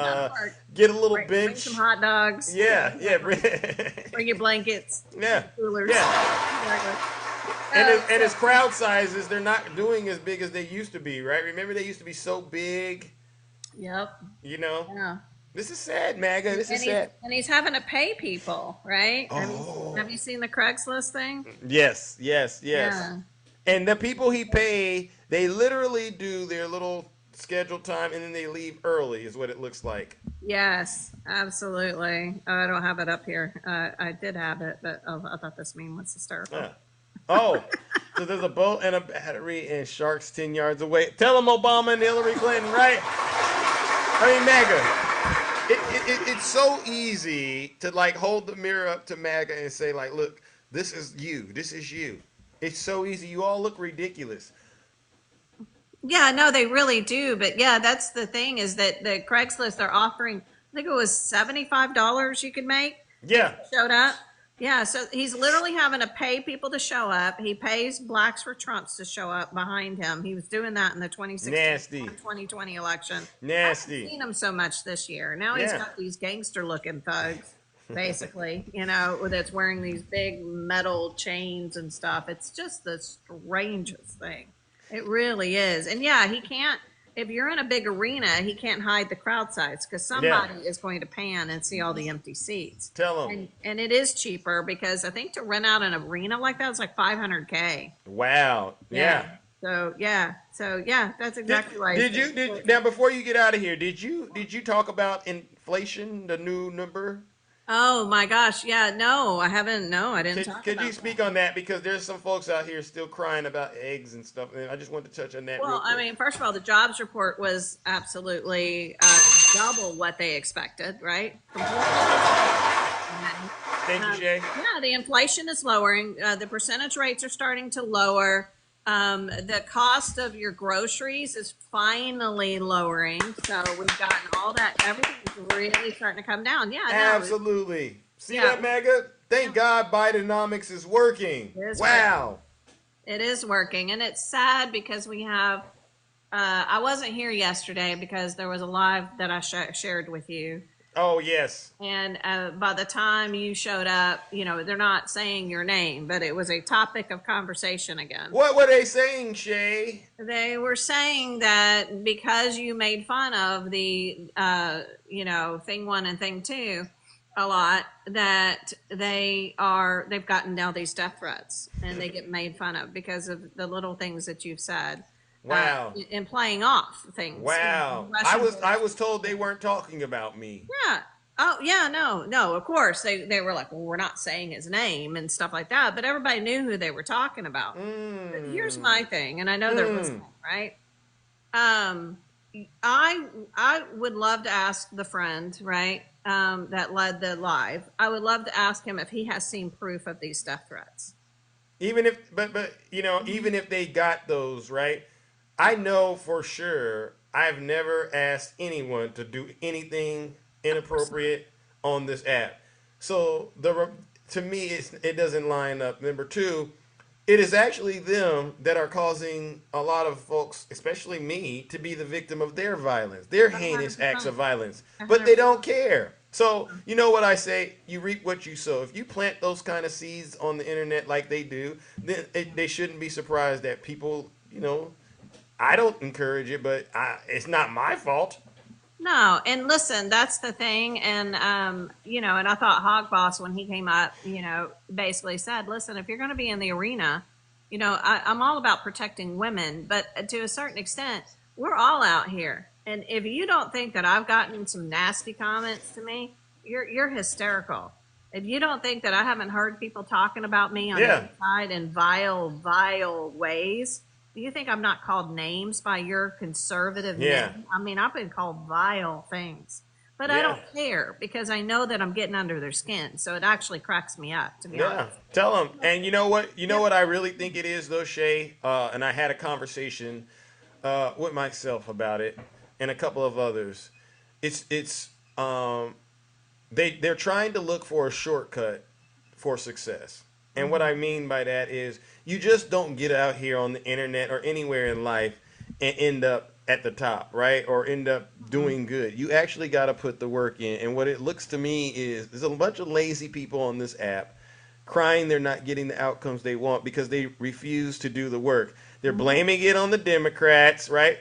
get a little bench. Bring some hot dogs. Yeah. Bring your blankets. Yeah. Coolers. Yeah. And as crowd sizes, they're not doing as big as they used to be, right? Remember, they used to be so big. Yep. Yeah. This is sad, MAGA. This is sad. And he's having to pay people, right? Oh. Have you seen the Craigslist thing? Yes. Yeah. And the people he pay, they literally do their little scheduled time and then they leave early, is what it looks like. Yes, absolutely. I don't have it up here. I did have it, but I thought this meme was hysterical. Yeah. Oh, so there's a boat and a battery and sharks 10 yards away. Tell them Obama and Hillary Clinton, right? I mean, MAGA. It's so easy to like hold the mirror up to MAGA and say like, look, this is you. This is you. It's so easy. You all look ridiculous. Yeah, no, they really do. But yeah, that's the thing is that the Craigslist they're offering, I think it was $75 you could make. Yeah. Showed up. Yeah, so he's literally having to pay people to show up. He pays Blacks for Trumps to show up behind him. He was doing that in the 2016 2020 election. Nasty. I haven't seen him so much this year. Now he's got these gangster looking thugs, basically, that's wearing these big metal chains and stuff. It's just the strangest thing. It really is. And yeah, he can't, if you're in a big arena, he can't hide the crowd size because somebody is going to pan and see all the empty seats. Tell him. And it is cheaper because I think to rent out an arena like that is like $500K. Wow. Yeah. So that's exactly right. Now before you get out of here, did you talk about inflation, the new number? Oh my gosh, yeah, no, I haven't. No, I didn't talk about Could you speak on that? Because there's some folks out here still crying about eggs and stuff, and I just wanted to touch on that. Well, I mean, first of all, the jobs report was absolutely double what they expected, right? Thank you, Jay. Yeah, the inflation is lowering. The percentage rates are starting to lower. The cost of your groceries is finally lowering. So we've gotten all that. Everything's really starting to come down. Yeah, absolutely. See that, MAGA? Thank God Bidenomics is working. Wow. It is working. And it's sad because we have, I wasn't here yesterday because there was a live that I shared with you. Oh, yes. And by the time you showed up, they're not saying your name, but it was a topic of conversation again. What were they saying, Shay? They were saying that because you made fun of the, thing one and thing two a lot, that they've gotten now these death threats and they get made fun of because of the little things that you've said. Wow. And playing off things. Wow. I was told they weren't talking about me. Yeah. Oh, yeah, no, of course. They were like, well, we're not saying his name and stuff like that, but everybody knew who they were talking about. But here's my thing, and I know they're listening, right? I would love to ask the friend, right, that led the live. I would love to ask him if he has seen proof of these death threats. Even if they got those, right? I know for sure I've never asked anyone to do anything inappropriate on this app. So to me, it doesn't line up. Number two, it is actually them that are causing a lot of folks, especially me, to be the victim of their violence, their heinous acts of 100%. violence. But they 100%. don't care. So, you know what I say? You reap what you sow. If you plant those kind of seeds on the internet like they do, then they shouldn't be surprised that people, I don't encourage it, but it's not my fault. No, and listen, that's the thing. And, and I thought Hog Boss, when he came up, basically said, listen, if you're going to be in the arena, I'm all about protecting women, but to a certain extent, we're all out here. And if you don't think that I've gotten some nasty comments to me, you're hysterical. If you don't think that I haven't heard people talking about me on the Yeah. inside in vile, vile ways, do you think I'm not called names by your conservative Yeah. men? I mean, I've been called vile things, but I Yeah. don't care because I know that I'm getting under their skin. So it actually cracks me up, to be Yeah, honest. tell them. And you know what? You know what I really think it is, though, Shay. And I had a conversation with myself about it, and a couple of others. It's they're trying to look for a shortcut for success. And what I mean by that is you just don't get out here on the internet or anywhere in life and end up at the top, right? Or end up doing good. You actually got to put the work in. And what it looks to me is there's a bunch of lazy people on this app crying they're not getting the outcomes they want because they refuse to do the work. They're blaming it on the Democrats, right?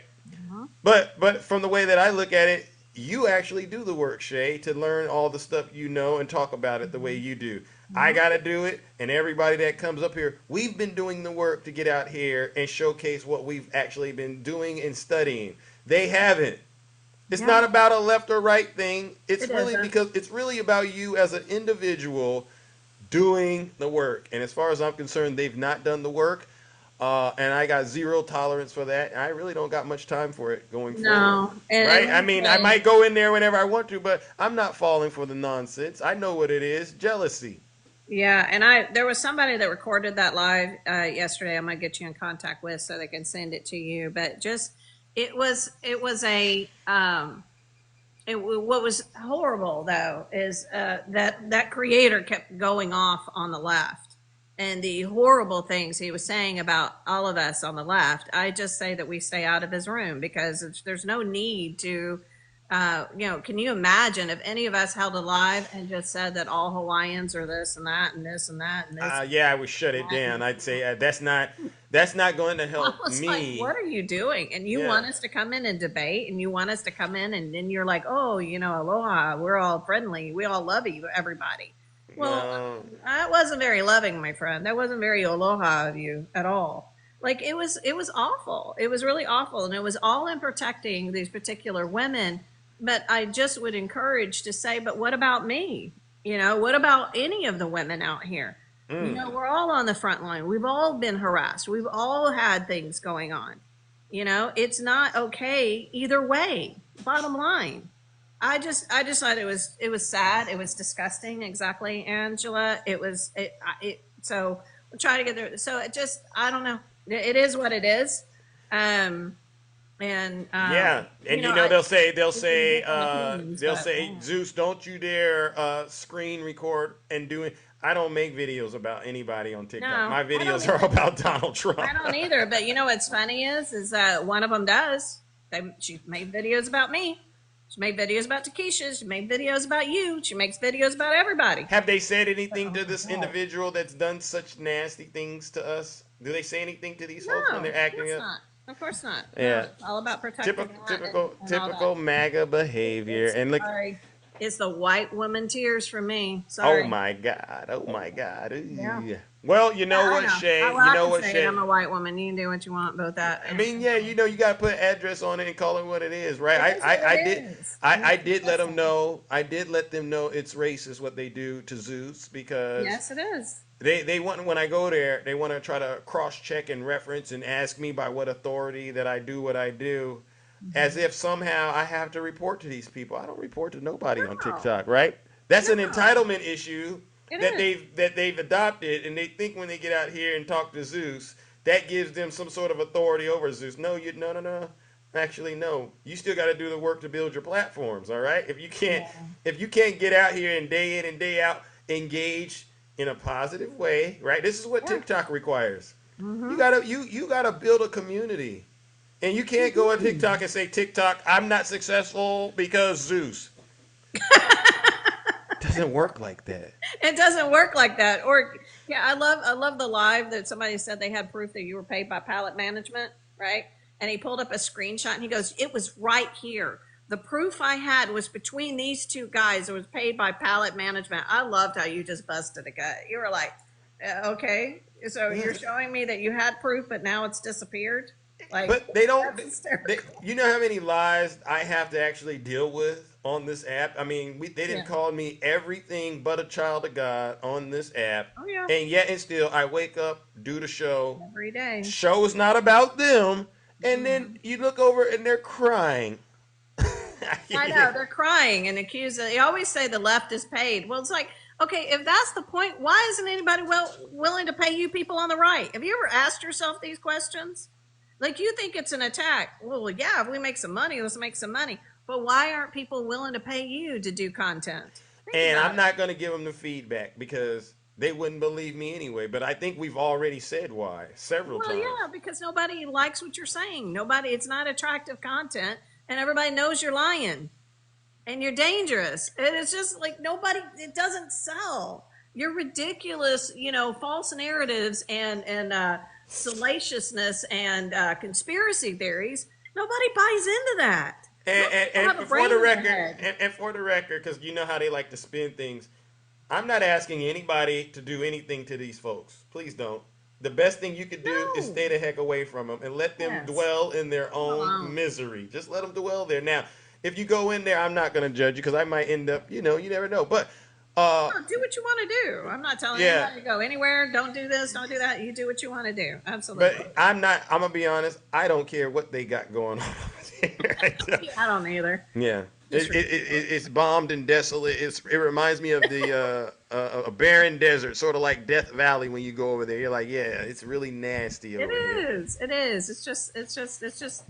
But from the way that I look at it, you actually do the work, Shay, to learn all the stuff you know and talk about it the way you do. I got to do it, and everybody that comes up here, we've been doing the work to get out here and showcase what we've actually been doing and studying. They haven't. It's not about a left or right thing. It's really because it's really about you as an individual doing the work. And as far as I'm concerned, they've not done the work. And I got zero tolerance for that. And I really don't got much time for it going forward. No, Right? and I mean, I might go in there whenever I want to, but I'm not falling for the nonsense. I know what it is, jealousy. yeah, and there was somebody that recorded that live yesterday. I'm gonna get you in contact with so they can send it to you. But just it was what was horrible though is that creator kept going off on the left and the horrible things he was saying about all of us on the left. I just say that we stay out of his room because there's no need to. Can you imagine if any of us held a live and just said that all Hawaiians are this and that and this and that and this? Yeah, I would shut it down. I'd say that's not going to I help was me. like, what are you doing? And you want us to come in and debate, and you want us to come in, and then you're like, oh, aloha, we're all friendly, we all love you, everybody. Well, that wasn't very loving, my friend. That wasn't very aloha of you at all. Like it was awful. It was really awful, and it was all in protecting these particular women. But I just would encourage to say, but what about me? What about any of the women out here? We're all on the front line. We've all been harassed. We've all had things going on. It's not okay either way. Bottom line. I just thought it was sad. It was disgusting. Exactly, Angela. So we'll try to get there. So I don't know. It is what it is. Yeah, and they'll say Zeus, don't you dare screen record and do it. I don't make videos about anybody on TikTok. No, My videos are about Donald Trump. I don't either. But what's funny is that one of them does. She made videos about me. She made videos about Takesha. She made videos about you. She makes videos about everybody. Have they said anything to this individual that's done such nasty things to us? Do they say anything to these folks when they're acting up? Not. Of course not. Yeah. No, it's all about protecting. Typical MAGA behavior. And look, sorry. It's the white woman tears for me. Sorry. Oh my God. Yeah. Well, you know what, Shay? Shay? I'm a white woman. You can do what you want about that. I mean, yeah, you got to put an address on it and call it what it is, right? I did let them know. I did let them know it's racist what they do to Zeus because yes, it is. They want, when I go there, they want to try to cross check and reference and ask me by what authority that I do what I do, as if somehow I have to report to these people. I don't report to nobody on TikTok, right? That's an entitlement issue that they've adopted, and they think when they get out here and talk to Zeus, that gives them some sort of authority over Zeus. No. Actually, no. You still got to do the work to build your platforms, all right? If you can't get out here and day in and day out engage in a positive way, right? This is what Yeah. TikTok requires. Mm-hmm. You gotta build a community. And you can't go on TikTok and say, TikTok, I'm not successful because Zeus. Doesn't work like that. It doesn't work like that. Or yeah, I love the live that somebody said they had proof that you were paid by pallet management, right? And he pulled up a screenshot and he goes, "It was right here. The proof I had was between these two guys. It was paid by pallet management." I loved how you just busted a gut. You were like, okay, so you're showing me that you had proof, but now it's disappeared. Like, But they don't. that's hysterical. You know how many lies I have to actually deal with on this app? I mean, they didn't Yeah. call me everything but a child of God on this app. Oh yeah. And yet and still, I wake up, do the show. Every day. Show is not about them. And then you look over and they're crying. I know they're crying and accusing. They always say the left is paid. Well, it's like, okay, if that's the point, why isn't anybody willing to pay you people on the right? Have you ever asked yourself these questions? Like, you think it's an attack? Well, yeah, if we make some money, let's make some money. But why aren't people willing to pay you to do content? And I'm not going to give them the feedback because they wouldn't believe me anyway. But I think we've already said why several Well, times. yeah, because nobody likes what you're saying. Nobody, it's not attractive content, and everybody knows you're lying and you're dangerous. And it's just like nobody, it doesn't sell. Your ridiculous, false narratives and salaciousness and conspiracy theories. Nobody buys into that. And for the record, and for the record, because you know how they like to spin things, I'm not asking anybody to do anything to these folks. Please don't. The best thing you could do is stay the heck away from them and let them dwell in their own misery. Just let them dwell there. Now, if you go in there, I'm not going to judge you because I might end up, you never know. But no, do what you want to do. I'm not telling anybody to go anywhere. Don't do this. Don't do that. You do what you want to do. Absolutely. But I'm gonna be honest. I don't care what they got going on. I don't either. Yeah, it's bombed and desolate. It reminds me of the a barren desert, sort of like Death Valley. When you go over there, you're like, yeah, it's really nasty over here. It is.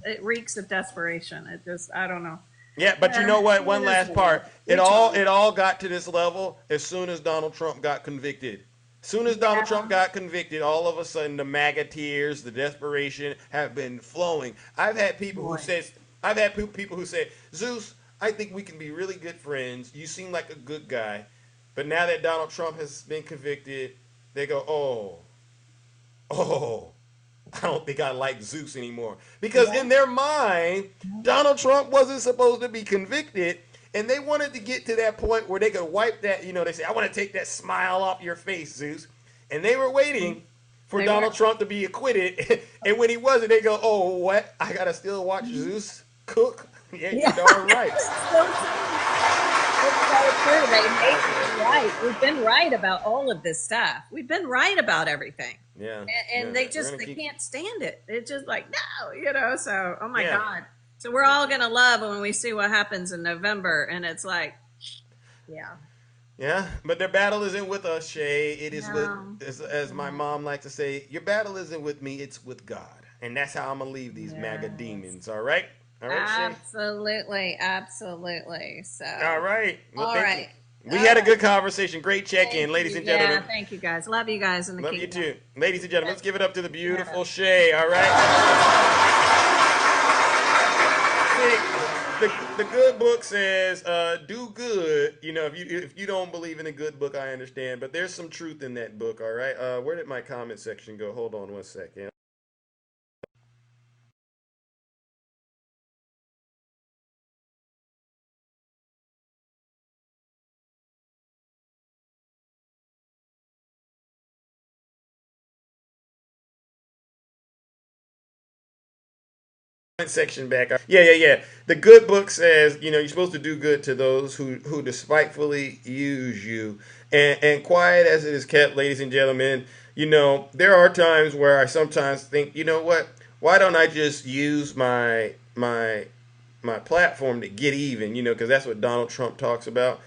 It reeks of desperation. I don't know. Yeah, but you know what? One last part. It all got to this level as soon as Donald Trump got convicted. As soon as Donald Trump got convicted, all of a sudden the MAGA tears, the desperation have been flowing. I've had people who say, Zeus, I think we can be really good friends. You seem like a good guy. But now that Donald Trump has been convicted, they go, oh, I don't think I like Zeus anymore. Because in their mind, Donald Trump wasn't supposed to be convicted. And they wanted to get to that point where they could wipe that, they say, I want to take that smile off your face, Zeus. And they were waiting for Donald Trump to be acquitted. And when he wasn't, they go, oh, what? I got to still watch Zeus cook? Yeah, you're darn right. Right. We've been right about all of this stuff. We've been right about everything. Yeah. And they can't stand it. It's just like, no, so, oh my God. So we're all going to love when we see what happens in November. And it's like, yeah. Yeah, but their battle isn't with us, Shay. It is as my mom likes to say, your battle isn't with me, it's with God. And that's how I'm going to leave these MAGA demons, all right? All right, Shay? Absolutely. So. All right. Well, all right. We had a good conversation. Great check-in, ladies and gentlemen. Yeah, thank you, guys. Love you guys. Love you too. Ladies and gentlemen, let's give it up to the beautiful Shay, all right? The good book says, do good. If you don't believe in a good book, I understand. But there's some truth in that book, all right? Where did my comment section go? Hold on one second. Section back. Yeah. The good book says, you're supposed to do good to those who despitefully use you. And quiet as it is kept, ladies and gentlemen, there are times where I sometimes think, you know what? Why don't I just use my platform to get even, because that's what Donald Trump talks about.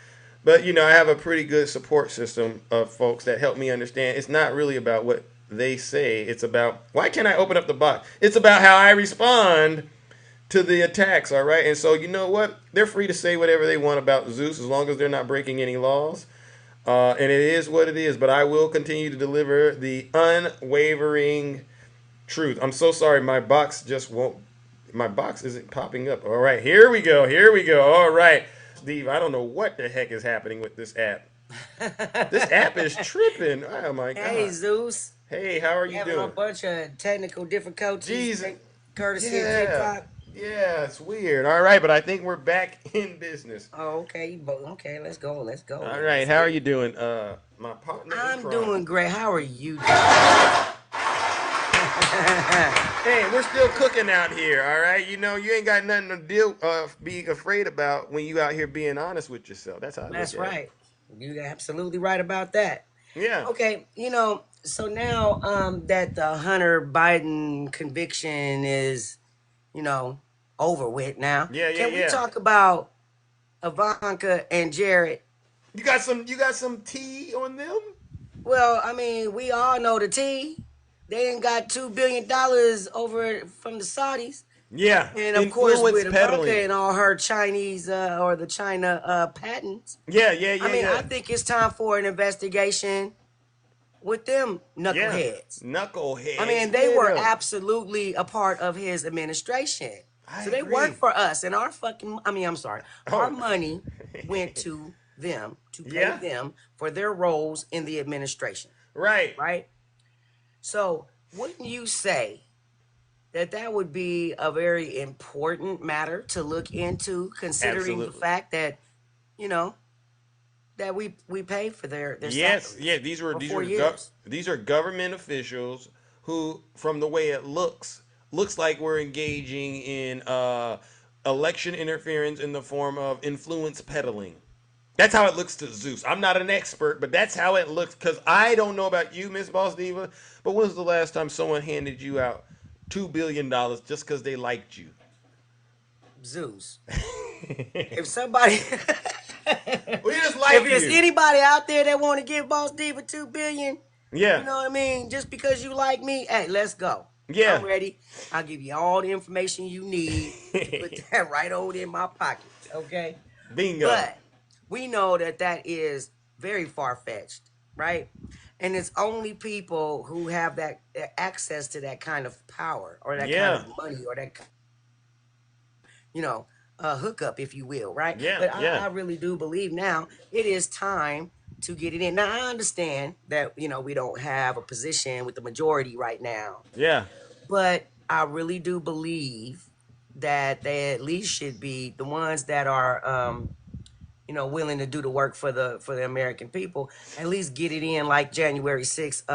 But, I have a pretty good support system of folks that help me understand it's not really about what they say. It's about, why can't I open up the box? It's about how I respond to the attacks, all right? And so, you know what? They're free to say whatever they want about Zeus as long as they're not breaking any laws. And it is what it is. But I will continue to deliver the unwavering truth. I'm so sorry. My box just won't. My box isn't popping up. All right, here we go. Here we go. All right, Steve. I don't know what the heck is happening with this app. This app is tripping. Oh my god. Hey Zeus. Hey, how are you Having doing? a bunch of technical difficulties. Jesus. Courtesy of Yeah. TikTok. Yeah, it's weird. All right, but I think we're back in business. Oh, okay. Okay, let's go. Let's go. All right, how are you doing? My partner. I'm doing great. How are you doing? Hey, we're still cooking out here, all right? You know, you ain't got nothing to be afraid about when you out here being honest with yourself. That's how I That's look at right. You're absolutely right about that. Yeah. Okay, so now that the Hunter Biden conviction is, over with now. Yeah, Can we talk about Ivanka and Jared? You got some tea on them? Well, I mean, we all know the tea. They didn't got $2 billion over from the Saudis. Yeah. And of course with peddling. Ivanka and all her Chinese or the China patents. Yeah. I mean, I think it's time for an investigation with them knuckleheads. Knuckleheads. I mean, they were absolutely a part of his administration. So they work for us, and our our money went to them to pay them for their roles in the administration. Right. Right? So wouldn't you say that would be a very important matter to look into, considering the fact that, that we pay for their yes, salaries these are government officials who, from the way it looks like we're engaging in election interference in the form of influence peddling. That's how it looks to Zeus. I'm not an expert, but that's how it looks, because I don't know about you, Miss Boss Diva, but when was the last time someone handed you out $2 billion just because they liked you? Zeus. If somebody... we just like if there's anybody out there that want to give Boss Diva $2 billion, you know what I mean? Just because you like me, hey, let's go. Yeah. I'm ready. I'll give you all the information you need. Put that right over in my pocket, okay? Bingo. But we know that is very far-fetched, right? And it's only people who have that access to that kind of power or that kind of money or that, hookup, if you will, right? But I really do believe now it is time to get it in. Now, I understand that, we don't have a position with the majority right now. Yeah. But I really do believe that they at least should be the ones that are, willing to do the work for the American people. At least get it in like January 6th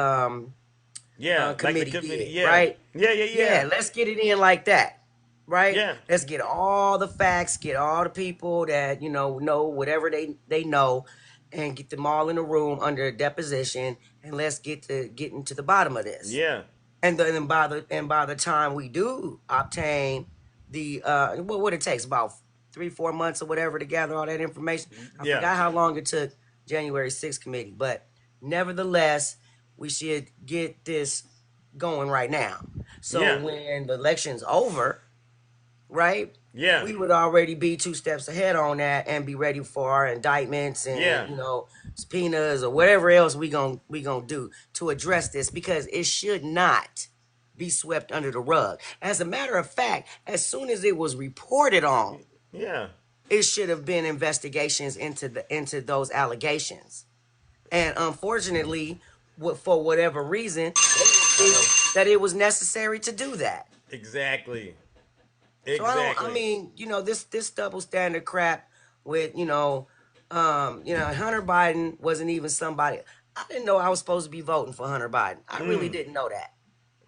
committee did, right? Yeah. Let's get it in like that. Right? Yeah. Let's get all the facts, get all the people that, know whatever they know, and get them all in a room under a deposition, and let's get into the bottom of this. Yeah. And then by the time we do obtain the what it takes, about 3-4 months or whatever to gather all that information. I forgot how long it took January 6th committee, but nevertheless, we should get this going right now. So when the election's over, right? Yeah. We would already be 2 steps ahead on that and be ready for our indictments and subpoenas or whatever else we gonna do to address this, because it should not be swept under the rug. As a matter of fact, as soon as it was reported on, it should have been investigations into those allegations. And unfortunately, for whatever reason, they didn't feel that it was necessary to do that. Exactly. So this double standard crap with Hunter Biden wasn't even somebody. I didn't know I was supposed to be voting for Hunter Biden. I really didn't know that.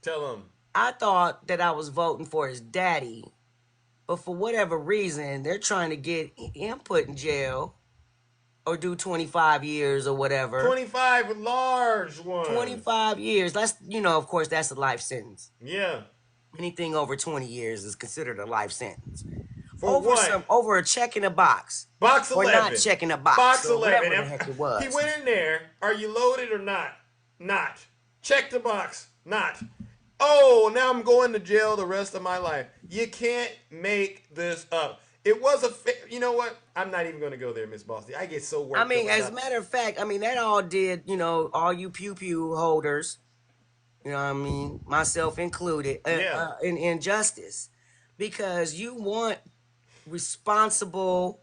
Tell him. I thought that I was voting for his daddy, but for whatever reason, they're trying to get him put in jail or do 25 years or whatever. 25 large ones. 25 years. That's of course, that's a life sentence. Yeah. Anything over 20 years is considered a life sentence. For what? Over a check in a box. Box 11. Or not checking a box. Box or 11. Whatever the heck it was. He went in there. Are you loaded or not? Not. Check the box. Not. Oh, now I'm going to jail the rest of my life. You can't make this up. It was you know what? I'm not even going to go there, Miss Boston. I get so worked I up mean, as a about. matter of fact, I mean that all did, all you pew pew holders, you know what I mean, myself included, Yeah. in injustice, because you want responsible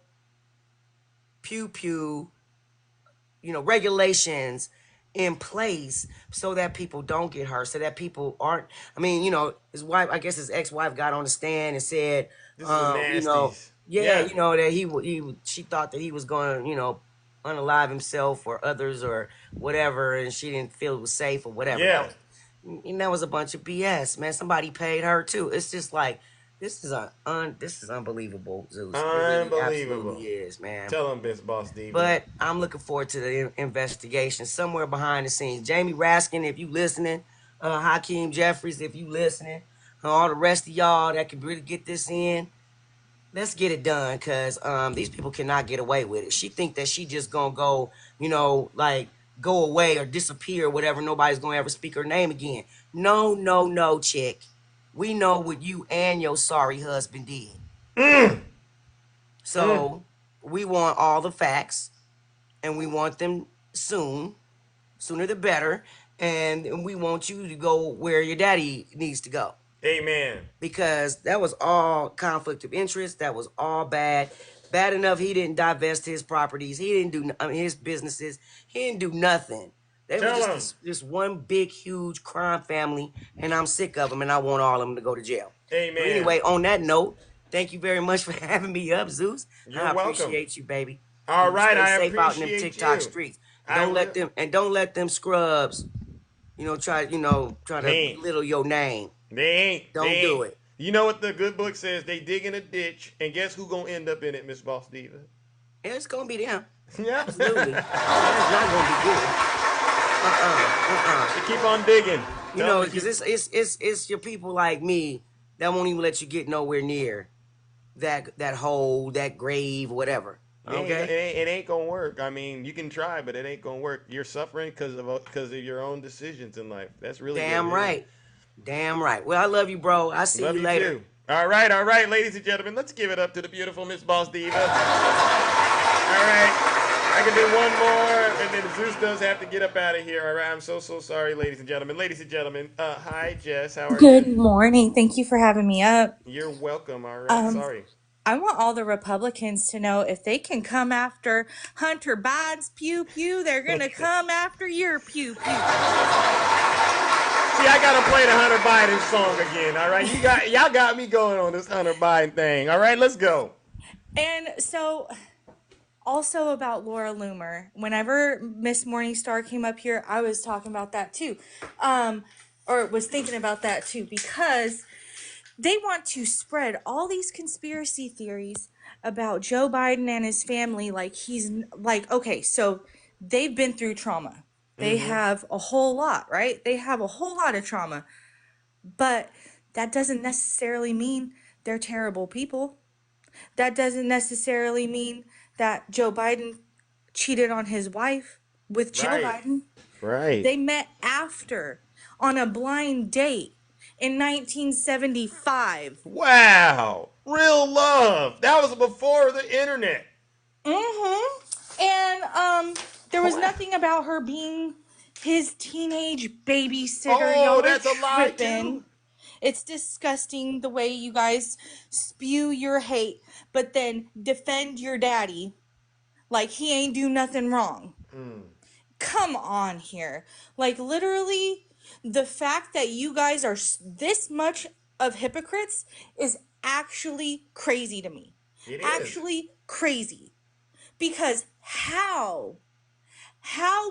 pew pew, regulations in place so that people don't get hurt, so that people aren't. I mean, his wife, I guess his ex-wife, got on the stand and said, This is a nasties. yeah, Yeah. that she thought that he was going to, unalive himself or others or whatever, and she didn't feel it was safe or whatever. Yeah. That was a bunch of BS, man. Somebody paid her too. It's just like this is unbelievable, Zeus. It really Unbelievable. absolutely is, man. Tell him, Miss Boss Diva. But I'm looking forward to the investigation somewhere behind the scenes. Jamie Raskin, if you listening, Hakeem Jeffries, if you listening, all the rest of y'all that can really get this in, let's get it done, because these people cannot get away with it. She think that she just gonna go, go away or disappear or whatever. Nobody's gonna ever speak her name again. No, chick. We know what you and your sorry husband did. So we want all the facts, and we want them sooner the better, and we want you to go where your daddy needs to go. Amen. Because that was all conflict of interest. That was all bad. Bad enough he didn't divest his properties. He didn't do his businesses. He didn't do nothing. They were just this one big, huge crime family, and I'm sick of them, and I want all of them to go to jail. Amen. But anyway, on that note, thank you very much for having me up, Zeus. You're I welcome. appreciate you, baby. All right, stay I safe out in them appreciate TikTok you. streets. Don't let them scrubs, try to belittle your name. They ain't. Don't do it. You know what the good book says? They dig in a ditch, and guess who gonna end up in it, Miss Boss Diva? It's gonna be them. Yeah. Absolutely. That's not gonna be good. So keep on digging. Because it's your people like me that won't even let you get nowhere near that hole, that grave, whatever. Okay. It ain't gonna work. I mean, you can try, but it ain't gonna work. You're suffering because of your own decisions in life. That's really damn good, right. Damn right. Well, I love you, bro. I'll see you later. Too. All right, ladies and gentlemen, let's give it up to the beautiful Miss Boss Diva. All right, I can do one more, and then Zeus does have to get up out of here. All right, I'm so sorry, ladies and gentlemen. Ladies and gentlemen, hi, Jess. How are you? Good morning. Thank you for having me up. You're welcome. All right, sorry. I want all the Republicans to know if they can come after Hunter Biden's pew pew, they're going to come after your pew pew. See, I gotta play the Hunter Biden song again. All right, y'all got me going on this Hunter Biden thing. All right, let's go. And so, also about Laura Loomer. Whenever Miss Morningstar came up here, I was talking about that too, or was thinking about that too, because they want to spread all these conspiracy theories about Joe Biden and his family like he's like, okay, so they've been through trauma. They have a whole lot, right? They have a whole lot of trauma. But that doesn't necessarily mean they're terrible people. That doesn't necessarily mean that Joe Biden cheated on his wife with Jill Biden. Right. They met after on a blind date in 1975. Wow. Real love. That was before the internet. And there was nothing about her being his teenage babysitter. Oh, Y'all that's are a lie tripping. too. It's disgusting the way you guys spew your hate, but then defend your daddy like he ain't do nothing wrong. Come on here. Like, literally, the fact that you guys are this much of hypocrites is actually crazy to me. It is. Actually crazy. Because how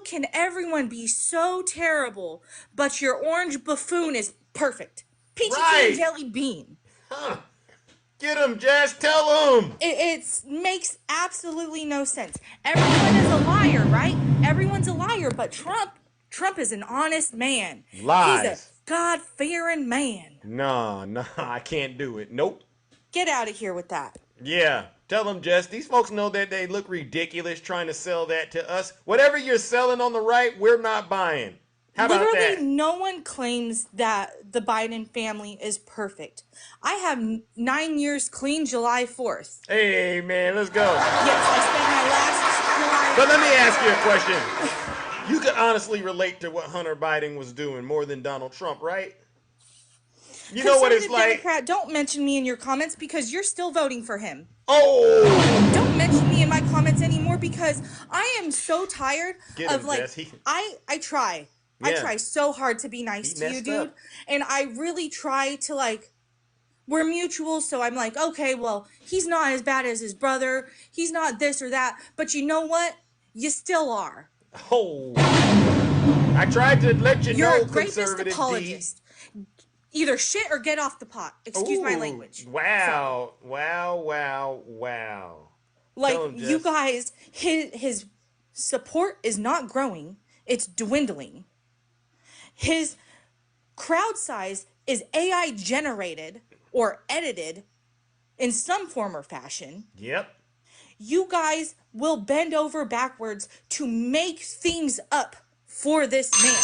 can everyone be so terrible, but your orange buffoon is perfect? Peachy keen jelly bean. Huh. Get him, Jess. Tell him. It makes absolutely no sense. Everyone is a liar, right? Everyone's a liar, but Trump is an honest man. Lies. He's a God-fearing man. Nah, I can't do it. Nope. Get out of here with that. Yeah. Tell them, Jess. These folks know that they look ridiculous trying to sell that to us. Whatever you're selling on the right, we're not buying. How about Literally, that? no one claims that the Biden family is perfect. I have 9 years clean July 4th. Hey, man, let's go. Yes, I spent my last July. But let me ask you a question. You could honestly relate to what Hunter Biden was doing more than Donald Trump, right? You know what it's like. Democrat, don't mention me in your comments because you're still voting for him. Oh! Don't mention me in my comments anymore because I am so tired Get him, of like Jess. I try. I Yeah. try so hard to be nice to you, messed dude. up. And I really try to like we're mutual, so I'm like, okay, well, he's not as bad as his brother. He's not this or that. But you know what? You still are. Oh. I tried to let you You're know, a rapist conservative apologist. Either shit or get off the pot. Excuse my Ooh, language. Wow. Wow. Like, Tell him, you Jess. guys, his support is not growing. It's dwindling. His crowd size is AI generated or edited in some form or fashion. Yep. You guys will bend over backwards to make things up for this man.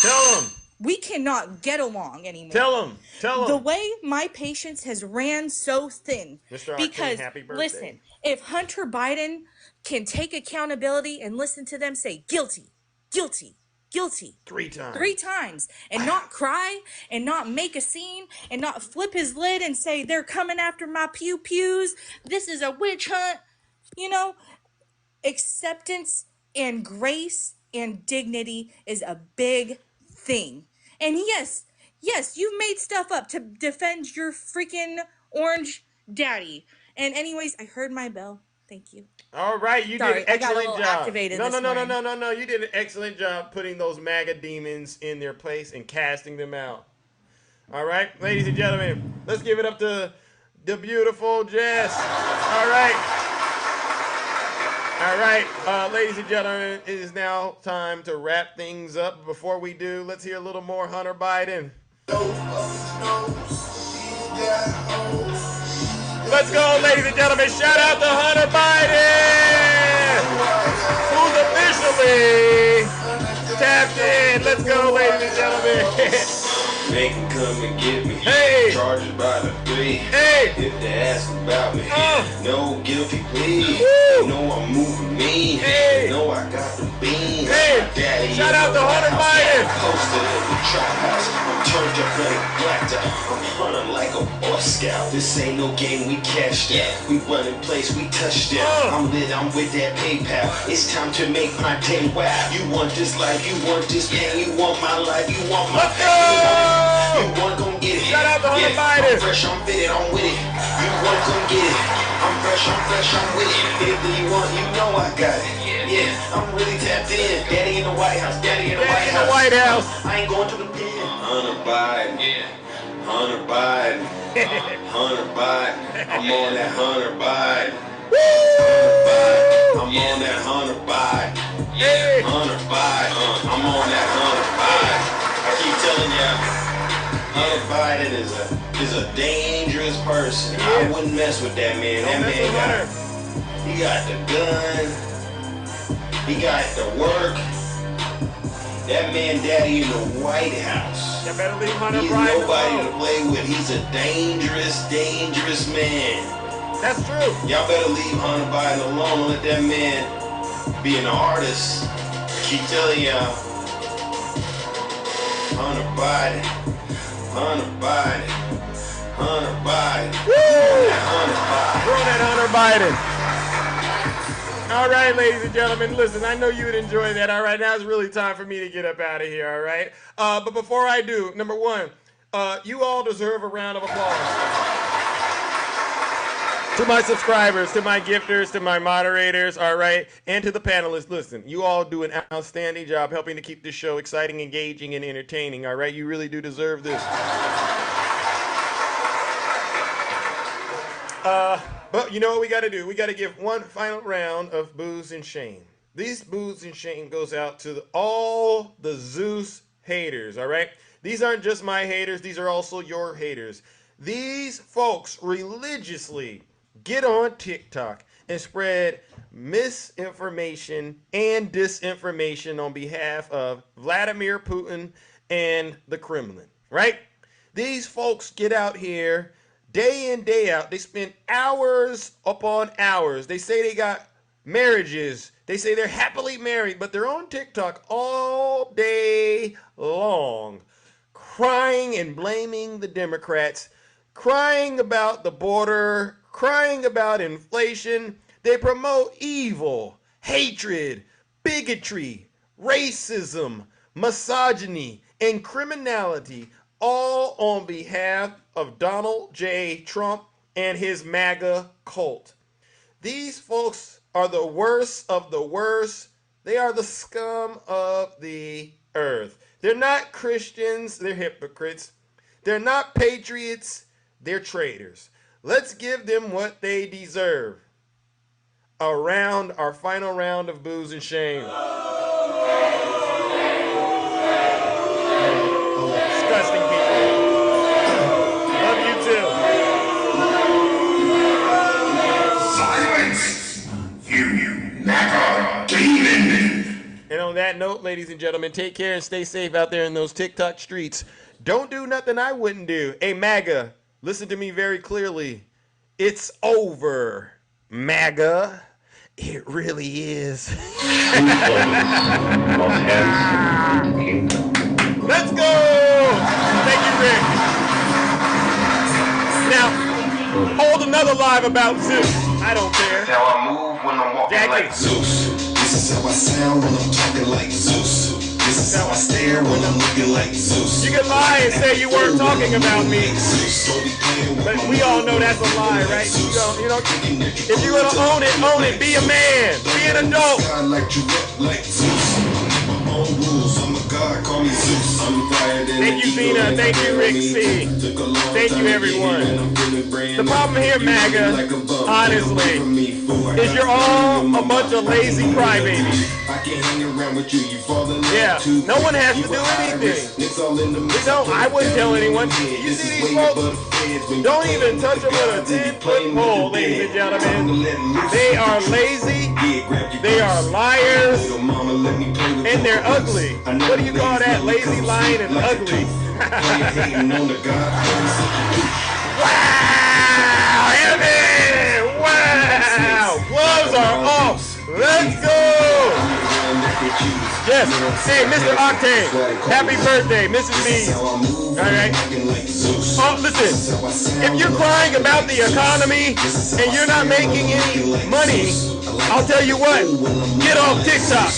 Tell him. We cannot get along anymore. Tell him. The way my patience has ran so thin. Mr. Arcane, Because, happy birthday. listen, if Hunter Biden can take accountability and listen to them say guilty, guilty, guilty. 3 times. 3 times. And not cry and not make a scene and not flip his lid and say, they're coming after my pew-pews. This is a witch hunt. You know, acceptance and grace and dignity is a big thing. And yes, you've made stuff up to defend your freaking orange daddy. And anyways, I heard my bell. Thank you. All right, you Sorry, did an excellent I got a little job. activated No, this no. morning. You did an excellent job putting those MAGA demons in their place and casting them out. All right, ladies and gentlemen, let's give it up to the beautiful Jess. All right, ladies and gentlemen, it is now time to wrap things up. Before we do, let's hear a little more Hunter Biden. Let's go, ladies and gentlemen. Shout out to Hunter Biden, who's officially tapped in. Let's go, ladies and gentlemen. They can come and get me. Hey. Charges by the 3. Hey. If they ask about me. No guilty plea. Woo. You know I'm moving mean. Hey. You know I got the beans. Hey. My daddy Shout out to Hunter Biden. Posted in the trap house. I'm turned up and blacked out. I'm hunting like a Boy Scout. This ain't no game we cashed out. We run in place, we touched out. I'm lit, I'm with that PayPal. It's time to make my day wow. You want this life, you want this pain, you want my life, you want my pain. You want gon' get it. Shout out to Hunter Biden. I'm fresh, I'm fitted, I'm with it. You want gon' get it. I'm fresh, I'm with it. Anything you want, you know I got it. Yeah, I'm really tapped in. Daddy in the White House, daddy in the White House. I ain't going to the pen. Hunter Biden. Hunter Biden. Hunter Biden. I'm on that Hunter Biden. I'm on that Hunter Biden. Hunter Biden. I'm on that Hunter Biden. I keep telling y'all. Hunter Biden is a dangerous person. I wouldn't mess with that man. That man he got the gun. He got the work. That man daddy in the White House. You better leave Hunter He's Biden nobody alone. to play with. He's a dangerous man. That's true. Y'all better leave Hunter Biden alone and let that man be an artist. Keep telling y'all. Hunter Biden. Hunter Biden. Hunter Biden. Woo! Hunter Biden. Throw that Hunter Biden. All right, ladies and gentlemen, listen, I know you would enjoy that. All right, now it's really time for me to get up out of here, all right? But before I do, number one, you all deserve a round of applause. To my subscribers, to my gifters, to my moderators, all right, and to the panelists, listen, you all do an outstanding job helping to keep this show exciting, engaging, and entertaining, all right? You really do deserve this. But you know what we got to do? We got to give one final round of booze and shame. These booze and shame goes out to all the Zeus haters, all right? These aren't just my haters. These are also your haters. These folks religiously get on TikTok and spread misinformation and disinformation on behalf of Vladimir Putin and the Kremlin, right? These folks get out here day in, day out. They spend hours upon hours. They say they got marriages. They say they're happily married, but they're on TikTok all day long, crying and blaming the Democrats, crying about the border, crying about inflation. They promote evil, hatred, bigotry, racism, misogyny, and criminality, all on behalf of Donald J. Trump and his MAGA cult. These folks are the worst of the worst. They are the scum of the earth. They're not Christians, they're hypocrites. They're not patriots, they're traitors. Let's give them what they deserve. Our final round of booze and shame. Disgusting people. Love you too. Silence! You MAGA demon! And on that note, ladies and gentlemen, take care and stay safe out there in those TikTok streets. Don't do nothing I wouldn't do. Hey, MAGA, listen to me very clearly. It's over, MAGA. It really is. Let's go! Thank you, Rick. Now, hold another live about Zeus. I don't care. This is how I move when I'm walking like Zeus. This is how I sound when I'm talking like Zeus. This is how I stare when I'm looking like Zeus. You can lie and say you weren't talking about me, but we all know that's a lie, right? You know, if you're gonna own it, be a man, be an adult. Thank you, Zena. Thank you, Rick C. Thank you, everyone. The problem here, MAGA, honestly, is you're all a bunch of lazy crybabies. Yeah, no one has to do anything. I wouldn't tell anyone. You see these folks? Don't even touch them with a 10-foot pole, ladies and gentlemen. They are lazy, they are liars, and they're ugly. What do you call that? Lazy, lying, and ugly. Wow! Heaven! Wow! Gloves are off. Let's go! Yes. Hey, Mr. Octane. Happy birthday, Mrs. B. All right. Oh, listen. If you're crying about the economy and you're not making any money, I'll tell you what. Get off TikTok.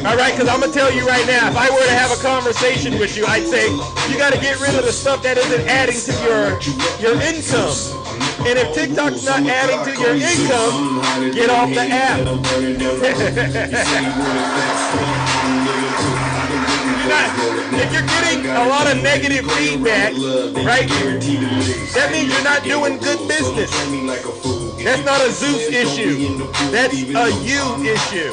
All right, because I'm going to tell you right now, if I were to have a conversation with you, I'd say, you got to get rid of the stuff that isn't adding to your income. And if TikTok's not adding to your income, get off the app. If you're getting a lot of negative feedback, right, that means you're not doing good business. That's not a Zeus issue. That's a you issue.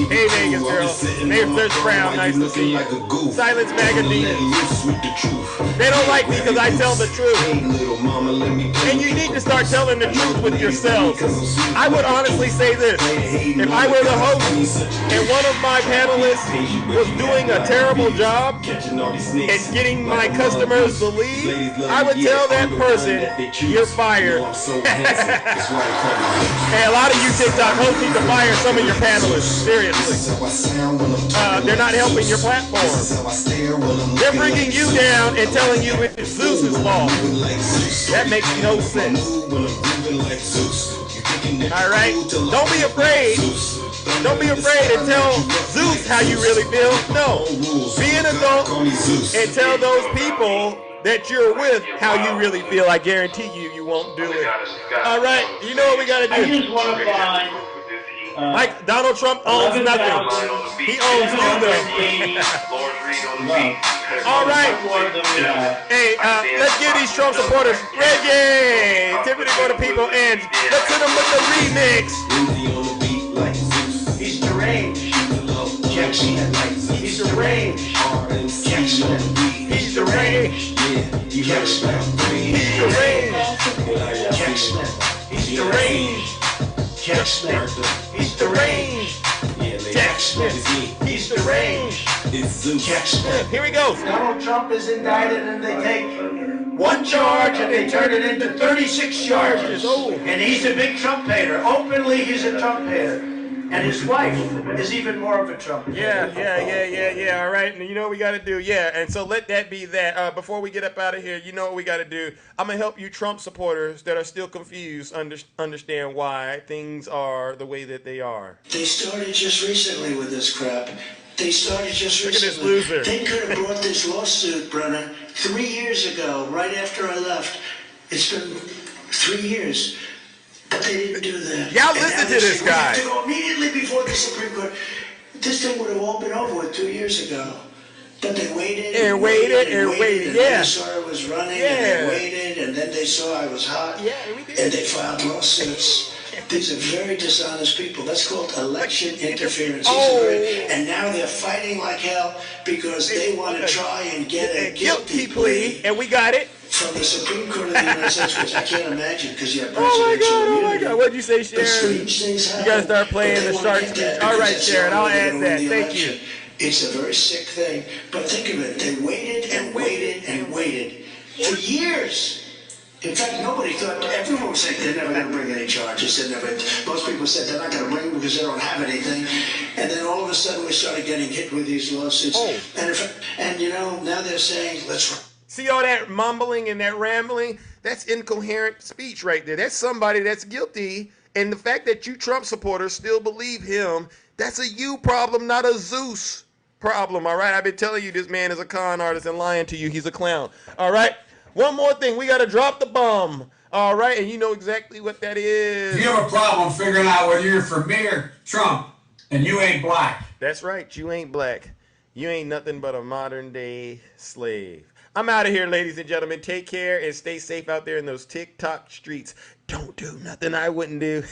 Hey, Vegas girl. Hey, Thirst Brown. Nice to see you. Silence Magazine. They don't like me because I tell the truth. And you need to start telling the truth with yourselves. I would honestly say this. If I were the host and one of my panelists was doing a terrible job at getting my customers to leave, I would tell that person, you're fired. Hey, a lot of you TikTok hosts need to fire some of your panelists. Seriously. They're not helping your platform. They're bringing you down and telling you it's Zeus's fault. That makes no sense. Alright? Don't be afraid. Don't be afraid to tell Zeus how you really feel. No. Be an adult and tell those people that you're with how you really feel. I guarantee you won't do it. All right, you know what we got to do. I just want to find Like Donald Trump owns nothing. He owns you though. All right. Hey, let's give these Trump supporters Reggie, Tiffany for the people, and let's hit them with the remix. He's deranged. He's deranged. He's deranged. He's deranged. He's deranged. Jack Smith. He's deranged. Jack Smith. He's deranged. It's Zeus. Jack Smith. Here we go. Donald Trump is indicted and they take one charge and they turn it into 36 charges. And he's a big Trump hater. Openly, he's a Trump hater. And his wife is even more of a Trump hater. Yeah. All right. And you know what we got to do? Yeah. And so let that be that. Before we get up out of here, you know what we got to do? I'm going to help you Trump supporters that are still confused understand why things are the way that they are. They started just recently with this crap. They started just Look at this recently. loser. They could have brought this lawsuit, Brenna, 3 years ago, right after I left. It's been 3 years. But they didn't do that. Y'all listen to this guy. We have to go immediately before the Supreme Court. This thing would have all been over with 2 years ago. But they waited and waited. And then yeah. they saw I was running Yeah. and they waited and then they saw I was hot. Yeah, we did. And they filed lawsuits. These are very dishonest people. That's called election interference. And now they're fighting like hell because they want to try and get a guilty plea. And we got it. From the Supreme Court of the United States, which I can't imagine because you have Oh presidential my God. What'd you say, Sharon? You got to start playing the shark speech. All right, Sharon, I'll add that. Thank you. It's a very sick thing. But think of it. They waited and waited and waited for years. In fact, nobody thought, everyone was saying they're never going to bring any charges. Most people said they're not going to bring because they don't have anything. And then all of a sudden we started getting hit with these lawsuits. And you know, now they're saying, let's... See all that mumbling and that rambling? That's incoherent speech right there. That's somebody that's guilty. And the fact that you Trump supporters still believe him, that's a you problem, not a Zeus problem, all right? I've been telling you this man is a con artist and lying to you. He's a clown, all right? One more thing. We got to drop the bomb, all right? And you know exactly what that is. You have a problem figuring out whether you're for me or Trump, and you ain't black. That's right. You ain't black. You ain't nothing but a modern-day slave. I'm out of here, ladies and gentlemen. Take care and stay safe out there in those TikTok streets. Don't do nothing I wouldn't do.